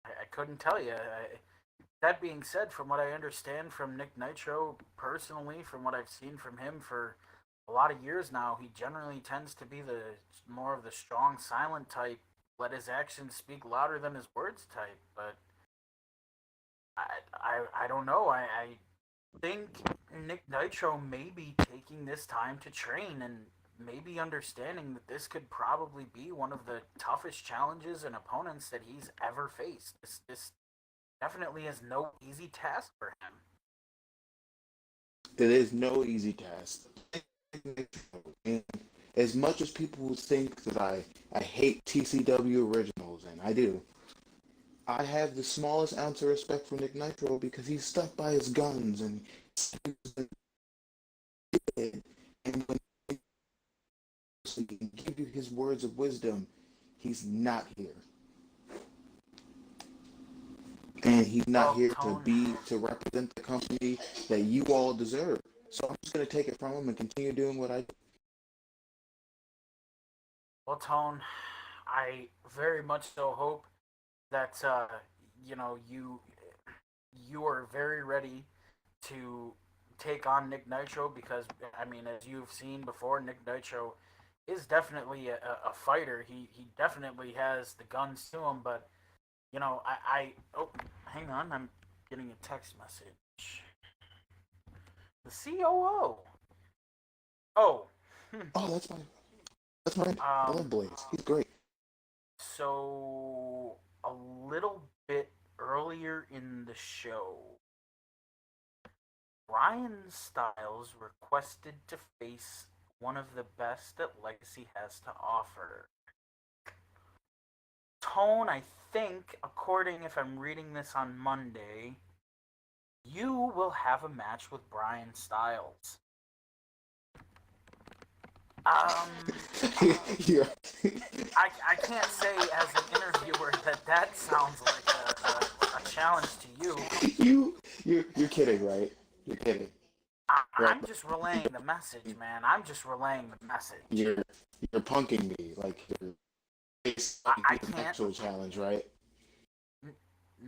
I couldn't tell you. That being said, from what I understand from Nick Nitro personally, from what I've seen from him for a lot of years now, he generally tends to be the more of the strong, silent type, let his actions speak louder than his words type. But I don't know. I think Nick Nitro may be taking this time to train and maybe understanding that this could probably be one of the toughest challenges and opponents that he's ever faced. This definitely is no easy task for him. It is no easy task. And as much as people think that I hate TCW originals, and I do, I have the smallest ounce of respect for Nick Nitro because he's stuck by his guns and when he can give you his words of wisdom, he's not here. And he's not here to represent the company that you all deserve. So I'm just gonna take it from him and continue doing what I do. Well, Tone, I very much so hope that you are very ready to take on Nick Nitro because I mean, as you've seen before, Nick Nitro is definitely a fighter. He definitely has the guns to him, but oh, hang on, I'm getting a text message. The COO. Oh. Oh, that's my I love Blaze. He's great. So a little bit earlier in the show, Ryan Styles requested to face one of the best that Legacy has to offer. Tone, I think, according if I'm reading this on Monday, you will have a match with Brian Styles. Yeah. I can't say as an interviewer that sounds like a challenge to you. You're kidding, right? You're kidding. I'm just relaying the message, man. I'm just relaying the message. You're punking me like you're an actual challenge, right?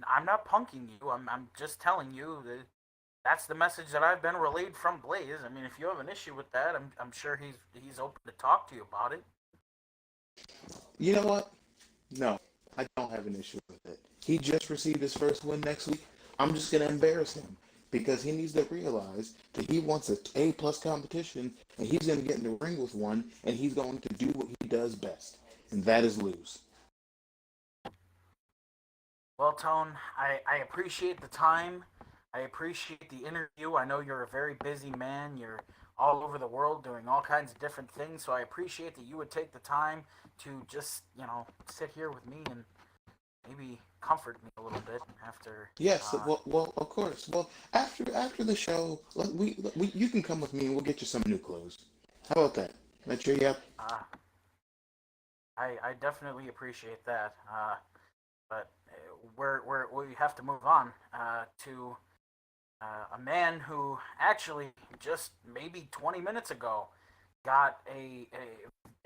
I'm not punking you. I'm just telling you that that's the message that I've been relayed from Blaze. I mean, if you have an issue with that, I'm sure he's open to talk to you about it. You know what? No, I don't have an issue with it. He just received his first win next week. I'm just gonna embarrass him because he needs to realize that he wants an A+ competition, and he's gonna get in the ring with one, and he's going to do what he does best, and that is lose. Well, Tone, I appreciate the time. I appreciate the interview. I know you're a very busy man. You're all over the world doing all kinds of different things. So I appreciate that you would take the time to just, sit here with me and maybe comfort me a little bit after. Yes, well, of course. Well, after the show, you can come with me and we'll get you some new clothes. How about that? That cheer you up? Uh, I definitely appreciate that. But we have to move on to a man who actually just maybe 20 minutes ago got a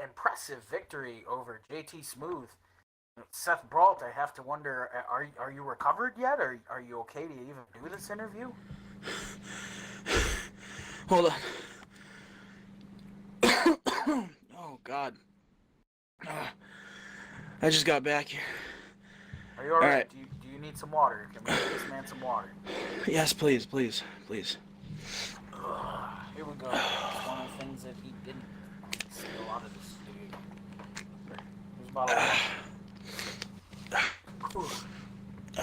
impressive victory over JT Smooth. Seth Brault, I have to wonder, are you recovered yet? Or are you okay to even do this interview? Hold on. Oh, God. I just got back here. Are you alright? Right. Do you need some water? Can we get this man some water? Yes, please. Here we go. It's one of the things that he didn't steal out of the studio. Here's a bottle of water.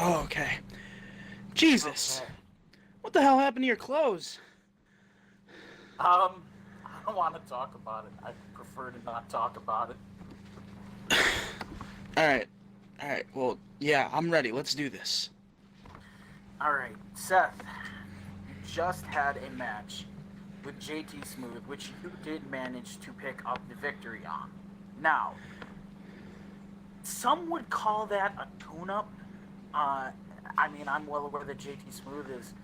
Oh, okay. Jesus. Okay. What the hell happened to your clothes? I don't want to talk about it. I prefer to not talk about it. Alright. Well, yeah, I'm ready. Let's do this. Alright, Seth, you just had a match with JT Smooth, which you did manage to pick up the victory on. Now, some would call that a tune-up. I'm well aware that JT Smooth is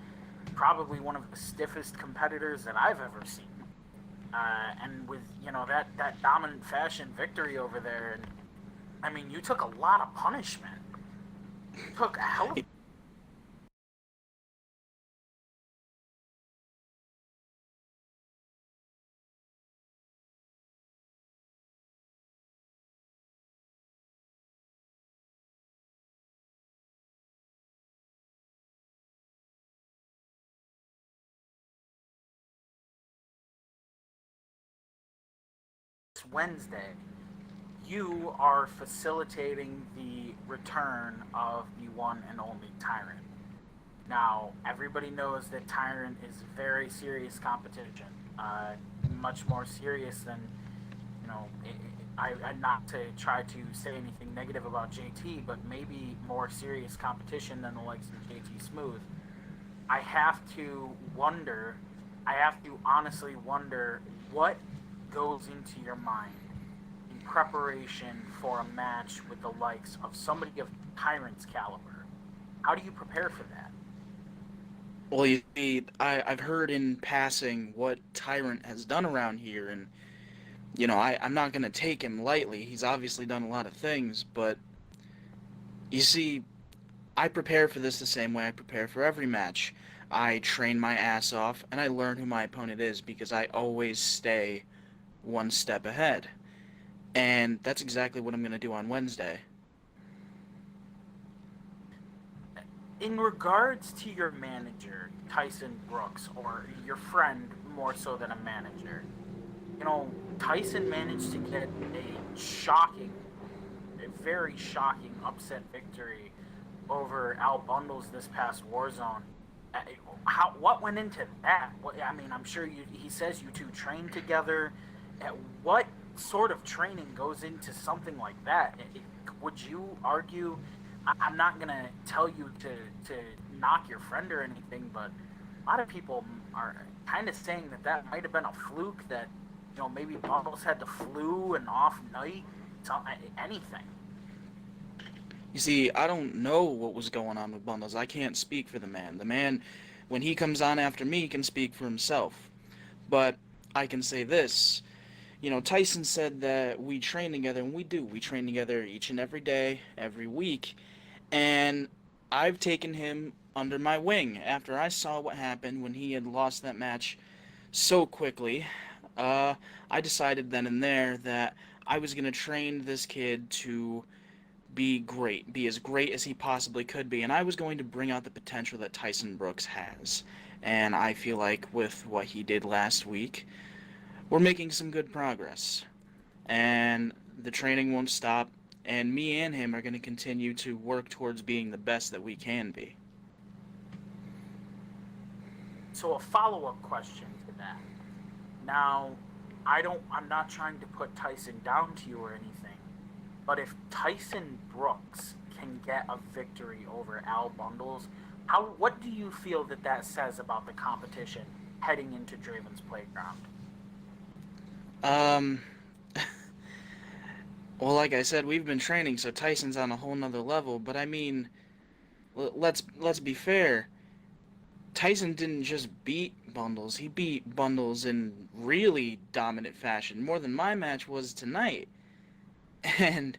probably one of the stiffest competitors that I've ever seen. And with, that dominant fashion victory over there, and you took a lot of punishment. You took a hell of Wednesday, you are facilitating the return of the one and only Tyrant. Now, everybody knows that Tyrant is very serious competition, much more serious than, not to try to say anything negative about JT, but maybe more serious competition than the likes of JT Smooth. I have to honestly wonder what goes into your mind in preparation for a match with the likes of somebody of Tyrant's caliber. How do you prepare for that? Well, you see, I've heard in passing what Tyrant has done around here, and, I'm not going to take him lightly. He's obviously done a lot of things, but, you see, I prepare for this the same way I prepare for every match. I train my ass off, and I learn who my opponent is, because I always stay one step ahead. And that's exactly what I'm going to do on Wednesday. In regards to your manager, Tyson Brooks, or your friend more so than a manager, Tyson managed to get a very shocking upset victory over Al Bundles this past Warzone. What went into that? I'm sure he says you two trained together. What sort of training goes into something like that? Would you argue? I'm not going to tell you to knock your friend or anything, but a lot of people are kind of saying that might have been a fluke, that, maybe Bundles had the flu, an off night, anything. You see, I don't know what was going on with Bundles. I can't speak for the man. The man, when he comes on after me, can speak for himself. But I can say this. Tyson said that we train together, and we do. We train together each and every day, every week. And I've taken him under my wing after I saw what happened when he had lost that match so quickly. I decided then and there that I was going to train this kid to be great, be as great as he possibly could be, and I was going to bring out the potential that Tyson Brooks has. And I feel like with what he did last week, we're making some good progress. And the training won't stop, and me and him are going to continue to work towards being the best that we can be. So a follow-up question to that. Now, I'm not trying to put Tyson down to you or anything, but if Tyson Brooks can get a victory over Al Bundles, what do you feel that says about the competition heading into Draven's Playground? Well, like I said, we've been training, so Tyson's on a whole nother level, but I mean, let's be fair. Tyson didn't just beat Bundles, he beat Bundles in really dominant fashion, more than my match was tonight. And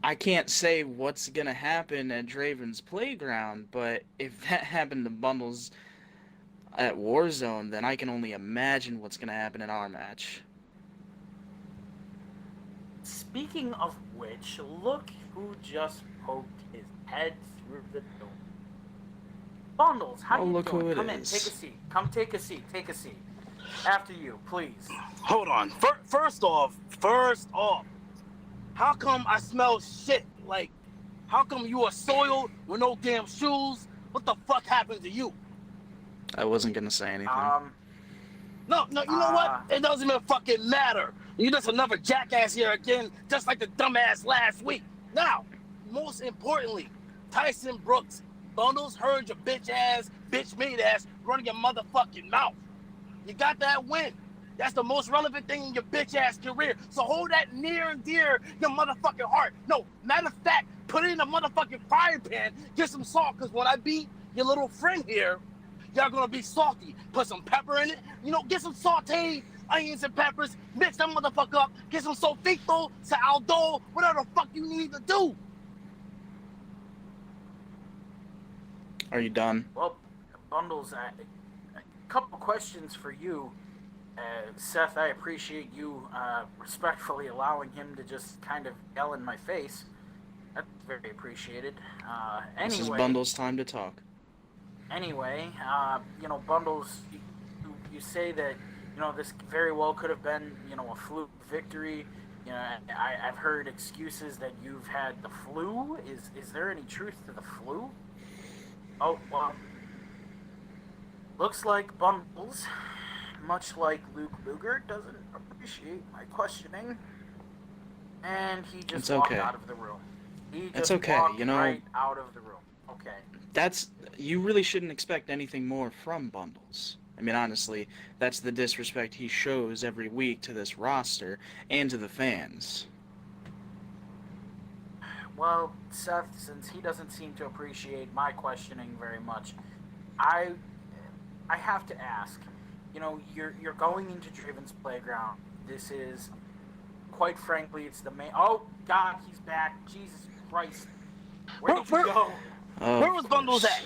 I can't say what's gonna happen at Draven's Playground, but if that happened to Bundles at Warzone, then I can only imagine what's gonna happen in our match. Speaking of which, look who just poked his head through the door. Bundles, how you look doing? who it Come in, is. take a seat. Come take a seat. Take a seat. After you, please. Hold on. First off, how come I smell shit? Like, how come you are soiled with no damn shoes? What the fuck happened to you? I wasn't gonna say anything. No, you know what? It doesn't even fucking matter. You just another jackass here again, just like the dumbass last week. Now, most importantly, Tyson Brooks, Bundles heard your bitch ass, bitch made ass running your motherfucking mouth. You got that win. That's the most relevant thing in your bitch ass career. So hold that near and dear your motherfucking heart. No, matter of fact, put it in a motherfucking frying pan, get some salt, because when I beat your little friend here, y'all gonna be salty. Put some pepper in it. You know, get some sauteed onions and peppers, mix that motherfucker up, get some sofrito, saldo, whatever the fuck you need to do. Are you done? Well, Bundles, a couple questions for you. Seth, I appreciate you respectfully allowing him to just kind of yell in my face. That's very appreciated. This is Anyway, Bundles' time to talk. Anyway, Bundles, you say that, this very well could have been, a fluke victory. I've heard excuses that you've had the flu. Is there any truth to the flu? Oh, well, looks like Bundles, much like Luke Luger, doesn't appreciate my questioning, and he just walked out of the room. It's okay, walked right out of the room. Okay. You really shouldn't expect anything more from Bundles. I mean, honestly, that's the disrespect he shows every week to this roster and to the fans. Well, Seth, since he doesn't seem to appreciate my questioning very much, I have to ask. You're going into Draven's Playground. This is, quite frankly, it's the main. Oh God, he's back! Jesus Christ! Where did you go? Where was Bundles at?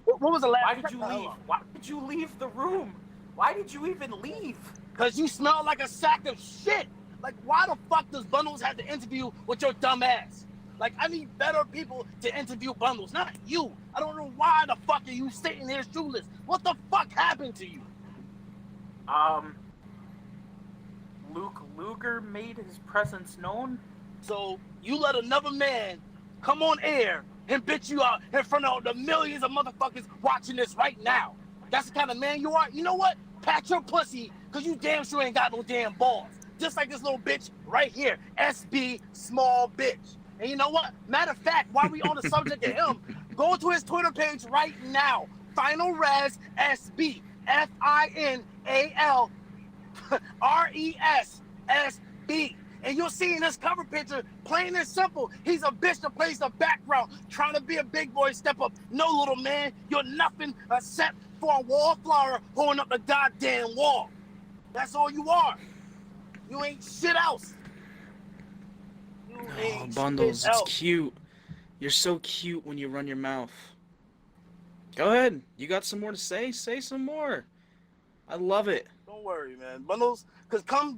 What was the last? Why did you leave? Why did you leave the room? Why did you even leave? Because you smell like a sack of shit. Like, why the fuck does Bundles have to interview with your dumb ass? Like, I need better people to interview Bundles, not you. I don't know why the fuck are you sitting here shoeless. What the fuck happened to you? Luke Luger made his presence known. So you let another man come on air and bitch you out in front of the millions of motherfuckers watching this right now. That's the kind of man you are. You know what? Pat your pussy, because you damn sure ain't got no damn balls. Just like this little bitch right here. SB, small bitch. And you know what? Matter of fact, while we on the subject of him, go to his Twitter page right now. Final Res SB. FINALRESSB. And you'll see in this cover picture, plain and simple, he's a bitch that plays the background, trying to be a big boy step up. No, little man, you're nothing except for a wallflower holding up the goddamn wall. That's all you are. You ain't shit else. Oh, Bundles, it's cute. You're so cute when you run your mouth. Go ahead. You got some more to say? Say some more. I love it. Don't worry, man. Bundles, because come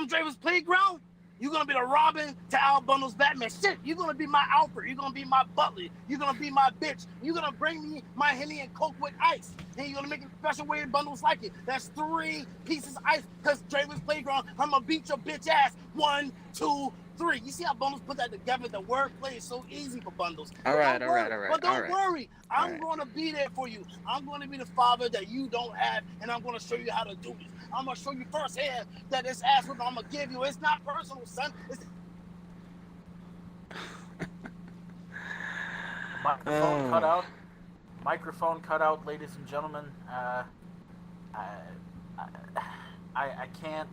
Draven's Playground, you're going to be the Robin to Al Bundles' Batman. Shit, you're going to be my Alfred. You're going to be my Butler. You're going to be my bitch. You're going to bring me my Henny and Coke with ice. And you're going to make a special way Bundles like it. That's 3 pieces of ice because Draven's Playground, I'm going to beat your bitch ass. 1, 2, 3. You see how Bundles put that together? The wordplay is so easy for Bundles. All right. But don't worry. I'm going to be there for you. I'm going to be the father that you don't have, and I'm going to show you how to do this. I'm going to show you firsthand that this ass whipping I'm going to give you, it's not personal, son. It's Microphone cut out. Microphone cut out, ladies and gentlemen. I can't.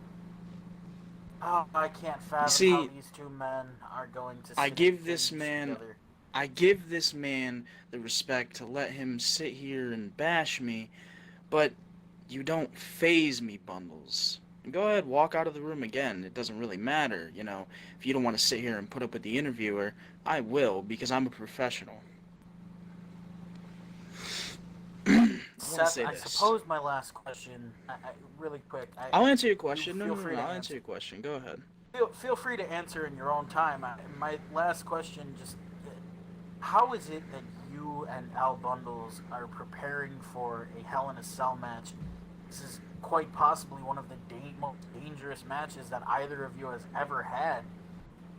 Oh, I can't fathom how these two men are going to. I give this man the respect to let him sit here and bash me, but you don't faze me, Bundles. Go ahead, walk out of the room again. It doesn't really matter, you know. If you don't want to sit here and put up with the interviewer, I will, because I'm a professional. Seth, I suppose my last question, really quick. I'll answer your question. I'll answer your question. Go ahead. Feel free to answer in your own time. My last question, just how is it that you and Al Bundles are preparing for a Hell in a Cell match? This is quite possibly one of the most dangerous matches that either of you has ever had.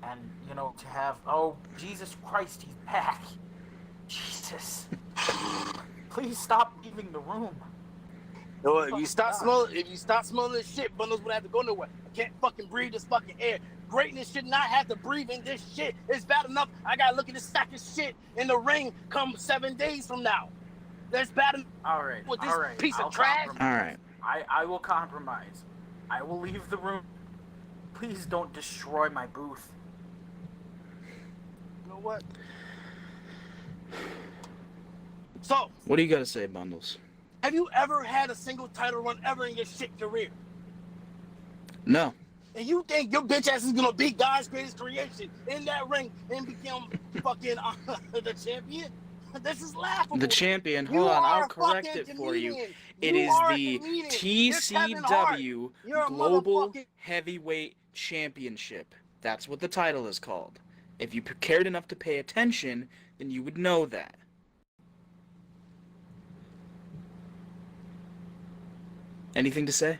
And, you know, to have, oh, Jesus Christ, he's back. Jesus. Please stop leaving the room. No, if you stop smelling this shit, Bundles would have to go nowhere. I can't fucking breathe this fucking air. Greatness should not have to breathe in this shit. It's bad enough I gotta look at this sack of shit in the ring come 7 days from now. That's bad enough. All right. With this piece of trash. All right. I will compromise. I will leave the room. Please don't destroy my booth. You know what? So, what do you got to say, Bundles? Have you ever had a single title run ever in your shit career? No. And you think your bitch ass is gonna beat God's greatest creation in that ring and become fucking the champion? This is laughable. The champion. Hold on, I'll correct it for you. It is the TCW Global Heavyweight Championship. That's what the title is called. If you cared enough to pay attention, then you would know that. Anything to say?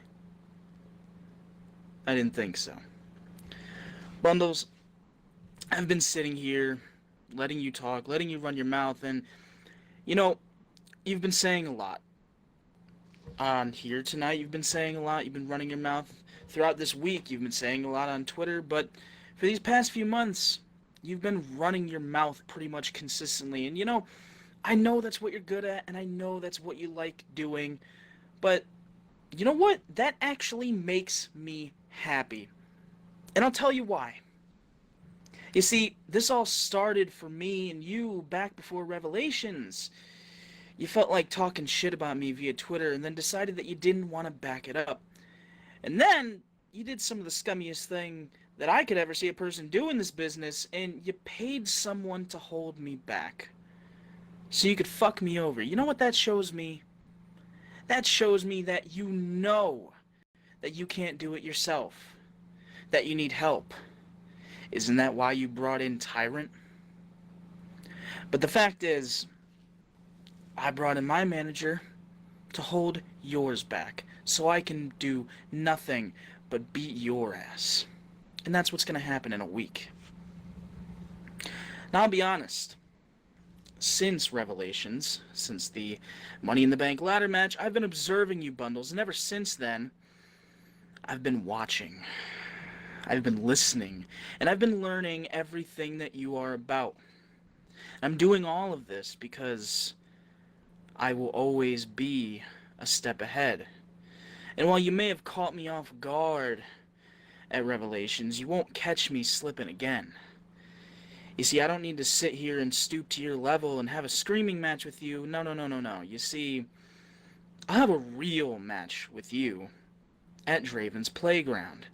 I didn't think so. Bundles, I've been sitting here, letting you talk, letting you run your mouth, and, you know, you've been saying a lot. On here tonight, you've been saying a lot, you've been running your mouth. Throughout this week, you've been saying a lot on Twitter, but for these past few months, you've been running your mouth pretty much consistently, and, you know, I know that's what you're good at, and I know that's what you like doing, but you know what? That actually makes me happy. And I'll tell you why. You see, this all started for me and you back before Revelations. You felt like talking shit about me via Twitter and then decided that you didn't want to back it up. And then you did some of the scummiest thing that I could ever see a person do in this business, and you paid someone to hold me back so you could fuck me over. You know what that shows me? That shows me that you know that you can't do it yourself, that you need help. Isn't that why you brought in Tyrant? But the fact is, I brought in my manager to hold yours back, so I can do nothing but beat your ass. And that's what's going to happen in a week. Now, I'll be honest. Since Revelations, since the Money in the Bank ladder match, I've been observing you, Bundles, and ever since then, I've been watching. I've been listening, and I've been learning everything that you are about. I'm doing all of this because I will always be a step ahead. And while you may have caught me off guard at Revelations, you won't catch me slipping again. You see, I don't need to sit here and stoop to your level and have a screaming match with you. No. You see, I'll have a real match with you at Draven's Playground.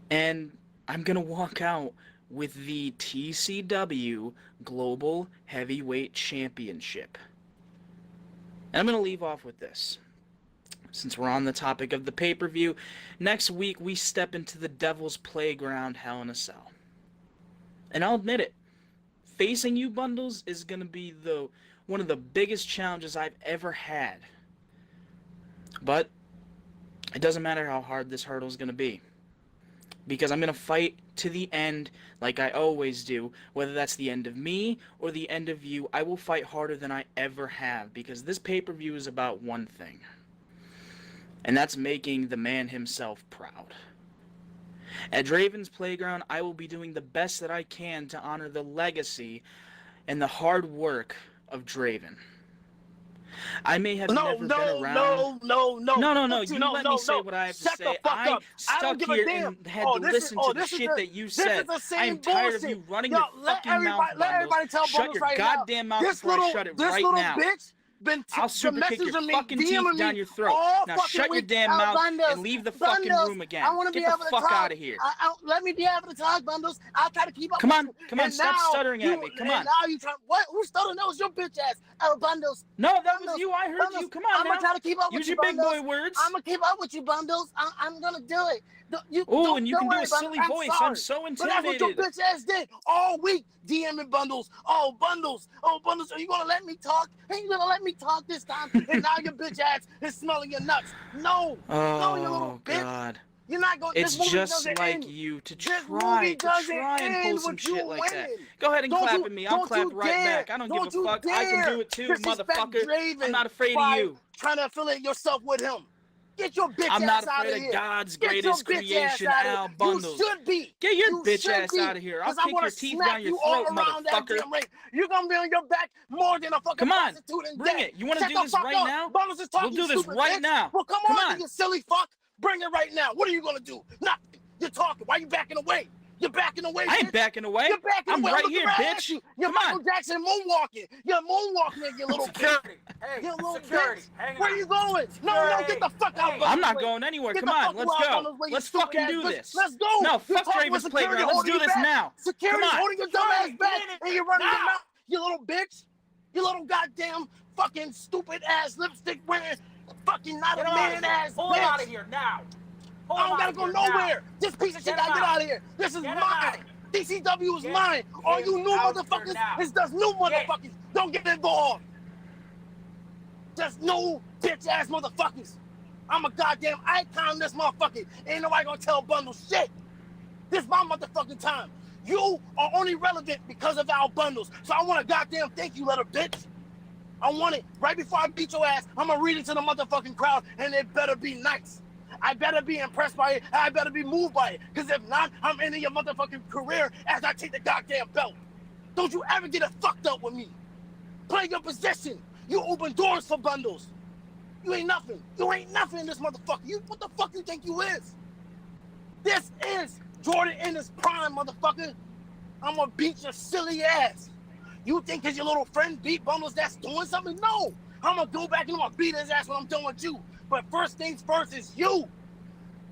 And I'm going to walk out with the TCW Global Heavyweight Championship. And I'm going to leave off with this. Since we're on the topic of the pay-per-view, next week we step into the Devil's Playground Hell in a Cell. And I'll admit it, facing you, Bundles, is going to be one of the biggest challenges I've ever had. But it doesn't matter how hard this hurdle is going to be. Because I'm going to fight to the end like I always do. Whether that's the end of me or the end of you, I will fight harder than I ever have. Because this pay-per-view is about one thing. And that's making the man himself proud. At Draven's Playground, I will be doing the best that I can to honor the legacy and the hard work of Draven. I may have never been around. No. You let me say what I have to say. I stuck here and had to listen to the shit that you said. I'm tired of you running your fucking mouth, Bundles. Shut your goddamn mouth before I shut it right now. I'll super kick your fucking teeth down your throat. Now shut your damn mouth and leave the fucking room again. Get the fuck out of here. Let me be able to talk, Bundles. I'll try to keep up. Come on, stop stuttering at me. Come on. Now you try. What? Who stuttered? That was your bitch ass. Oh, Bundles. No, that was you. I heard you. Come on, I'm gonna try to keep up with you, Use your big boy words. I'm gonna keep up with you, Bundles. I'm gonna do it. Oh, and you can do a silly voice. I'm so intimidated. But that's what your bitch ass did all week. DMing Bundles. Oh, Bundles. Are you gonna let me talk? Ain't you gonna let me talk this time? And now your bitch ass is smelling your nuts. No, you little bitch. God. You're not going. It's just like you to try and pull some shit like that. Go ahead and clap at me. I'll clap right back. I don't give a fuck. I can do it too, motherfucker. I'm not afraid of you. Trying to affiliate yourself with him. Get your bitch I'm ass not out of afraid here. of God's greatest creation, Al Bundles. You should be. Get your bitch ass out of here. I'll kick your teeth down your throat, motherfucker. You're going to be on your back more than a fucking prostitute in bring it. You want to do this right now? Bundles is talking, we'll do this right now. Well, come on, you silly fuck. Bring it right now. What are you going to do? Nothing. You're talking. Why are you backing away? You're backing away, I ain't backing away. You're backing I'm away. right here, bitch. You're Michael Jackson moonwalking. You're moonwalking, you little Security. bitch. Hey, you little security. bitch. Where are you going? No, get the fuck out. I'm not going anywhere. Come on, let's go. Let's fucking do this. Let's go. No, fuck Draven's Playground. Let's do this now. Security's holding your dumb ass back, and you're running your mouth. You little bitch. You little goddamn fucking stupid ass lipstick wearing fucking not a man ass bitch. Pull him out of here now. I don't gotta go nowhere. This piece of shit gotta get out of here. This is mine. TCW is mine. All you new motherfuckers is just new motherfuckers. Don't get involved. Just new bitch ass motherfuckers. I'm a goddamn icon in this motherfucker. Ain't nobody gonna tell Bundles shit. This my motherfucking time. You are only relevant because of our Bundles. So I want a goddamn thank you letter, bitch. I want it. Right before I beat your ass, I'm gonna read it to the motherfucking crowd, and it better be nice. I better be impressed by it, and I better be moved by it. Because if not, I'm ending your motherfucking career as I take the goddamn belt. Don't you ever get it fucked up with me. Play your position. You open doors for Bundles. You ain't nothing. You ain't nothing in this motherfucker. What the fuck you think you is? This is Jordan in his prime, motherfucker. I'm gonna beat your silly ass. You think because your little friend beat Bundles that's doing something? No. I'm gonna go back and I'm gonna beat his ass when I'm done with you. But first things first is you.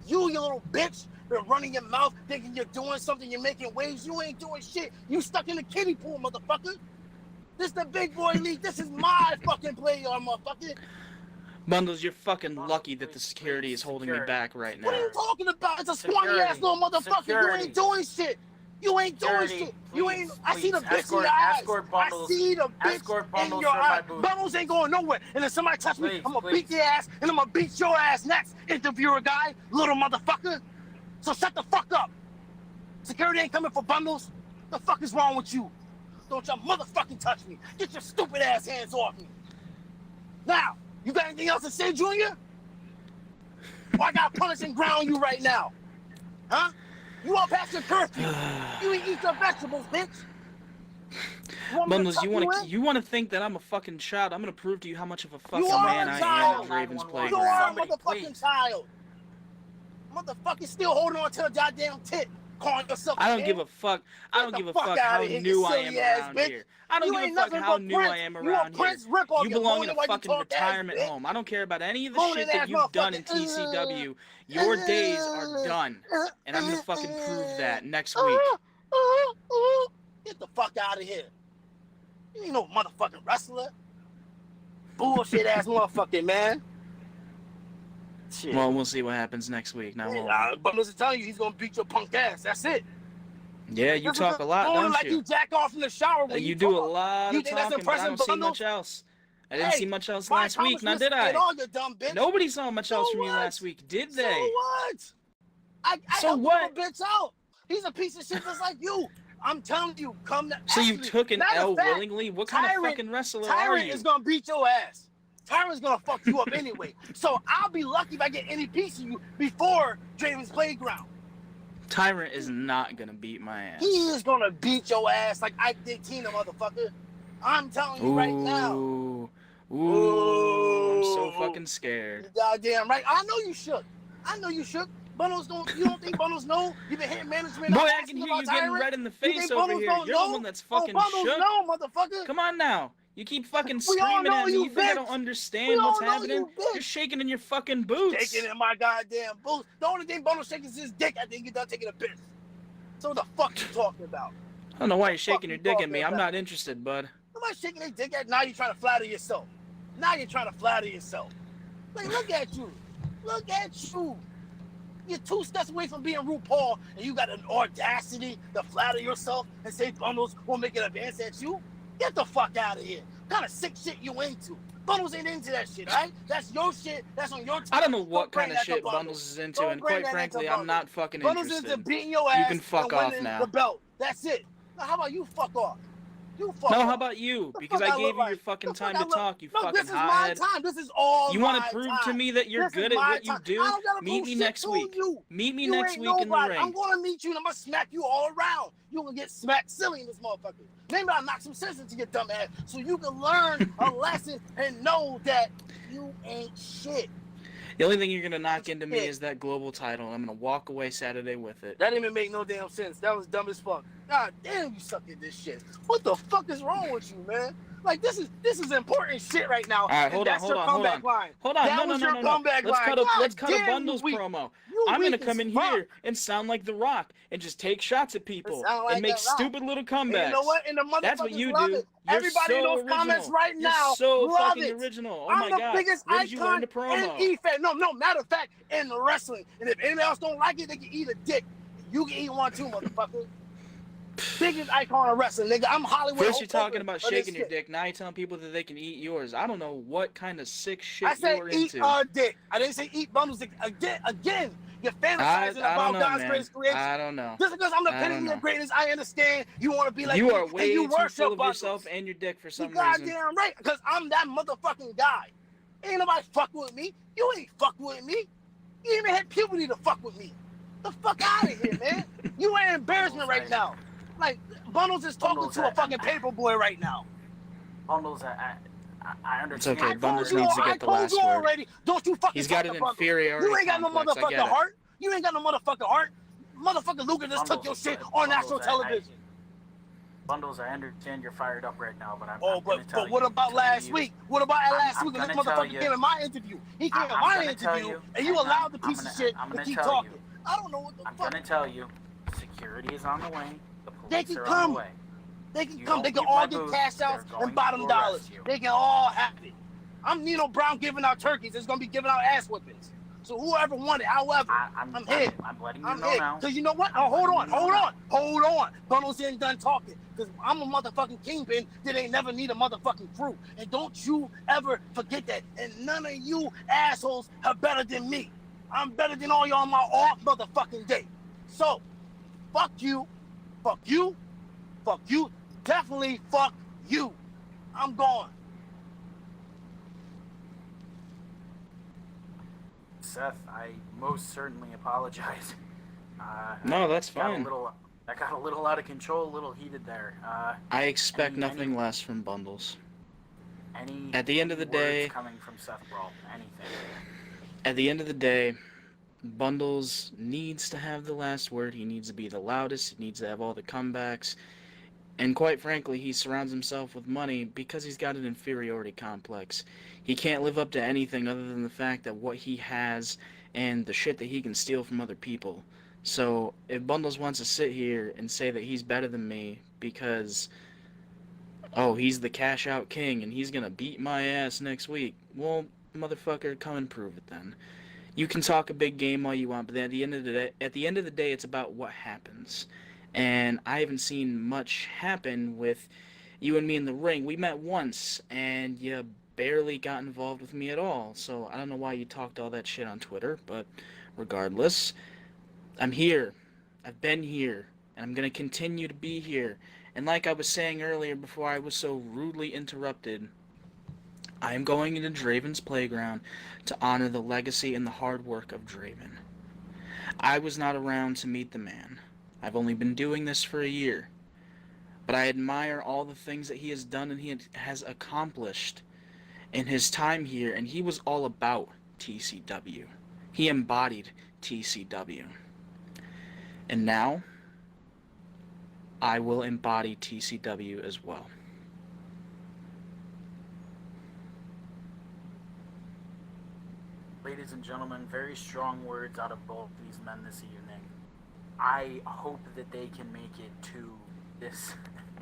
You little bitch. You're running your mouth thinking you're doing something, you're making waves. You ain't doing shit. You stuck in the kiddie pool, motherfucker. This the big boy league. This is my fucking player, motherfucker. Bundles, you're fucking lucky that the security is holding me back right now. What are you talking about? It's a squawny ass little motherfucker. You ain't doing shit. You ain't doing shit. You ain't. I see the bitch in your eyes. I see the bitch in your eyes. Bundles ain't going nowhere. And if somebody touch me, I'm gonna beat their ass, and I'm gonna beat your ass next. Interviewer guy, little motherfucker. So shut the fuck up. Security ain't coming for Bundles. The fuck is wrong with you? Don't you motherfucking touch me. Get your stupid ass hands off me. Now, you got anything else to say, Junior? Or I got punish and ground you right now. Huh? You all past your curfew. You ain't eat your vegetables, bitch. Bundles, you want to think that I'm a fucking child? I'm gonna prove to you how much of a fucking man I am at Raven's Playground. You are a motherfucking child. Motherfucker still holding on to a goddamn tit. Calling yourself I don't give a fuck. I don't give a fuck how new I am around here. I don't give a fuck how new I am around here. You belong in a fucking retirement home. I don't care about any of the shit that you've done in TCW. Your days are done. And I'm gonna fucking prove that next week. Get the fuck out of here. You ain't no motherfucking wrestler. Bullshit ass motherfucking man. Shit. Well, we'll see what happens next week. Now, but listen, telling you, he's gonna beat your punk ass. That's it. Yeah, you talk a lot, don't like you jack off in the shower when you do a lot of talking, but I don't see much else. I didn't see much else last week, now did I? Nobody saw much else from you last week, did they? So what? I So helped what? the bitch out. He's a piece of shit just like you. I'm telling you, come to. So you actually, took an matter of L fact, willingly? What kind of fucking wrestler are Tyrant you? is gonna beat your ass. Tyrant's gonna fuck you up anyway. So I'll be lucky if I get any piece of you before Draven's Playground. Tyrant is not gonna beat my ass. He is gonna beat your ass like I did Tina, motherfucker. I'm telling you right now. Ooh, I'm so fucking scared. You goddamn right. I know you shook. I know you shook. Bundles don't. You don't think Bundles know? You've been hitting management. Boy, I can hear you getting red in the face over here. You're the one that's fucking shook. No, motherfucker. Come on now. You keep fucking screaming at me. You think I don't understand what's happening? You're shaking in your fucking boots. Shaking in my goddamn boots. The only thing Bundles shaking is his dick. I think you're done taking a piss. So what the fuck you talking about? I don't know why you're shaking your dick at me. I'm not interested, bud. Nobody's shaking their dick at. Now you're trying to flatter yourself. Like, look at you. Look at you. You're 2 steps away from being RuPaul, and you got an audacity to flatter yourself and say Bundles won't make an advance at you? Get the fuck out of here. What kind of sick shit you into? Bundles ain't into that shit, right? That's your shit. That's on your time. I don't know what kind of shit Bundles is into, and quite frankly, I'm not fucking Bundles interested. into beating your ass. You can fuck off now. The belt. That's it. Now, how about you fuck off? No, how about you? Because I gave you your fucking time to talk, you fucking this is hothead. my time. This is all You want to prove to me that you're good at what you do? Meet me next week. Meet me next week in the ring. I'm going to meet you and I'm going to smack you all around. You're going to get smacked silly in this motherfucker. Maybe I'll knock some sense into your dumb ass so you can learn a lesson and know that you ain't shit. The only thing you're going to knock into me is that global title. I'm going to walk away Saturday with it. That didn't even make no damn sense. That was dumb as fuck. God damn, you suck at this shit. What the fuck is wrong with you, man? Like, this is important shit right now. All right, hold on. Hold on. No. Let's cut a Bundles promo. I'm going to come in here and sound like The Rock and just take shots at people and make stupid little comebacks. And you know what? And the motherfuckers That's what you love do. it. Everybody in those comments right now You're so love fucking it. original. Oh I'm my the God. biggest Where did you learn icon to promo? in E-Fed. No, matter of fact, in wrestling. And if anybody else don't like it, they can eat a dick. You can eat one too, motherfucker. Biggest icon of wrestling, nigga. I'm Hollywood. First you're talking about shaking your dick. Now you're telling people that they can eat yours. I don't know what kind of sick shit I said you're eat into. a dick. I didn't say eat Bundles dick. Again, you're fantasizing about God's greatest creation. I don't know. Just because I'm the epitome of greatness, I understand you want to be like you me, are way and you too worship full of Bundles. yourself and your dick for some you reason. goddamn right, because I'm that motherfucking guy. Ain't nobody fuck with me. You ain't fuck with me. You even had puberty to fuck with me. The fuck out of here, man. You an embarrassment right now. Like, Bundles is talking to a fucking paper boy right now. Bundles, I understand. It's okay. Bundles needs to get the last word. Already. Don't you fucking He's got an inferiority You ain't got no complex. motherfucking heart. You ain't got no motherfucking heart. Motherfucker Luca just took your shit on national television. Bundles, I understand you're fired up right now, but but what about last week? What about last week when this motherfucker came in my interview? He came in my interview, and you allowed the piece of shit to keep talking. I don't know what the fuck. I'm gonna tell you, security is on the way. The they police can are on come. the way. They can come. They can all get cash outs and bottom dollars. They can all have it. I'm Nino Brown giving out turkeys. It's gonna be giving out ass whippings. So whoever won it, however, I'm here. I'm letting you I'm know here. now. Cause you know what? Oh, hold on. Bundles ain't done talking. Cause I'm a motherfucking kingpin that ain't never need a motherfucking crew. And don't you ever forget that. And none of you assholes are better than me. I'm better than all y'all on my off motherfucking day. So, fuck you, definitely fuck you. I'm gone. Seth, I most certainly apologize. No, that's fine. That got a little out of control, a little heated there. I expect nothing less from Bundles. At the end of the day, coming from Seth Brawl, anything. At the end of the day, Bundles needs to have the last word. He needs to be the loudest. He needs to have all the comebacks. And quite frankly, he surrounds himself with money because he's got an inferiority complex. He can't live up to anything other than the fact that what he has and the shit that he can steal from other people. So if Bundles wants to sit here and say that he's better than me because, oh, he's the cash out king and he's gonna beat my ass next week, well, motherfucker, come and prove it then. You can talk a big game all you want, but at the end of the day, it's about what happens. And I haven't seen much happen with you and me in the ring. We met once, and you barely got involved with me at all. So I don't know why you talked all that shit on Twitter, but regardless, I'm here. I've been here. And I'm going to continue to be here. And like I was saying earlier before I was so rudely interrupted, I am going into Draven's playground to honor the legacy and the hard work of Draven. I was not around to meet the man. I've only been doing this for a year. But I admire all the things that he has done and he has accomplished in his time here, and he was all about TCW. He embodied TCW. And now, I will embody TCW as well. Ladies and gentlemen, very strong words out of both these men this evening. I hope that they can make it to this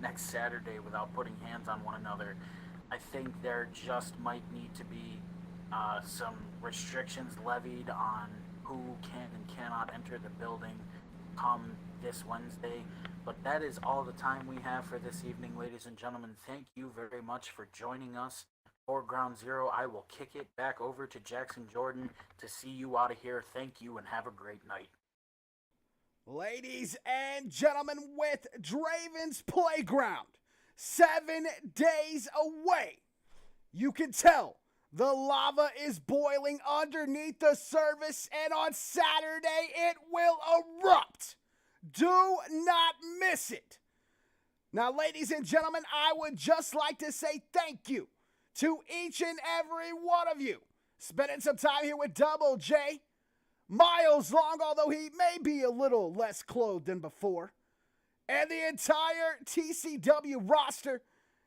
next Saturday without putting hands on one another. I think there just might need to be some restrictions levied on who can and cannot enter the building come this Wednesday. But that is all the time we have for this evening, ladies and gentlemen. Thank you very much for joining us for Ground Zero. I will kick it back over to Jackson Jordan to see you out of here. Thank you and have a great night. Ladies and gentlemen, with Draven's Playground 7 days away, you can tell the lava is boiling underneath the surface, and on Saturday it will erupt. Do not miss it. Now, ladies and gentlemen, I would just like to say thank you to each and every one of you spending some time here with Double J. Miles Long, although he may be a little less clothed than before, and the entire TCW roster.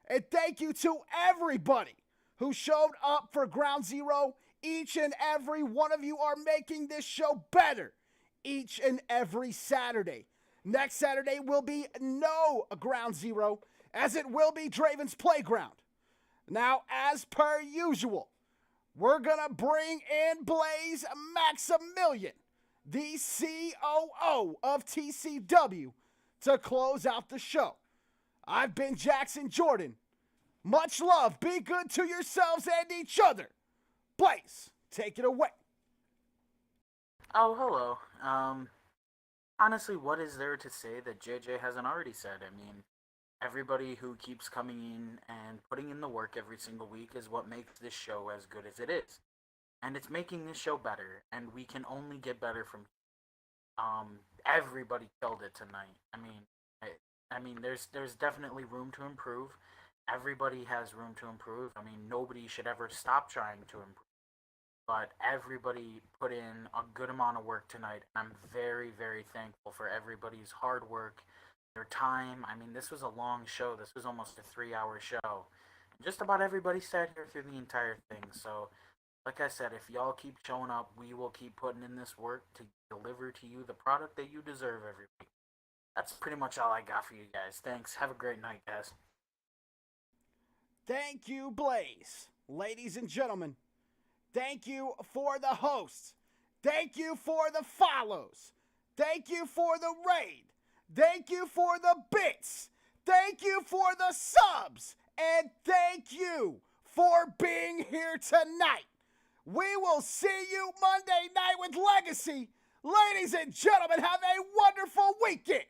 And thank you to everybody who showed up for Ground Zero. Each and every one of you are making this show better each and every Saturday. Next Saturday will be no Ground Zero, as it will be Draven's Playground. Now, as per usual, we're going to bring in Blaze Maximilian, the COO of TCW, to close out the show. I've been Jackson Jordan. Much love. Be good to yourselves and each other. Blaze, take it away. Oh, hello. Honestly, what is there to say that JJ hasn't already said? I mean, everybody who keeps coming in and putting in the work every single week is what makes this show as good as it is. And it's making this show better, and we can only get better from everybody killed it tonight. I mean, there's definitely room to improve. Everybody has room to improve. I mean, nobody should ever stop trying to improve. But everybody put in a good amount of work tonight. I'm very, very thankful for everybody's hard work, their time. I mean, this was a long show. This was almost a 3-hour show. Just about everybody sat here through the entire thing. So, like I said, if y'all keep showing up, we will keep putting in this work to deliver to you the product that you deserve every week. That's pretty much all I got for you guys. Thanks. Have a great night, guys. Thank you, Blaze. Ladies and gentlemen, thank you for the hosts. Thank you for the follows. Thank you for the raid. Thank you for the bits. Thank you for the subs. And thank you for being here tonight. We will see you Monday night with Legacy. Ladies and gentlemen, have a wonderful weekend.